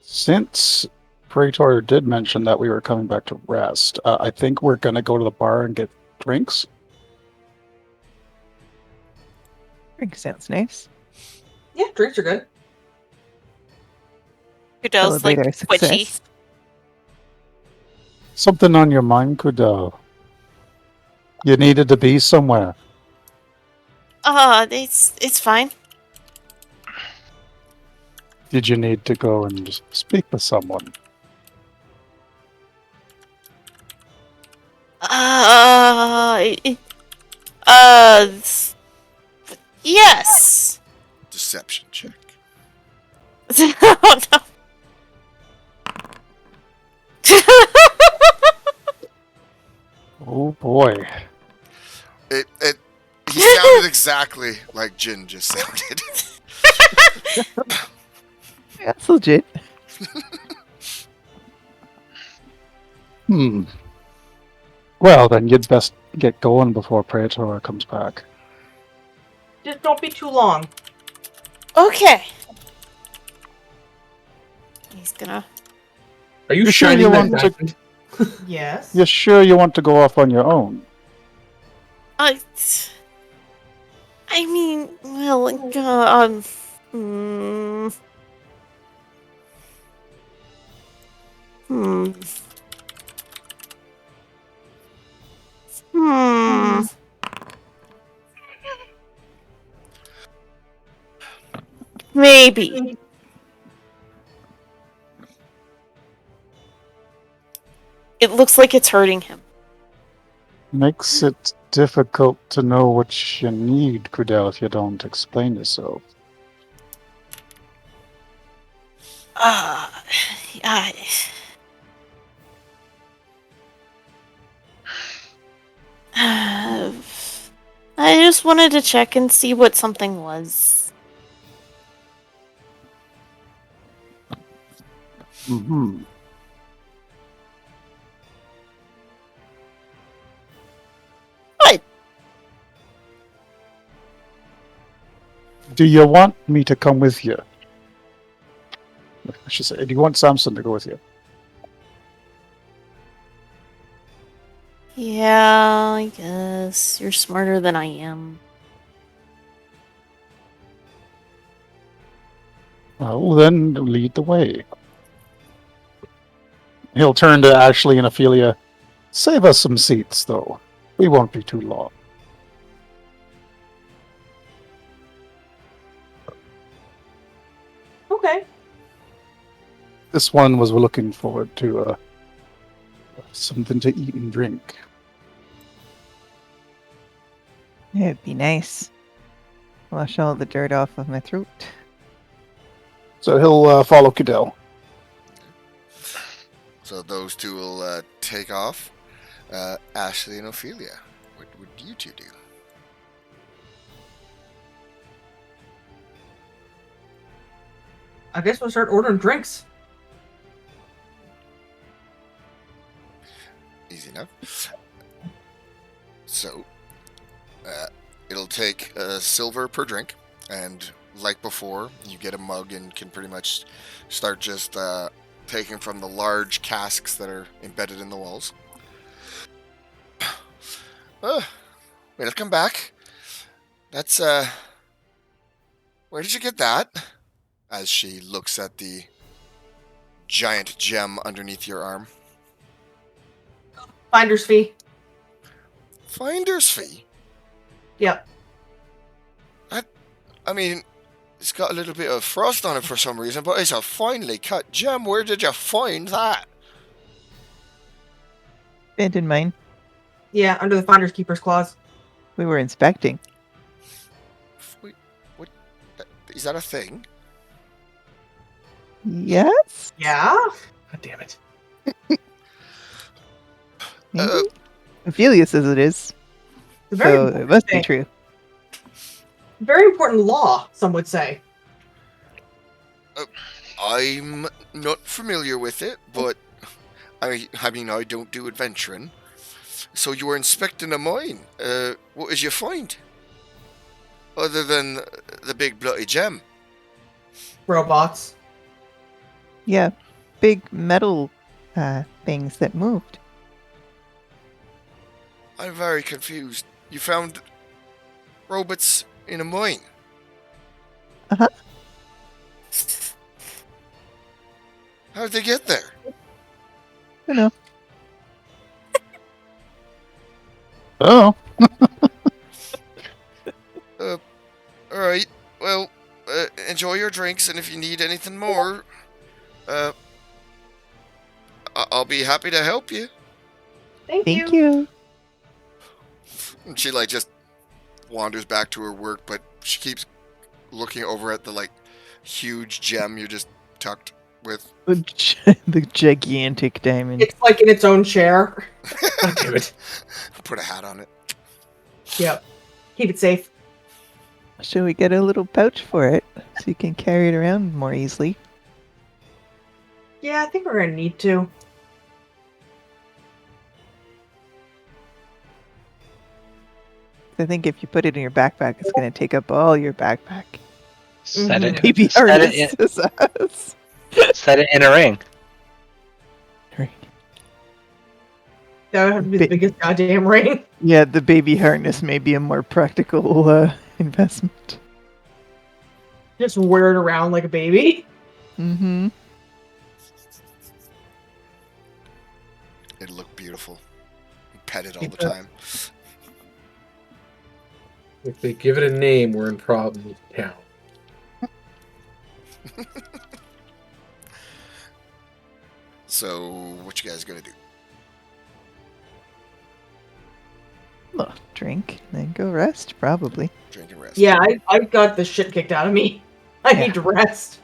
since Praetor did mention that we were coming back to rest, I think we're going to go to the bar and get drinks. Drink sounds nice. Yeah, drinks are good. Kudel's like Celebrate our twitchy. success. Something on your mind, Kudo? You needed to be somewhere. It's fine. Did you need to go and speak with someone? Yes. Deception check. Oh no. boy. He sounded exactly like Jin just sounded. That's legit. Well, then you'd best get going before Praetor comes back. Just don't be too long. Okay. He's gonna. Are you You sure shining you that want to- diamond? Yes. You're sure you want to go off on your own? I mean, well, hmm. Hmm. Hmm. Maybe. It looks like it's hurting him. Makes it difficult to know what you need, Crudel, if you don't explain yourself. I just wanted to check and see what something was. Mm-hmm. What? Do you want me to come with you? I should say, do you want Samson to go with you? Yeah, I guess. You're smarter than I am. Well, then lead the way. He'll turn to Ashley and Ophelia. Save us some seats, though. We won't be too long. Okay. This one was looking forward to something to eat and drink. It'd be nice. Wash all the dirt off of my throat. So he'll follow Cadell. So those two will take off. Ashley and Ophelia, what would you two do? I guess we'll start ordering drinks. Easy enough. So, it'll take a silver per drink, and like before, you get a mug and can pretty much start just taking from the large casks that are embedded in the walls. Welcome back. That's, where did you get that? As she looks at the giant gem underneath your arm. Finder's fee. Finder's fee? Yep. I mean, it's got a little bit of frost on it for some reason, but it's a finely cut gem. Where did you find that? Abandoned mine. Yeah, under the Finder's Keeper's Clause. We were inspecting. Wait, what? Is that a thing? Yes? Yeah? God damn it. Maybe? Ophelia says it is. It's a very So it important must be thing. true. Very important law, some would say. I'm not familiar with it, but I mean, I don't do adventuring. So you were inspecting a mine. What did you find? Other than the big bloody gem. Robots. Yeah. Big metal things that moved. I'm very confused. You found robots in a mine? Uh-huh. How'd they get there? I don't know. Oh. Alright. Well, enjoy your drinks, and if you need anything more, I'll be happy to help you. Thank Thank you. And she, like, just wanders back to her work, but she keeps looking over at the, like, huge gem you just tucked with. The gigantic diamond. It's like in its own chair. God damn it. Put a hat on it. Yep. Keep it safe. Should we get a little pouch for it so you can carry it around more easily? Yeah, I think we're gonna need to. I think if you put it in your backpack, it's going to take up all your backpack. Set it. Baby Set harness it. is us. Set it in a ring. That would have to be the biggest goddamn ring. Yeah, the baby harness may be a more practical investment. Just wear it around like a baby. Mm-hmm. It'd look beautiful. Pet it all the Yeah. time. If they give it a name, we're in problem town. So, what you guys gonna do? Well, drink, then go rest, probably. Drink and rest. Yeah, I got the shit kicked out of me. I Yeah. need to rest.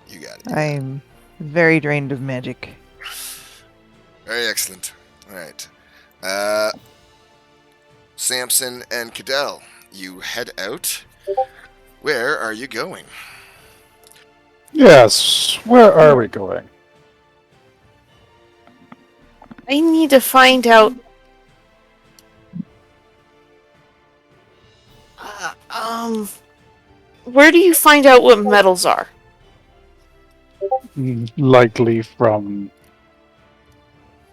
You got it. I'm very drained of magic. Very excellent. All right. Samson and Cadell, you head out. Where are you going? Yes. Where are we going? I need to find out. Where do you find out what metals are? Likely from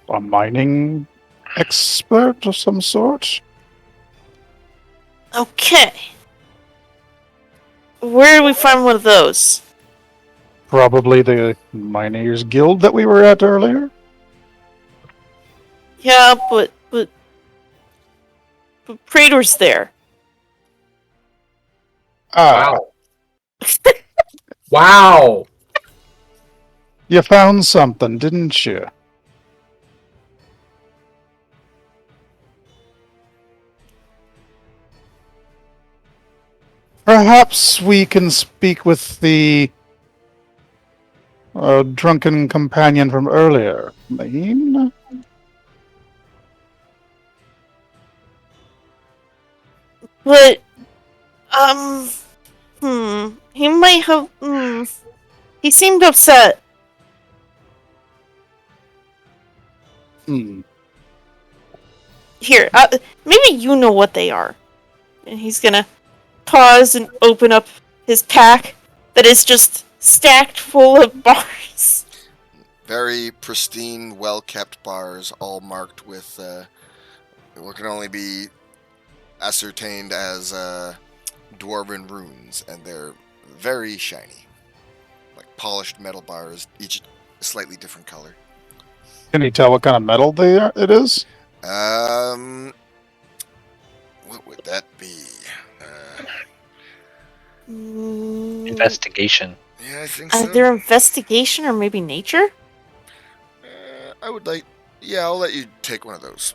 a mining expert of some sort. Okay. Where do we find one of those? Probably the Miners Guild that we were at earlier. Yeah, but Praetor's there. Ah, Wow. Wow. you found something, didn't you? Perhaps we can speak with the drunken companion from earlier. Maine? But he might have he seemed upset. Hmm. Here, maybe you know what they are. And he's gonna pause and open up his pack that is just stacked full of bars. Very pristine, well-kept bars, all marked with what can only be ascertained as dwarven runes, and they're very shiny, like polished metal bars, each a slightly different color. Can you tell what kind of metal it is? What would that be? Investigation. Yeah, I think so. Either investigation or maybe nature? I would like. Yeah, I'll let you take one of those.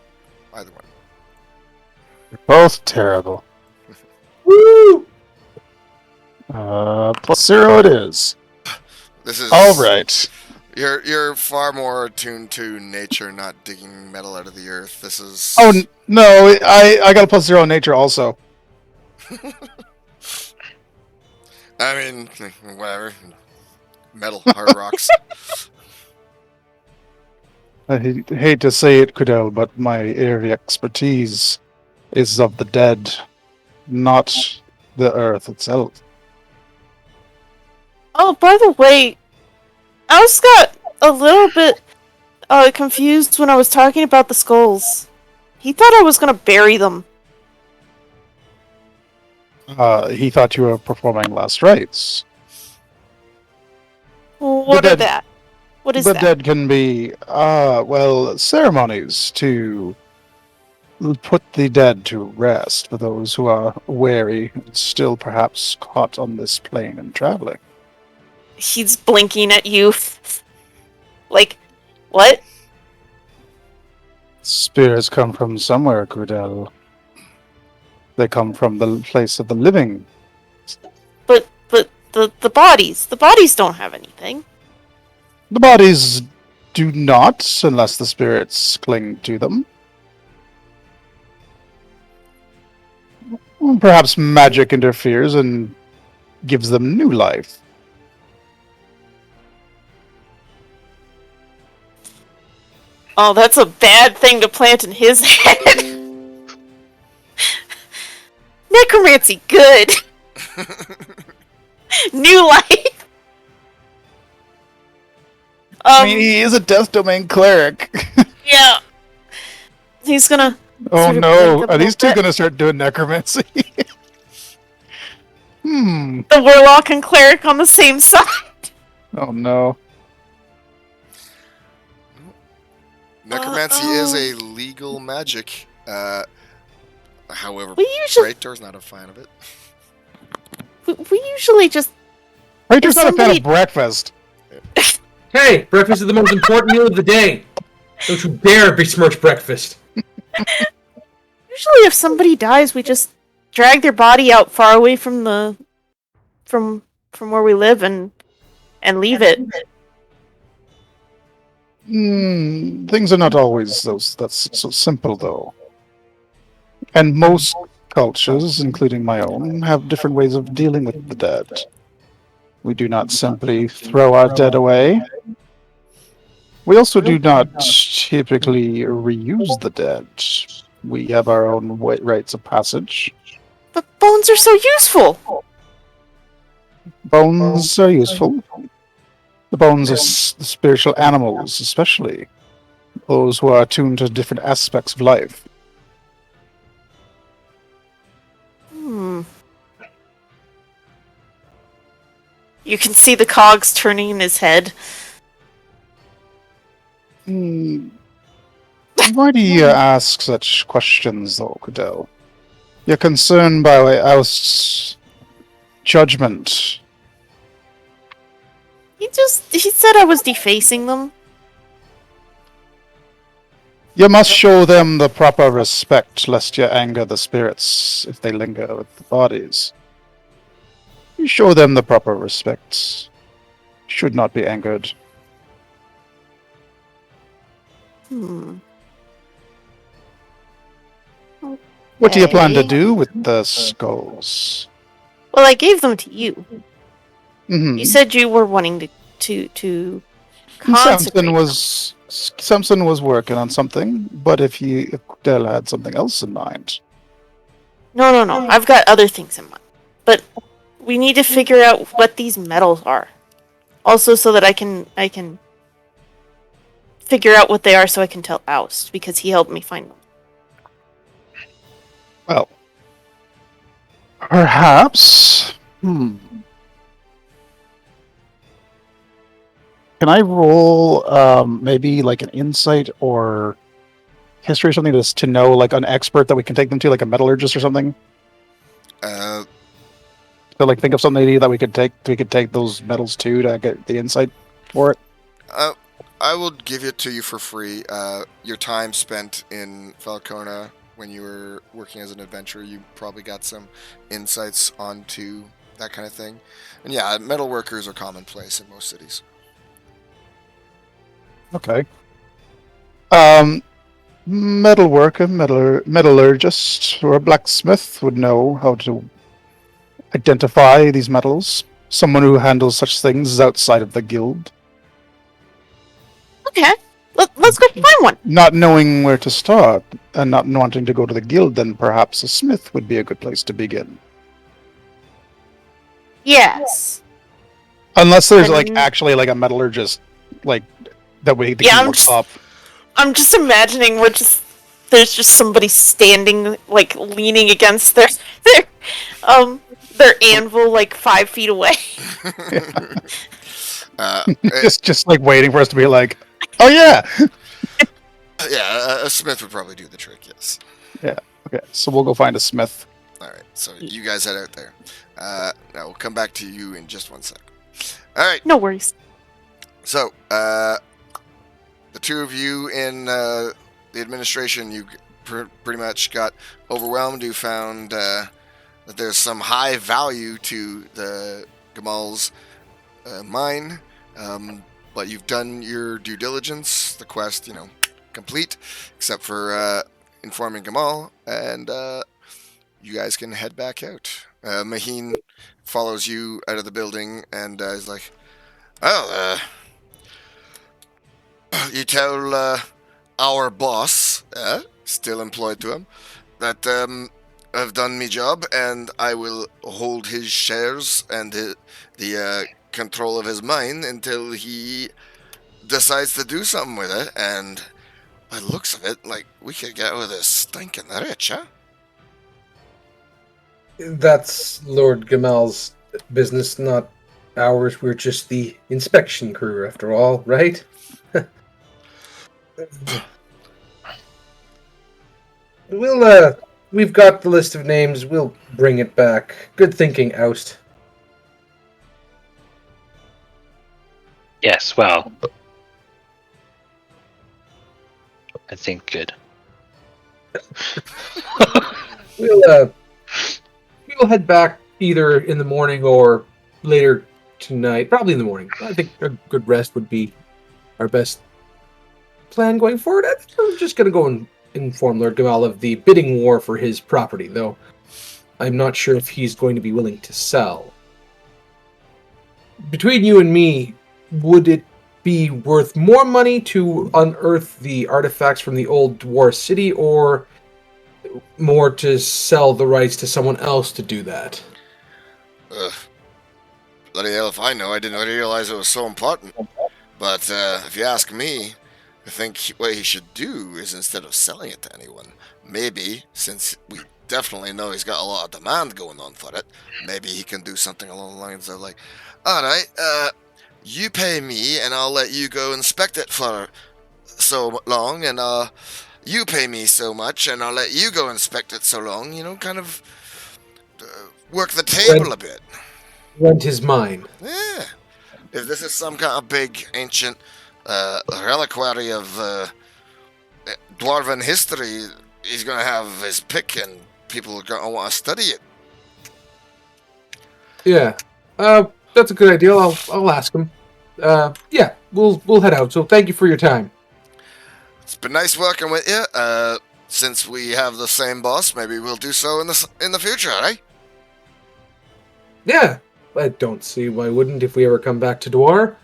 Either one. Both terrible. Woo! +0 it is. This is All right. You're far more attuned to nature, not digging metal out of the earth. This is. Oh no, I got a +0 in nature also. I mean, whatever. Metal, hard rocks. I hate to say it, Kudel, but my area of expertise is of the dead, not the earth itself. Oh, by the way, I just got a little bit confused when I was talking about the skulls. He thought I was gonna bury them. He thought you were performing last rites. What The are dead- that? What is the that? dead can be, ceremonies to put the dead to rest for those who are weary and still perhaps caught on this plane and traveling. He's blinking at you. Like, what? Spirits come from somewhere, Kudel. They come from the place of the living. But the bodies don't have anything. The bodies do not, unless the spirits cling to them. Well, perhaps magic interferes and gives them new life. Oh, that's a bad thing to plant in his head. Necromancy, good. New life. I mean, he is a Death Domain cleric. Yeah. He's gonna. Oh sort of no, blink up are a these two little bit. going to start doing necromancy? The warlock and cleric on the same side. Oh no. Necromancy is a legal magic. However, We usually Praetor's not a fan of it. we usually just Praetor's not a fan somebody- of breakfast. Hey, breakfast is the most important meal of the day. Don't you dare besmirch breakfast. usually if somebody dies, we just drag their body out far away from the from where we live and leave it. Things are not always that's so simple, though. And most cultures, including my own, have different ways of dealing with the dead. We do not simply throw our dead away. We also do not typically reuse the dead. We have our own rites of passage. But bones are so useful. Bones are useful. The bones of spiritual animals, especially those who are attuned to different aspects of life. You can see the cogs turning in his head. Why do you ask such questions, though, Cadell? You're concerned by our judgment. He said I was defacing them. You must show them the proper respect, lest you anger the spirits if they linger with the bodies. You show them the proper respect. Should not be angered. What do you plan to Okay. do with the skulls? Well, I gave them to you. Mm-hmm. You said you were wanting to consecrate. Samson was working on something, but if Dell had something else in mind. No. I've got other things in mind. But we need to figure out what these metals are. Also, so that I can figure out what they are, so I can tell Oust, because he helped me find them. Well, perhaps. Can I roll maybe like an insight or history or something to know like an expert that we can take them to, like a metallurgist or something? So like think of something that we could take those metals to get the insight for it. I will give it to you for free. Your time spent in Falcona when you were working as an adventurer, you probably got some insights onto that kind of thing. And yeah, metal workers are commonplace in most cities. Okay. Metallurgist or a blacksmith would know how to identify these metals. Someone who handles such things is outside of the guild. Okay. Let's go find one. Not knowing where to start and not wanting to go to the guild, then perhaps a smith would be a good place to begin. Yes. Unless there's like And- actually like a metallurgist like that we Yeah, can look up. I'm just imagining there's just somebody standing, like, leaning against their anvil, like 5 feet away. just like waiting for us to be like, oh yeah. Yeah, a smith would probably do the trick, yes. Yeah. Okay. So we'll go find a smith. Alright, so you guys head out there. Now we'll come back to you in just 1 second. Alright, No worries. so, the two of you in the administration, you pretty much got overwhelmed. You found that there's some high value to the Gamalls Mine, but you've done your due diligence. The quest, complete, except for informing Gamal, and you guys can head back out. Maheen follows you out of the building and is like, "Oh, you tell our boss, still employed to him, that I've done me job, and I will hold his shares and the control of his mine until he decides to do something with it. And by the looks of it, like, we could get out of this stinking rich, huh?" That's Lord Gamal's business, not ours. We're just the inspection crew, after all, right? We've got the list of names. We'll bring it back. Good thinking, Oust. Yes, well, I think good. We'll head back either in the morning or later tonight. Probably in the morning. I think a good rest would be our best plan going forward. I think we're just going to go and inform Lord Gamal of the bidding war for his property, though I'm not sure if he's going to be willing to sell. Between you and me, would it be worth more money to unearth the artifacts from the old dwarf city, or more to sell the rights to someone else to do that? Bloody hell if I know. I didn't realize it was so important. But if you ask me, I think what he should do is, instead of selling it to anyone, maybe, since we definitely know he's got a lot of demand going on for it, maybe he can do something along the lines of like, "Alright, you pay me and I'll let you go inspect it for so long, and you pay me so much and I'll let you go inspect it so long," kind of work the table a bit. Rent his mine. Yeah. If this is some kind of big, ancient reliquary of dwarven history, he's going to have his pick and people are going to want to study it. Yeah. That's a good idea. I'll ask him. Yeah, we'll head out. So thank you for your time. It's been nice working with you. Since we have the same boss, maybe we'll do so in the future, right? Yeah, I don't see why wouldn't if we ever come back to Dwar.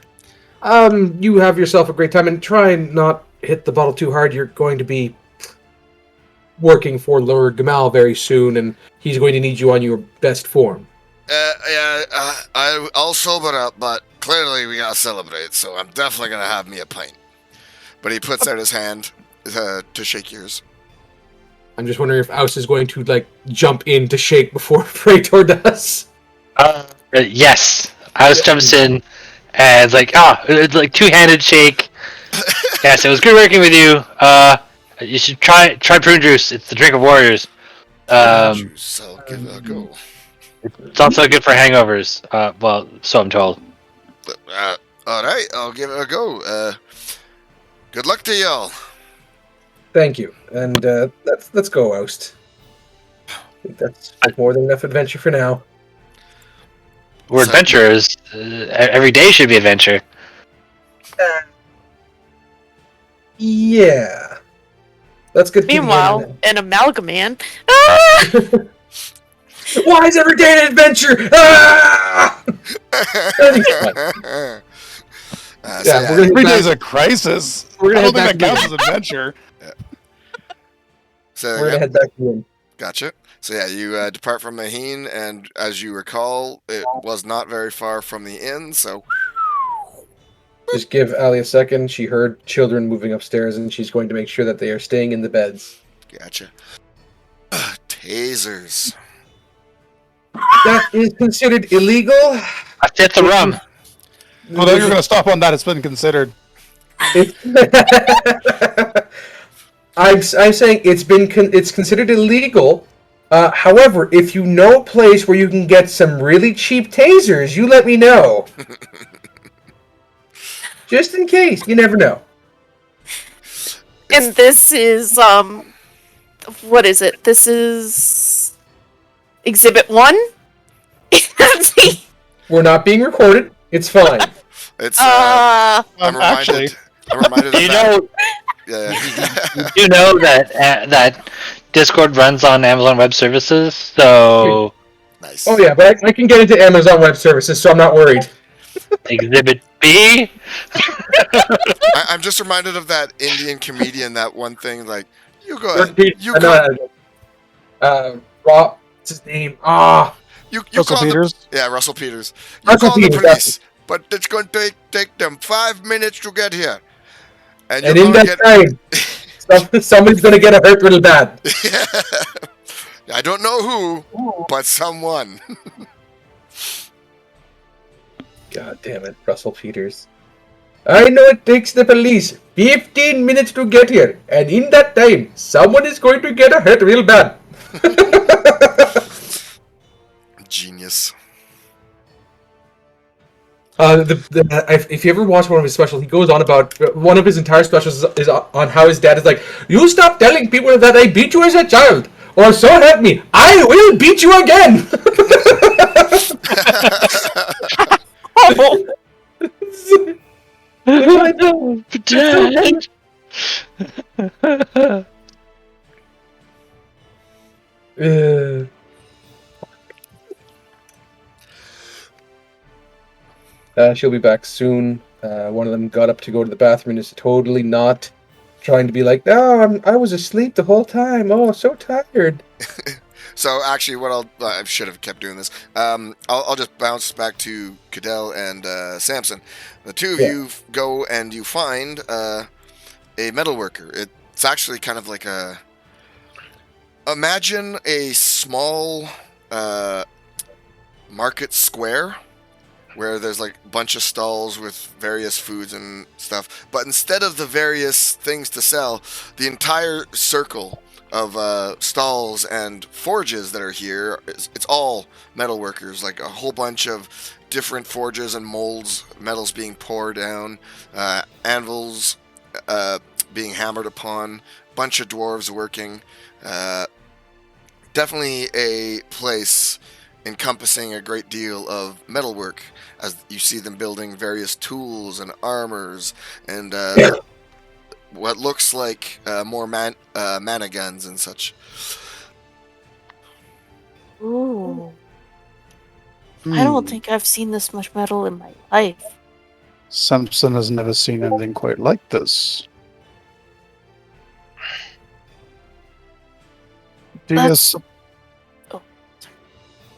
You have yourself a great time, and try and not hit the bottle too hard. You're going to be working for Lord Gamal very soon, and he's going to need you on your best form. I'll sober up, but clearly we gotta celebrate, so I'm definitely gonna have me a pint. But he puts out his hand to shake yours. I'm just wondering if Oust is going to, jump in to shake before Praetor does. Yes. House jumps in and it's like two-handed shake. Yes, it was good working with you. You should try prune juice. It's the drink of warriors. Juice, I'll give it a go. It's also good for hangovers. Well, so I'm told. Alright, I'll give it a go. Good luck to y'all. Thank you. And let's go, Oust. I think that's more than enough adventure for now. We're adventurers. Every day should be adventure. Yeah. Let's get. Meanwhile, an amalgaman. Why is every day an adventure? Ah! Every day's a crisis. We're I gonna don't head think that back counts as adventure. So We're gonna head back to the inn. Gotcha. So yeah, you depart from Maheen, and as you recall, it was not very far from the inn, so... Just give Ali a second. She heard children moving upstairs, and she's going to make sure that they are staying in the beds. Gotcha. Tasers. That is considered illegal. I fit the rum. Well, you're going to stop on that. It's been considered. I'm saying it's considered illegal. However, if you know a place where you can get some really cheap tasers, you let me know. Just in case, you never know. And this is what is it? This is Exhibit 1. We're not being recorded. It's fine. It's I'm Actually, reminded. I'm reminded of You that. know, Yeah. you know that Discord runs on Amazon Web Services, so Nice. Oh yeah, but I can get into Amazon Web Services, so I'm not worried. Exhibit B. I'm just reminded of that Indian comedian. That one thing, like, you go ahead. Repeat. You come. Rob, what's his name? You Russell call the. Peters. Yeah, Russell Peters. You Russell call the Peters, police, but it's going to take them 5 minutes to get here, and you're and in gonna that get. time, somebody's gonna get hurt real bad. I don't know who, but someone. God damn it, Russell Peters. I know it takes the police 15 minutes to get here, and in that time, someone is going to get hurt real bad. Genius. If you ever watch one of his specials, he goes on about one of his entire specials is on how his dad is like, "You stop telling people that I beat you as a child, or so help me, I will beat you again." Dad. She'll be back soon. One of them got up to go to the bathroom and is totally not trying to be like, "No, I was asleep the whole time. Oh, so tired." So actually, I should have kept doing this. I'll just bounce back to Cadell and Samson. The two of you go and you find a metalworker. It's actually kind of like imagine a small market square where there's like a bunch of stalls with various foods and stuff. But instead of the various things to sell, the entire circle of stalls and forges that are here, it's all metalworkers, like a whole bunch of different forges and molds, metals being poured down, anvils being hammered upon, bunch of dwarves working. Definitely a place encompassing a great deal of metalwork, as you see them building various tools and armors and what looks like more mana guns and such. Ooh. I don't think I've seen this much metal in my life. Samson has never seen anything quite like this. Do you That's- Oh,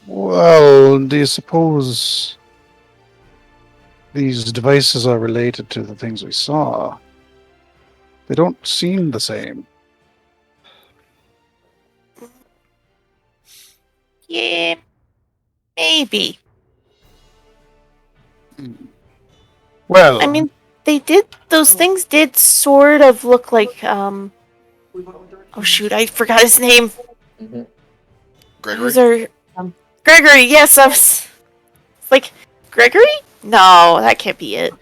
Well, do you suppose these devices are related to the things we saw? They don't seem the same. Yeah, maybe. Well, I mean, those things did sort of look like, oh shoot, I forgot his name. Gregory? Who's our, Gregory, yes, I was, it's like, Gregory? No, that can't be it.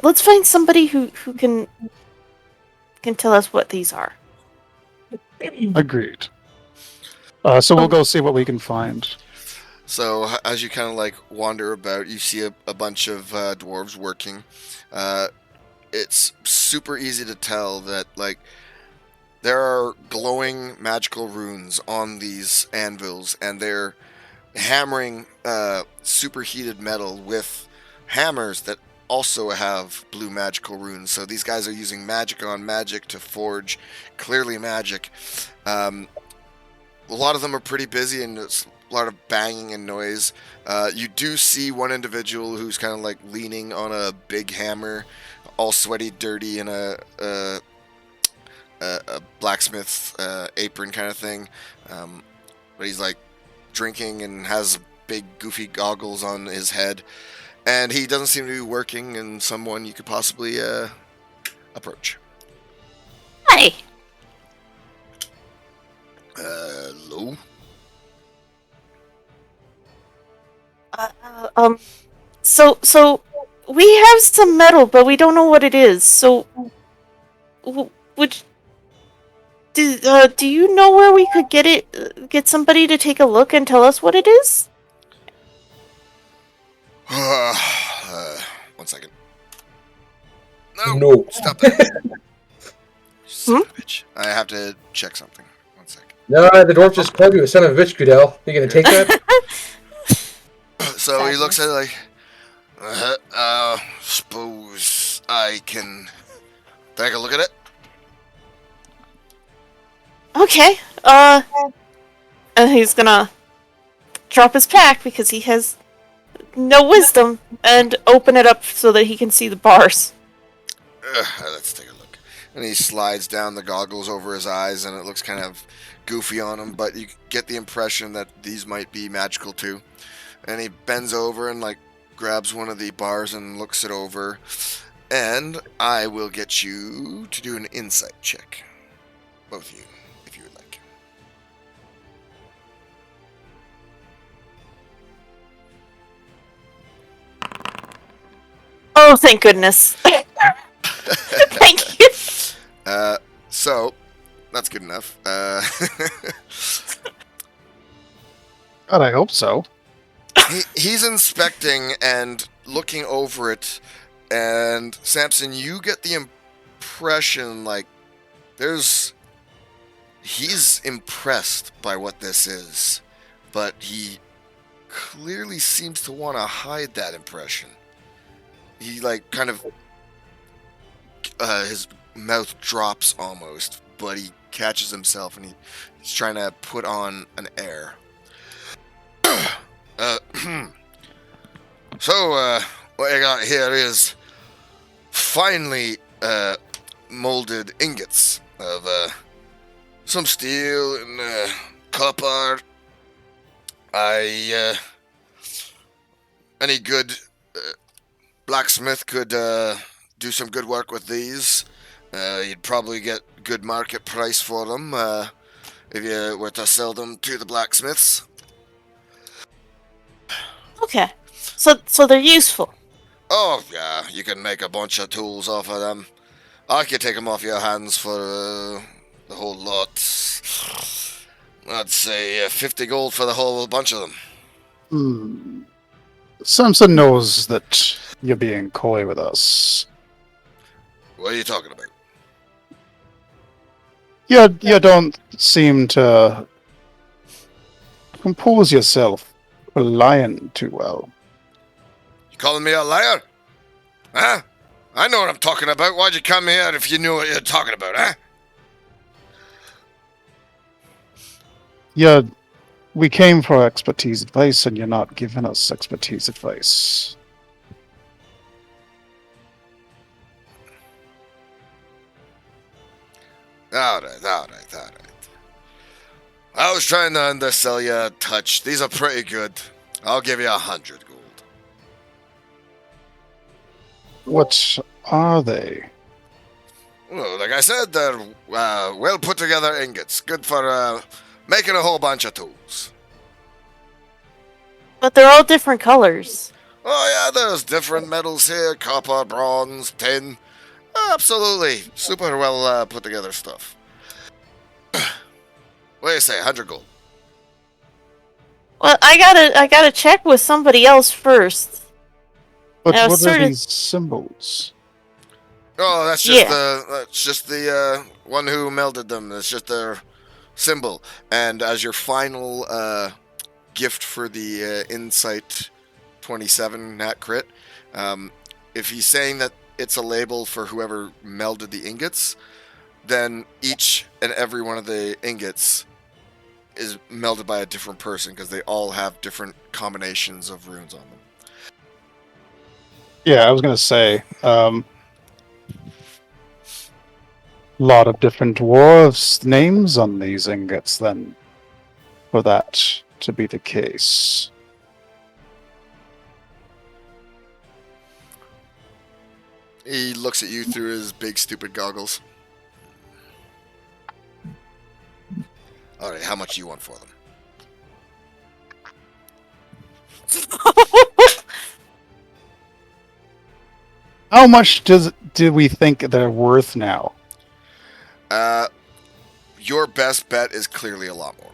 Let's find somebody who can tell us what these are. agreed. So we'll go see what we can find. So as you kind of like wander about, you see a bunch of dwarves working. It's super easy to tell that like there are glowing magical runes on these anvils, and they're hammering superheated metal with hammers that also have blue magical runes. So these guys are using magic on magic to forge clearly magic. A lot of them are pretty busy, and it's a lot of banging and noise. You do see one individual who's kind of like leaning on a big hammer, all sweaty, dirty, in a blacksmith apron kind of thing. But he's like drinking and has big goofy goggles on his head. And he doesn't seem to be working, and someone you could possibly approach. Hi. Hello? So we have some metal, but we don't know what it is. So, would Do you know where we could get somebody to take a look and tell us what it is? 1 second. No, No. stop that. Son of a bitch. I have to check something. 1 second. No, the dwarf just called you a son of a bitch, Goodell. You gonna take that? So he looks at it like, suppose I can take a look at it. Okay. And he's gonna drop his pack because he has no wisdom and open it up so that he can see the bars. Let's take a look. And he slides down the goggles over his eyes, and it looks kind of goofy on him, but you get the impression that these might be magical too. And he bends over and like grabs one of the bars and looks it over. And I will get you to do an insight check. Both of you, if you would like. Oh, thank goodness. Thank you. So, that's good enough. God, I hope so. He's inspecting and looking over it, and Samson, you get the impression like he's impressed by what this is, but he clearly seems to want to hide that impression. He like kind of his mouth drops almost, but he catches himself and he's trying to put on an air. So, what I got here is finely molded ingots of some steel and copper. Any good blacksmith could do some good work with these. You'd probably get good market price for them if you were to sell them to the blacksmiths. Okay. So they're useful. Oh, yeah, you can make a bunch of tools off of them. I could take them off your hands for the whole lot. I'd say 50 gold for the whole bunch of them. Samson knows that you're being coy with us. What are you talking about? You don't seem to compose yourself for lying too well. You calling me a liar? Huh? I know what I'm talking about. Why'd you come here if you knew what you're talking about, huh? We came for expertise advice, and you're not giving us expertise advice. Alright. I was trying to undersell you a touch. These are pretty good. I'll give you 100 gold. What are they? Well, like I said, they're well put together ingots. Good for making a whole bunch of tools. But they're all different colors. Oh yeah, there's different metals here. Copper, bronze, tin. Absolutely. Super well put together stuff. What do you say, 100 gold? Well, I gotta check with somebody else first. But I was what sort are of- these symbols? Oh, that's just the one who melded them. That's just their symbol. And as your final gift for the Insight 27 nat crit, if he's saying that it's a label for whoever melded the ingots, then each and every one of the ingots is melded by a different person because they all have different combinations of runes on them. Yeah, I was gonna say, lot of different dwarves' names on these ingots, then, for that to be the case. He looks at you through his big stupid goggles. Alright, how much do you want for them? How much do we think they're worth now? your best bet is clearly a lot more.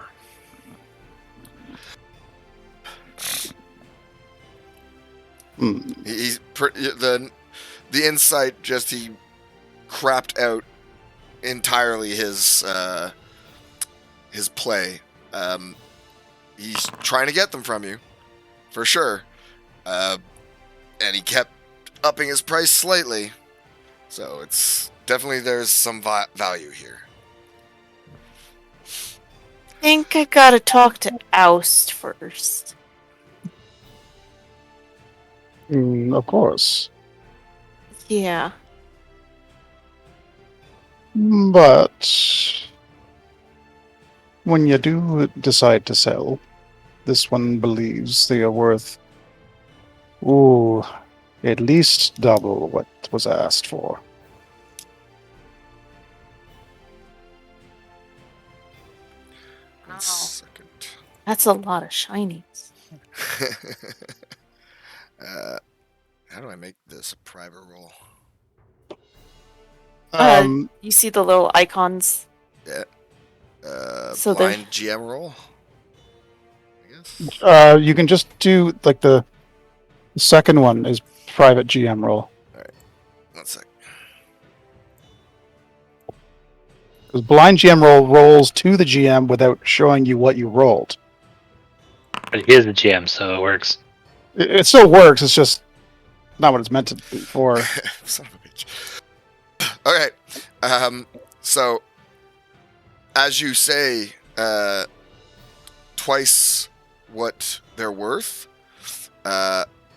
The insight just he crapped out entirely his play. He's trying to get them from you, for sure, and he kept upping his price slightly. So it's definitely there's some value here. Think I gotta talk to Oust first. Of course. Yeah. But when you do decide to sell, this one believes they are worth, at least double what was asked for. One second. That's a lot of shinies. How do I make this a private role? You see the little icons? Yeah. So Blind GM role? I guess. You can just do, like, the second one is private GM role. Alright. 1 sec. Because blind GM roll rolls to the GM without showing you what you rolled. But he is the GM, so it works. It still works, it's just not what it's meant to be for. Son of a bitch. Okay. So, as you say, twice what they're worth,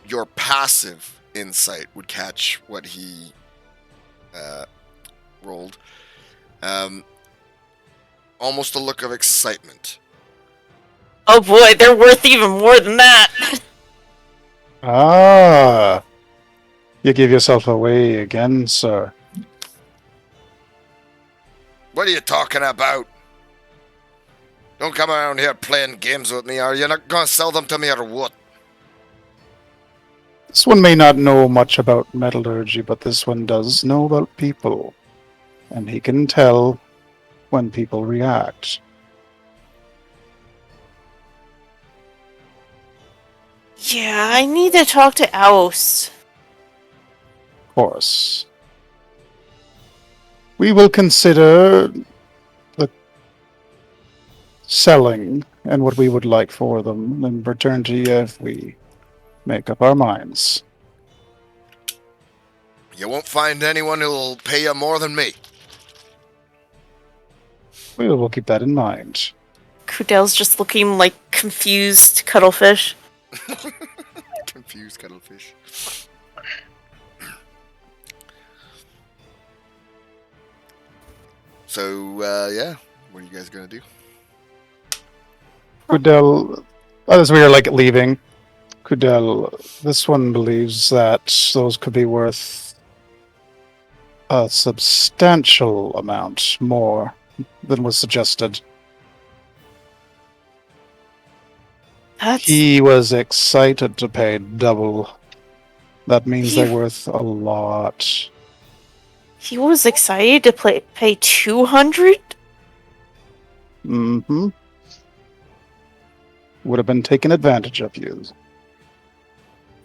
your passive insight would catch what he rolled. Almost a look of excitement. Oh boy, they're worth even more than that. Ah, you give yourself away again, sir. What are you talking about? Don't come around here playing games with me. Are you not going to sell them to me or what? This one may not know much about metallurgy, but this one does know about people. And he can tell when people react. Yeah, I need to talk to Oust. Of course. We will consider the selling and what we would like for them, and return to you if we make up our minds. You won't find anyone who'll pay you more than me. We will keep that in mind. Kudel's just looking like confused cuttlefish. Confused cuttlefish. So, yeah. What are you guys going to do? Kudel, as we are like leaving, Kudel, this one believes that those could be worth a substantial amount more than was suggested. That's He was excited to pay double. That means they're worth a lot. he was excited to pay 200? Mm-hmm. Would have been taken advantage of you.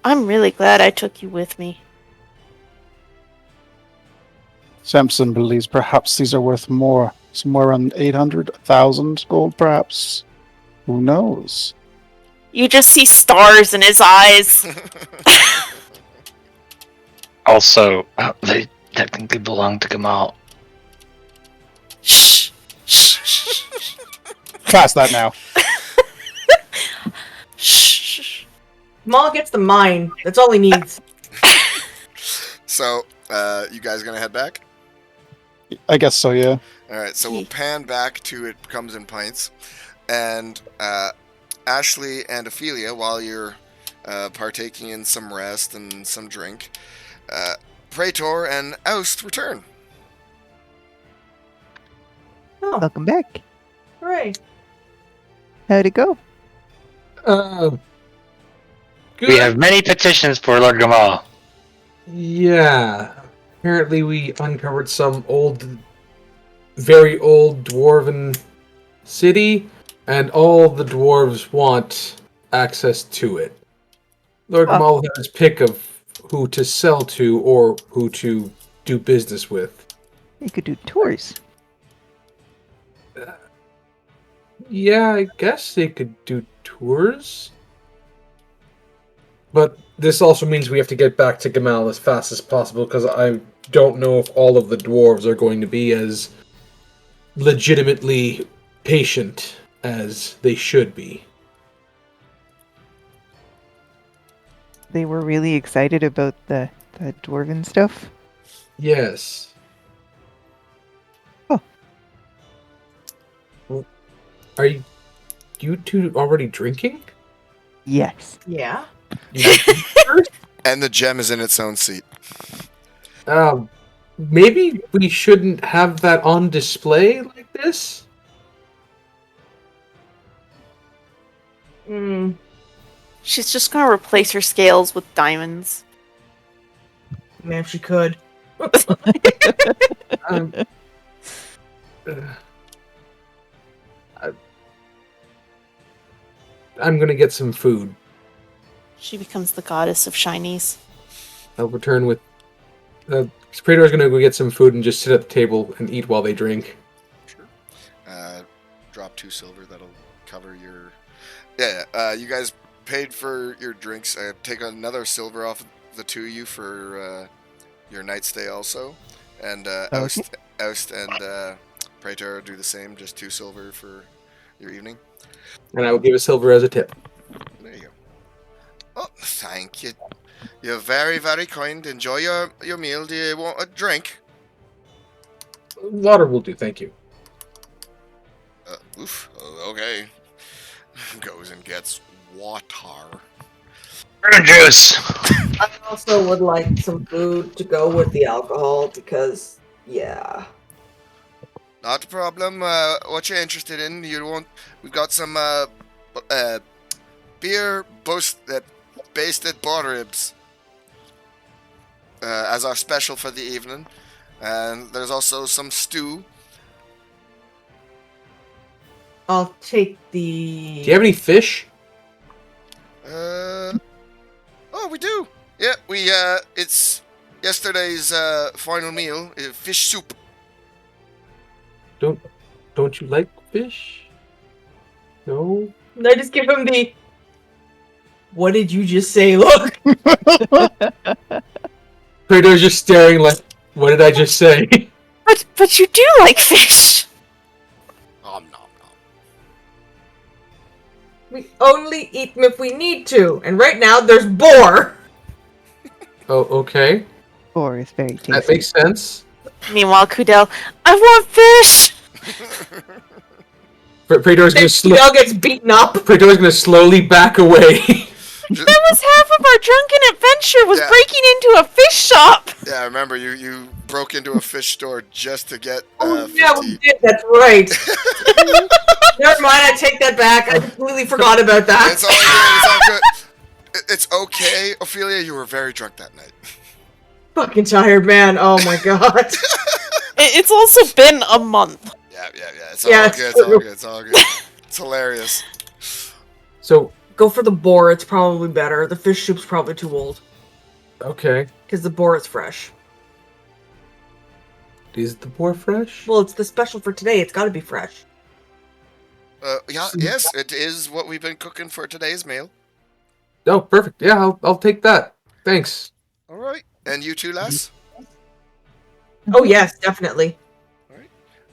I'm really glad I took you with me. Samson believes perhaps these are worth more. Somewhere around 800,000 gold, perhaps. Who knows? You just see stars in his eyes. Also, they technically belong to Gamal. Shh. Past that now. Shh. Maul gets the mine. That's all he needs. So, you guys going to head back? I guess so, yeah. Alright, so we'll pan back to It Comes in Pints. And Ashley and Ophelia, while you're partaking in some rest and some drink, Praetor and Oust return. Oh, Welcome back. hooray. How'd it go? Good. We have many petitions for Lord Gamal. Yeah. Apparently, we uncovered some old very old dwarven city, and all the dwarves want access to it. Lord Oh. Gamal has pick of who to sell to or who to do business with. You could do tours. Yeah, I guess they could do tours. But this also means we have to get back to Gamal as fast as possible, because I don't know if all of the dwarves are going to be as legitimately patient as they should be. They were really excited about the dwarven stuff. Yes. Oh. Well, are you two already drinking? Yes. Yeah. And the gem is in its own seat. Maybe we shouldn't have that on display like this? Hmm. She's just gonna replace her scales with diamonds. Man, if she could. Um, I'm gonna get some food. She becomes the goddess of shinies. I'll return with... Praetor's gonna go get some food and just sit at the table and eat while they drink. Sure. Drop 2 silver. That'll cover your... Yeah, you guys paid for your drinks. Take another silver off the 2 of you for your night stay also. And Okay. Oust and Praetor do the same, just 2 silver for your evening. And I will give a silver as a tip. There you go. Oh, thank you. You're very, very kind. Enjoy your meal. Do you want a drink? Water will do, thank you. Okay. Goes and gets water. Fruit juice. I also would like some food to go with the alcohol because, yeah. Not a problem. What you interested in? We've got some beer basted butter ribs as our special for the evening, and there's also some stew. I'll take the. Do you have any fish? Oh, we do. Yeah, it's yesterday's final meal, fish soup. Don't you like fish? No? I just give him the. What did you just say? Look. Praetor's just staring like, what did I just say? But you do like fish. Nom nom nom. We only eat them if we need to, and right now there's boar. Oh, okay. Or is very tasty. That makes sense. Meanwhile, Kudel, I want fish. Praetor's gonna Kudel gets beaten up. Praetor's gonna slowly back away. That was half of our drunken adventure was Yeah. breaking into a fish shop. Yeah, I remember you broke into a fish store just to get Oh, 50. yeah, we did. That's right. Never mind. I take that back. I completely forgot about that. It's all good. It's all good. It's okay, Ophelia. You were very drunk that night. Fucking tired, man. Oh my god. It's also been a month. Yeah. It's all Yeah, good. it's It's all true. good. It's all good. It's hilarious. So, Go for the boar. It's probably better. The fish soup's probably too old okay. because the boar is fresh. Is the boar fresh? Well, it's the special for today. It's got to be fresh. Yes, it is what we've been cooking for today's meal. Oh, perfect. Yeah, I'll take that. Thanks. All right. And you too, lass? Oh yes, definitely.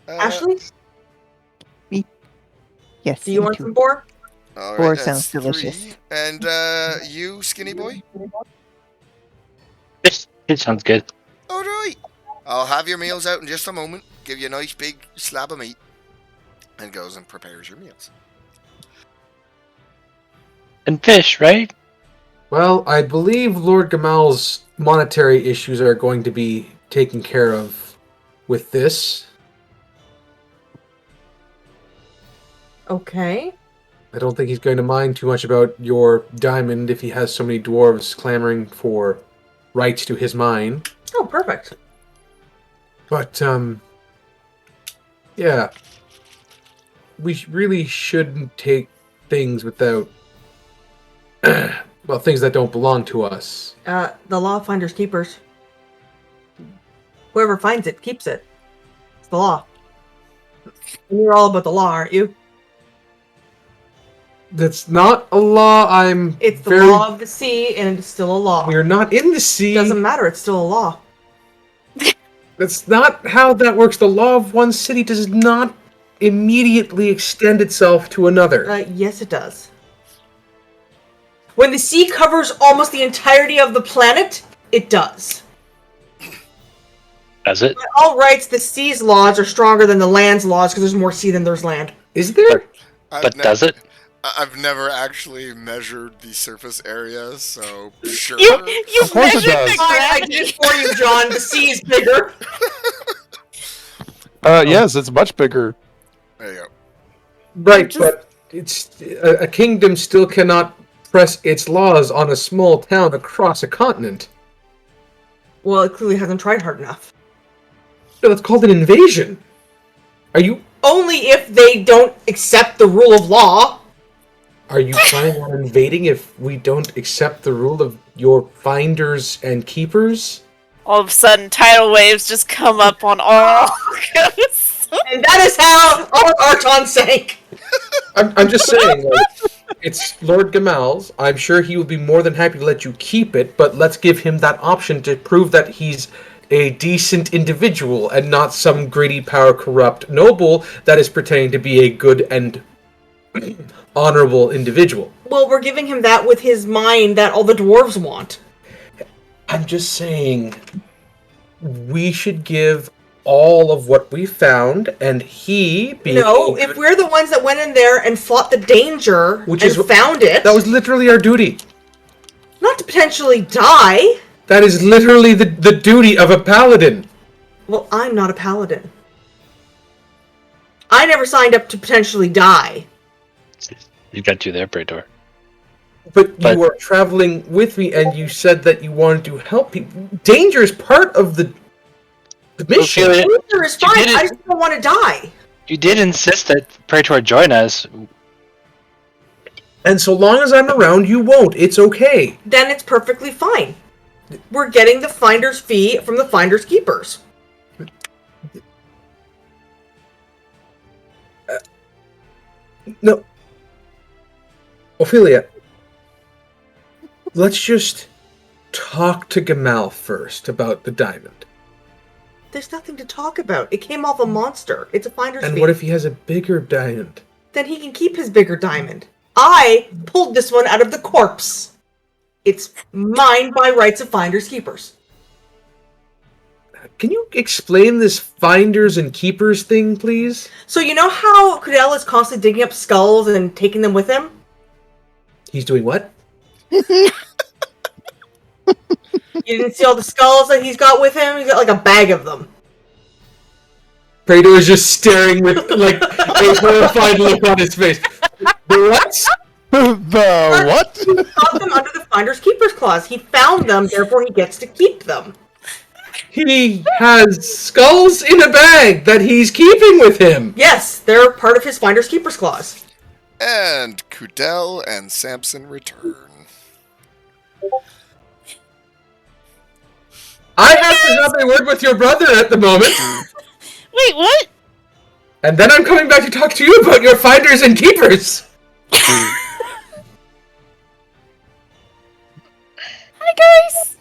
Uh, Ashley, Yes. do you me want too. some boar? all Boar right, that's sounds 3. delicious. And you, skinny boy? It sounds good. All right. I'll have your meals out in just a moment. Give you a nice big slab of meat. And goes and prepares your meals. And fish, right? Well, I believe Lord Gamal's monetary issues are going to be taken care of with this. Okay. I don't think he's going to mind too much about your diamond if he has so many dwarves clamoring for rights to his mine. Oh, perfect. But, Yeah. We really shouldn't take things without... well, things that don't belong to us. The law finders keepers. Whoever finds it keeps it. It's the law. And you're all about the law, aren't you? That's not a law. It's the very... law of the sea, and it's still a law. We're not in the sea. Doesn't matter. It's still a law. That's not how that works. The law of one city does not immediately extend itself to another. Yes, it does. When the sea covers almost the entirety of the planet, it does. Does it? By all rights, the sea's laws are stronger than the land's laws because there's more sea than there's land. Is there? But does it? I've never actually measured the surface area, so sure. You Of course it measured does. the I gravity. did it for you, John. The sea is bigger. Yes, it's much bigger. There you go. Right, Just- but it's a kingdom still cannot press its laws on a small town across a continent. Well, it clearly hasn't tried hard enough. No, that's called an invasion. Are you Only if they don't accept the rule of law. planning on invading if we don't accept the rule of your finders and keepers? All of a sudden, tidal waves just come up on all coasts. And that is how our Arton sank. I'm just saying, like, it's Lord Gamalls. I'm sure he will be more than happy to let you keep it, but let's give him that option to prove that he's a decent individual and not some greedy, power corrupt noble that is pretending to be a good and honorable individual. Well, we're giving him that with his mine that all the dwarves want. I'm just saying, we should give all of what we found, and he being No, if we're the ones that went in there and fought the danger Which and is- found it, that was literally our duty. not to potentially die. That is literally the duty of a paladin. Well, I'm not a paladin. I never signed up to potentially die. You got you there, Praetor. But But- you were traveling with me, and you said that you wanted to help people. Danger is part of the mission. Okay. Danger is You fine. did it. I just don't want to die. You did insist that Praetor join us. And so long as I'm around, you won't. It's okay. Then it's perfectly fine. We're getting the finder's fee from the finder's keepers. No. Ophelia, let's just talk to Gamal first about the diamond. There's nothing to talk about. It came off a monster. It's a finder's And fee. what if he has a bigger diamond? Then he can keep his bigger diamond. I pulled this one out of the corpse. It's mine by rights of finders keepers. Can you explain this finders and keepers thing, please? So you know how Kudel is constantly digging up skulls and taking them with him? He's doing what? You didn't see all the skulls that he's got with him? He's got like a bag of them. Praetor is just staring with like a horrified look on his face. The what? The what? He got them under the finder's keeper's clause. He found them, therefore he gets to keep them. He has skulls in a bag that he's keeping with him. Yes, they're part of his finder's keeper's clause. And Kudel and Samson return. I have to have a word with your brother at the moment. Wait, what? And then I'm coming back to talk to you about your finders and keepers. Hi, guys.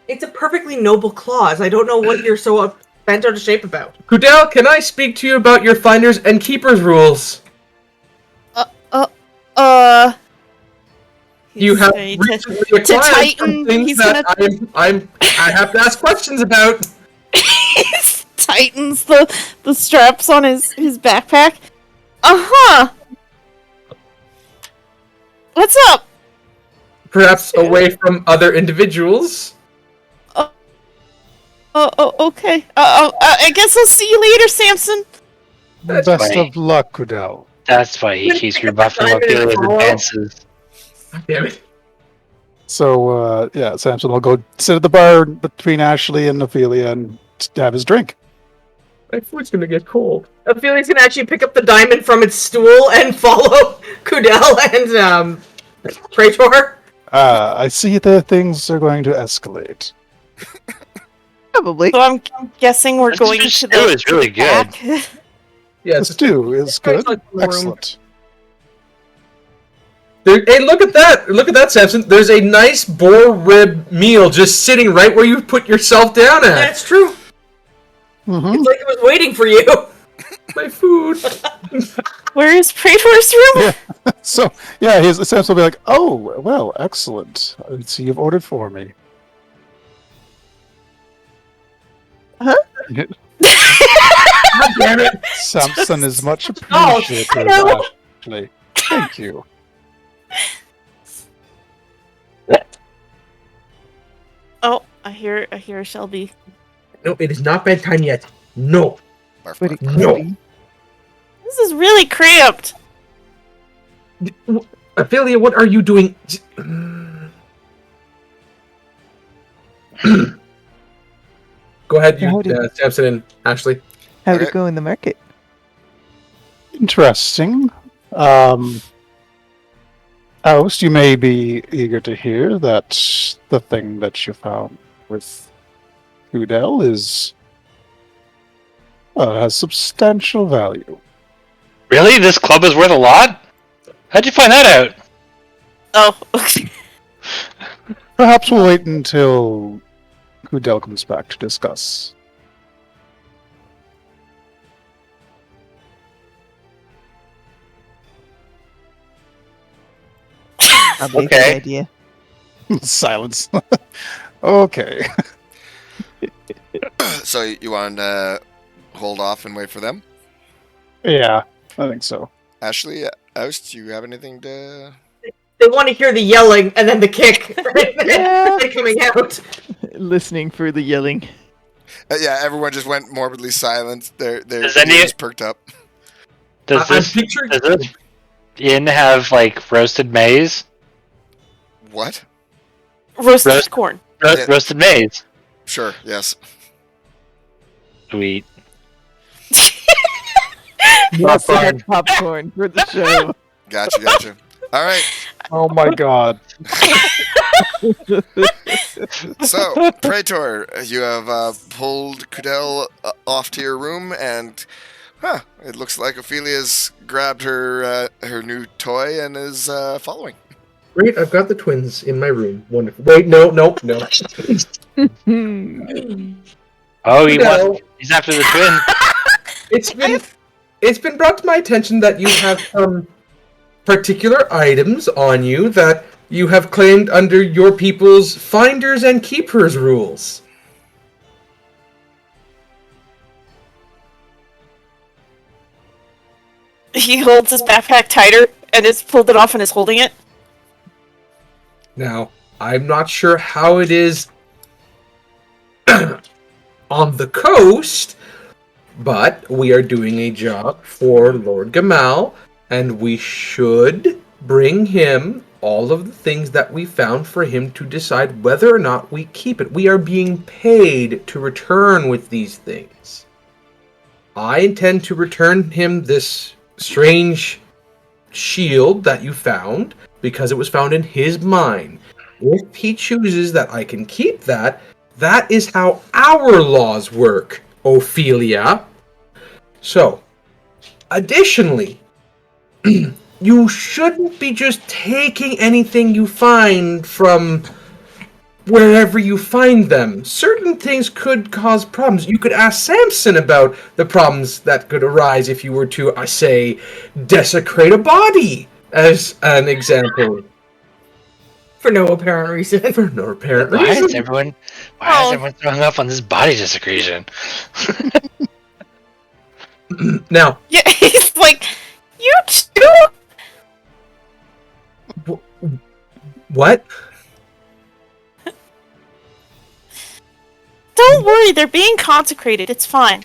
It's a perfectly noble clause. I don't know what you're so bent out of shape about. Kudel, can I speak to you about your finders and keepers rules? You He's have going to- recently acquired some Titan, things he's that I have to ask questions about. tightens the straps on his backpack. Uh-huh. What's up? Perhaps away from other individuals. Oh, okay. I guess I'll see you later, Samson. Best funny. of luck, Kudel. That's why he keeps rebuffing Ophelia's advances. God damn it. So, yeah, Samson will go sit at the bar between Ashley and Ophelia and have his drink. My food's gonna get cold. Ophelia's gonna actually pick up the diamond from its stool and follow Kudel and Praetor. I see that things are going to escalate. Probably. So I'm guessing we're This going stew to the is really good. back. Yeah, The stew is good. like the room. Excellent. Hey, look at that! Look at that, Samson. There's a nice boar rib meal just sitting right where you put yourself down at. That's true. Mm-hmm. It's like it was waiting for you. My food. Where is Praetor's room? So, yeah, his Samson will be like, "Oh, well, excellent. I see you've ordered for me." Huh? God damn it. Samson is much Oh, appreciated, no. Ashley. Thank you. Oh, I hear Shelby. No, it is not bedtime yet. No. Barf, Pretty barf. No. creepy. This is really cramped. Ophelia, what are you doing? Go ahead, you, Howdy. Samson and Ashley. How'd Okay. it go in the market? Interesting. Oust, you may be eager to hear that the thing that you found with Udell is has substantial value. Really? This club is worth a lot? How'd you find that out? Oh, okay. Perhaps we'll wait until Udell comes back to discuss. Probably a Okay. good idea. Silence. Okay. So you want to hold off and wait for them? Yeah, I think so. Ashley, Oust, do you have anything to... They want to hear the yelling and then the kick. Yeah. They're coming out. Listening for the yelling. Yeah, everyone just went morbidly silent. Their Does any- ears perked up. Does I'm this picturing. does this inn have like roasted maize? What? Roasted Roast- corn. Yeah. Roasted maize. Sure, yes. Sweet. Yes, we had popcorn for the show. Gotcha. All right. Oh my god. So, Praetor, you have pulled Kudel off to your room, and it looks like Ophelia's grabbed her her new toy and is following. Great, I've got the twins in my room. Wonderful. Wait, no. Oh, No. he's after the twin. It's been brought to my attention that you have some particular items on you that you have claimed under your people's finders and keepers rules. He holds his backpack tighter and has pulled it off and is holding it. Now, I'm not sure how it is on the coast, but we are doing a job for Lord Gamal, and we should bring him all of the things that we found for him to decide whether or not we keep it. We are being paid to return with these things. I intend to return him this strange shield that you found because it was found in his mine. If he chooses that I can keep that, that is how our laws work, Ophelia. So, additionally, you shouldn't be just taking anything you find from wherever you find them. Certain things could cause problems. You could ask Samson about the problems that could arise if you were to, I say, desecrate a body, as an example. For no apparent reason. For no apparent Why is reason. everyone Oh. throwing up on this body desecration? Now, Yeah, he's like, you too? what? Don't worry, they're being consecrated. It's fine.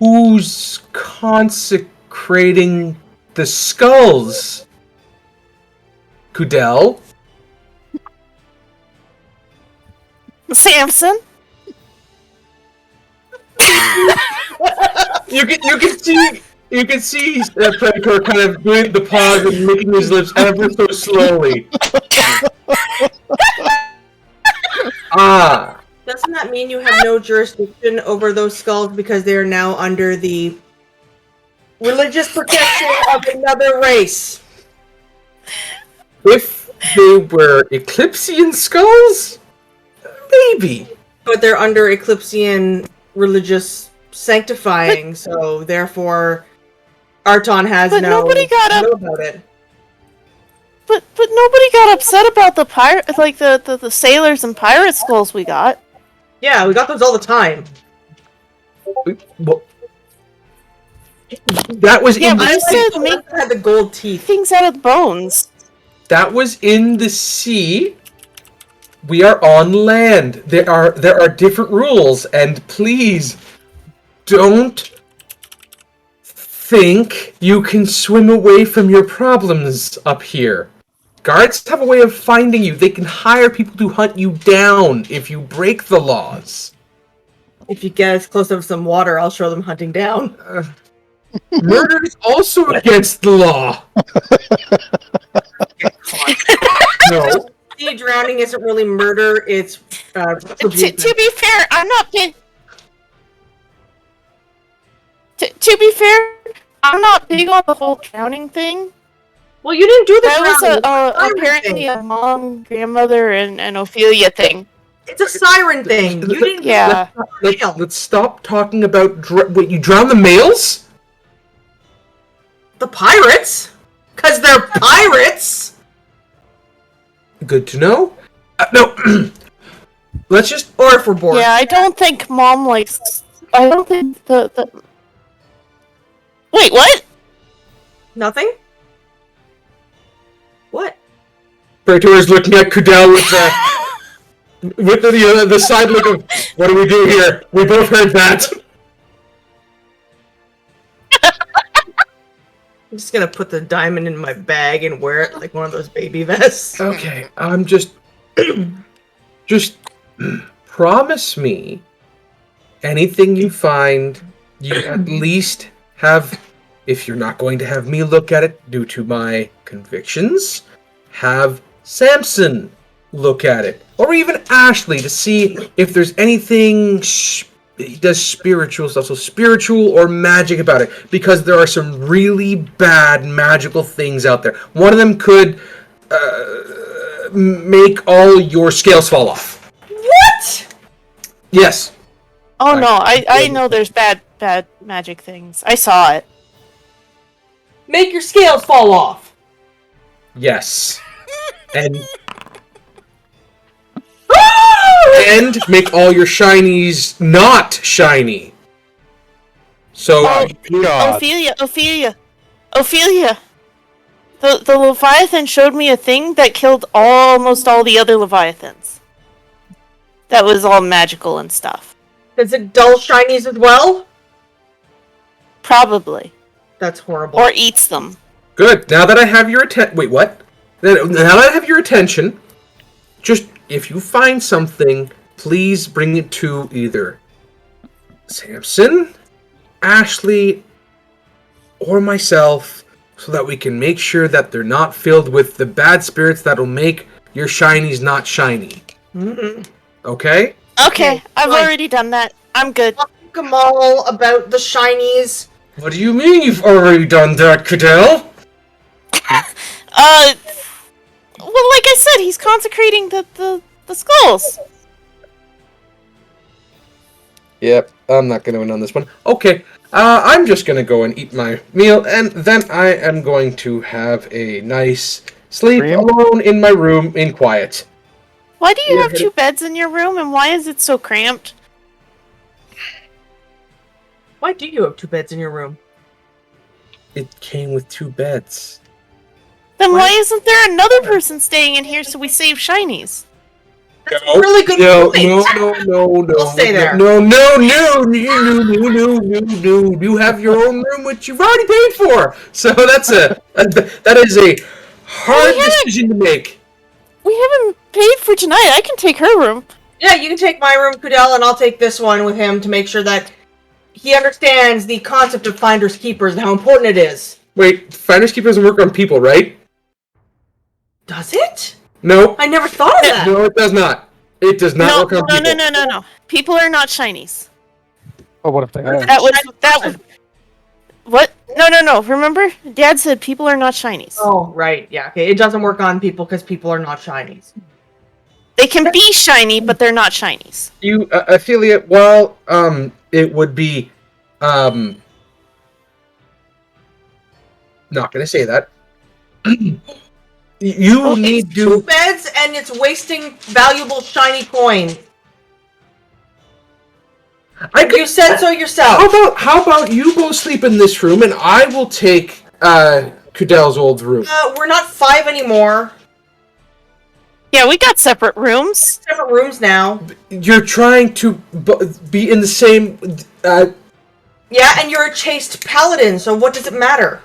Who's consecrating the skulls? Kudel? Samson? You can see Predator kind of doing the pause and licking his lips ever so slowly. Doesn't that mean you have no jurisdiction over those skulls because they are now under the religious protection of another race? If they were Eclipsean skulls, maybe. But they're under Eclipsean religious sanctifying, so therefore Arton has But no nobody got up. know about it. But nobody got upset about the pirate, like the sailors and pirate skulls we got. Yeah, we got those all the time. Well, that was Yeah, in but the you sea. said make Had the gold teeth. things out of bones. That was in the sea. We are on land. There are different rules, and please don't think you can swim away from your problems up here. Guards have a way of finding you. They can hire people to hunt you down if you break the laws. If you get us close to some water, I'll show them hunting down. Murder is also against the law. No. Sea drowning isn't really murder, it's To be fair, I'm not big. To be fair, I'm not big on the whole drowning thing. Well, you didn't do the That was drowning. apparently a mom, grandmother, and Ophelia thing. It's a siren thing. You didn't. Yeah. Let's stop talking about... Wait, you drown the males? The pirates? Because they're pirates! Good to know. No. Let's just... Or if we're bored. Yeah, I don't think mom likes. I don't think the. Wait, what? Nothing? What? Praetor is looking at Kudel with the side look of, what do we do here? We both heard that. I'm just gonna put the diamond in my bag and wear it like one of those baby vests. Okay, I'm just promise me anything you find, you at least have, if you're not going to have me look at it due to my convictions, have Samson look at it. Or even Ashley to see if there's anything he does spiritual stuff, so spiritual or magic about it, because there are some really bad magical things out there. One of them could make all your scales fall off. What? Yes. Oh no, I know there's bad magic things. I saw it. Make your scales fall off. Yes. And make all your shinies not shiny. So God. Ophelia. The Leviathan showed me a thing that killed almost all the other Leviathans. That was all magical and stuff. Does it dull shinies as well? Probably. That's horrible. Or eats them. good. Now that I have your attention, wait, what? Now that I have your attention, just if you find something, please bring it to either Samson, Ashley, or myself, so that we can make sure that they're not filled with the bad spirits that'll make your shinies not shiny. Mm-mm. Okay? Okay, I've fine. already done that. I'm good. Talk to Gamal about the shinies. What do you mean you've already done that, Cadell? Well, like I said, he's consecrating the skulls. Yep, I'm not going to win on this one. Okay, I'm just going to go and eat my meal, and then I am going to have a nice sleep Dream? alone in my room in quiet. Why do you have 2 beds in your room, and why is it so cramped? Why do you have 2 beds in your room? It came with 2 beds. Then why isn't there another person staying in here so we save shinies? That's a really good point. No. We'll stay there. No. You have your own room, which you've already paid for. So that is a hard decision to make. We haven't paid for tonight. I can take her room. Yeah, you can take my room, Kudel, and I'll take this one with him to make sure that he understands the concept of finders keepers and how important it is. Wait, finders keepers work on people, right? Does it? No. I never thought of that. No, it does not. It does not work on people. No. People are not shinies. Oh, what if they are? That was. What? No. Remember, Dad said people are not shinies. Oh, right. Yeah. Okay. It doesn't work on people because people are not shinies. They can be shiny, but they're not shinies. You affiliate. Well, it would be, not gonna say that. You need It's 2 to. beds and it's wasting valuable shiny coin. You said so yourself. How about you go sleep in this room and I will take Kudel's old room. We're not 5 anymore. Yeah, we got separate rooms. Different rooms now. You're trying to be in the same. Yeah, and you're a chaste paladin, so what does it matter?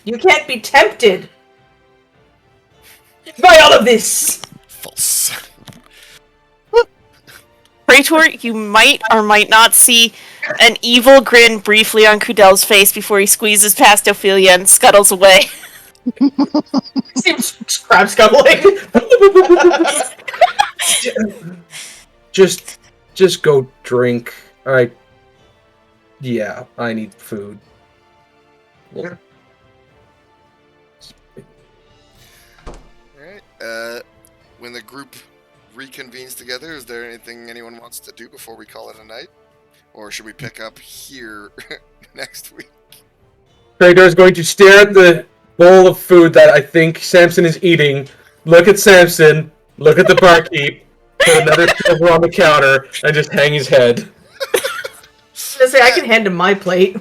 You can't be tempted by all of this. False. Praetor, you might or might not see an evil grin briefly on Kudel's face before he squeezes past Ophelia and scuttles away. Seems crab scuttling. just go drink. Yeah, I need food. Yeah. Alright, when the group reconvenes together, is there anything anyone wants to do before we call it a night? Or should we pick up here next week? Praetor is going to stare at the bowl of food that I think Samson is eating, look at Samson, look at the barkeep, put another silver on the counter, and just hang his head. I can hand him my plate.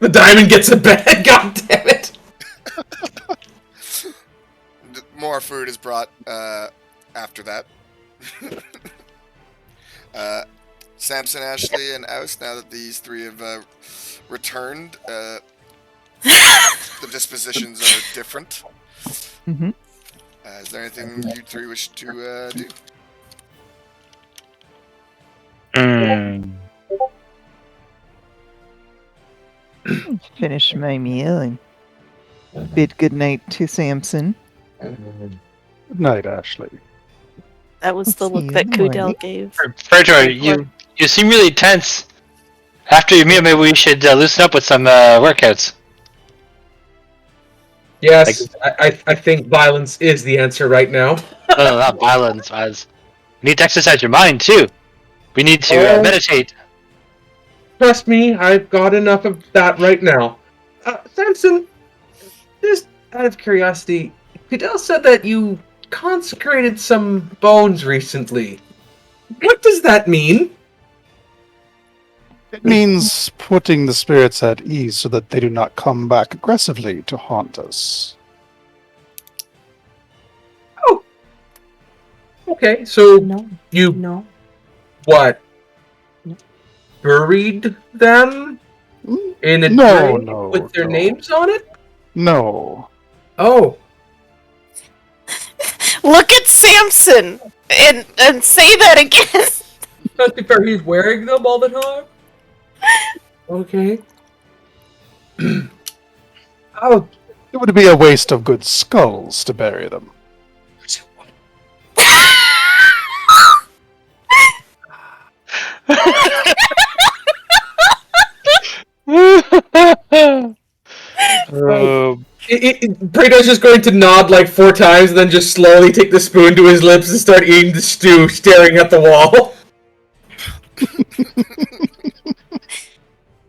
The diamond gets a bed, god damn it! More food is brought after that. Samson, Ashley, and Oust, now that these 3 have returned, the dispositions are different. Mm-hmm. Is there anything you 3 wish to do? Finish my meal and bid good night to Samson. Good night, Ashley. That was the See look you that in the Kudel morning. gave. Praetor, you seem really tense. After your meal, maybe we should loosen up with some workouts. Yes, I think violence is the answer right now. No, not violence, Vaz. You need to exercise your mind, too. We need to meditate. Trust me, I've got enough of that right now. Samson, just out of curiosity, Fidel said that you consecrated some bones recently. What does that mean? It means putting the spirits at ease so that they do not come back aggressively to haunt us. Oh. Okay, so No. you No. what? No. Buried them in a No, grave no, with their no. names on it? No. Oh. Look at Samson and say that again. Not be fair, he's wearing them all the time? Okay. Oh, It would be a waste of good skulls to bury them. Praetor's just going to nod like 4 times and then just slowly take the spoon to his lips and start eating the stew, staring at the wall.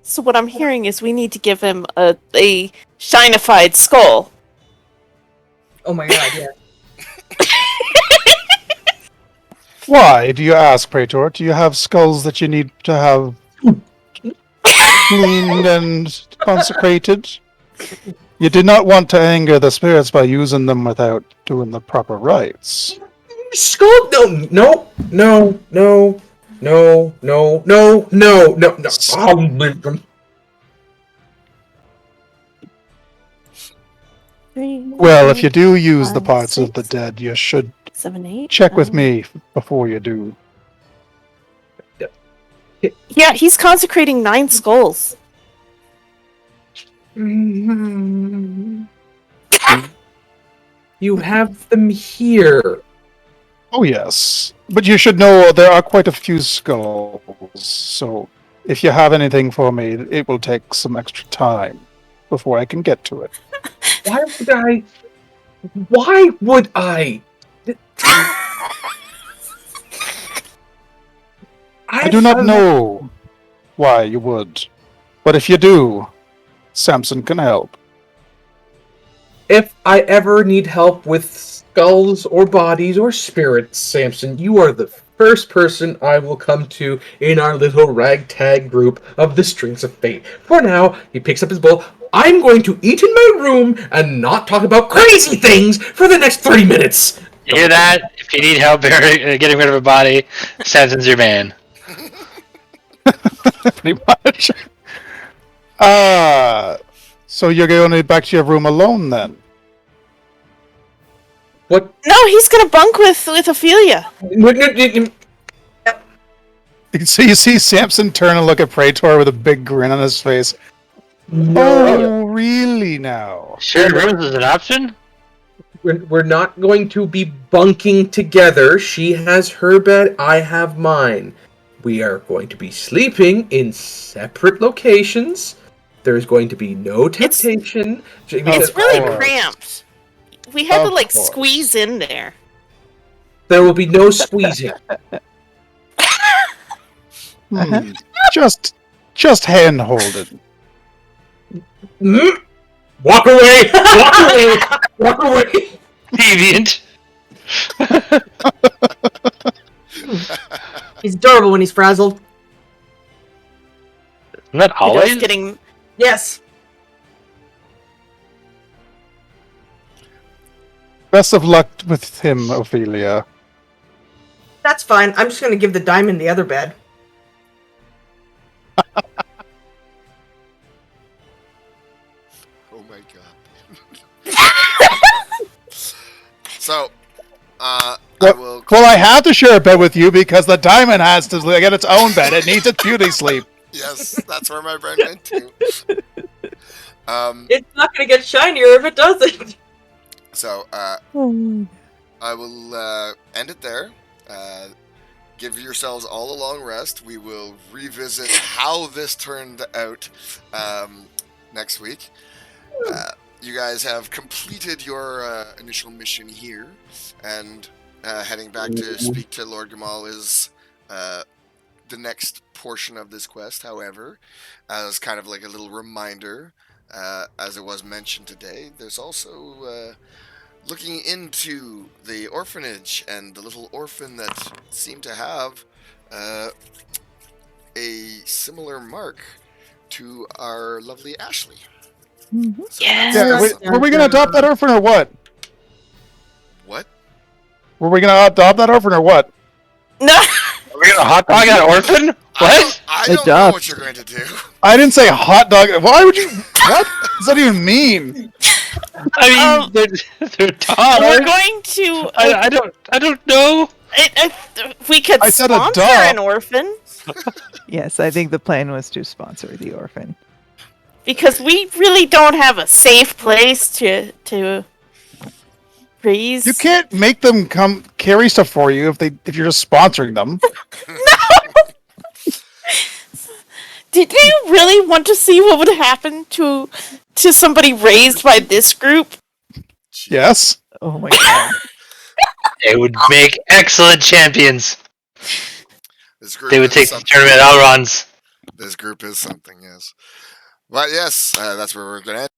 So what I'm hearing is we need to give him a shinified skull. Oh my god, yeah. Why, do you ask, Praetor? Do you have skulls that you need to have cleaned and consecrated? You did not want to anger the spirits by using them without doing the proper rites. Skull? No. Well, if you do use the parts of the dead, you should 7, 8. check with me before you do. Yeah, he's consecrating 9 skulls. You have them here. Oh, yes. But you should know there are quite a few skulls, so if you have anything for me, it will take some extra time before I can get to it. Why would I? Why would I? I do not know why you would, but if you do, Samson can help. If I ever need help with skulls or bodies or spirits, Samson, you are the first person I will come to in our little ragtag group of the Strings of Fate. For now, he picks up his bowl. I'm going to eat in my room and not talk about crazy things for the next 30 minutes. You hear that? If you need help getting rid of a body, Samson's your man. Pretty much. So you're going back to your room alone then? What? No, he's gonna bunk with Ophelia. So you see Samson turn and look at Praetor with a big grin on his face. Oh, really now? Shared rooms is an option? We're not going to be bunking together. She has her bed, I have mine. We are going to be sleeping in separate locations. There's going to be no temptation. It's really course. cramped. We had to Of like course. squeeze in there. There will be no squeezing. Just hand hold it. Walk away! Walk away! Walk away! Deviant. He's adorable when he's frazzled. Isn't that Just always? getting Yes. Best of luck with him, Ophelia. That's fine. I'm just gonna give the diamond the other bed. Oh my god. So, I will. Well, I have to share a bed with you because the diamond has to get its own bed. It needs its beauty sleep. Yes, that's where my brain went to. It's not gonna get shinier if it doesn't. So, I will end it there. Give yourselves all a long rest. We will revisit how this turned out next week. You guys have completed your initial mission here, and heading back to speak to Lord Gamal is the next portion of this quest. However, as kind of like a little reminder, as it was mentioned today, there's also looking into the orphanage and the little orphan that seemed to have a similar mark to our lovely Ashley. So Yes. that's Were we going to adopt that orphan or what? what? Were we going to adopt that orphan or what? no. Are we gonna hot dog that orphan? What? I don't know Adopt. what you're going to do. I didn't say hot dog. Why would you? What does that even mean? I mean, they're We're dogs. going to. I don't know. We could I said sponsor adopt. an orphan Yes, I think the plan was to sponsor the orphan. because we really don't have a safe place to raise. You can't make them come carry stuff for you if you're just sponsoring them. Did you really want to see what would happen to somebody raised by this group? Yes. Oh my god. They would make excellent champions. This group They would is take the something. tournament outruns. This group is something, yes. But yes, that's where we're going to end.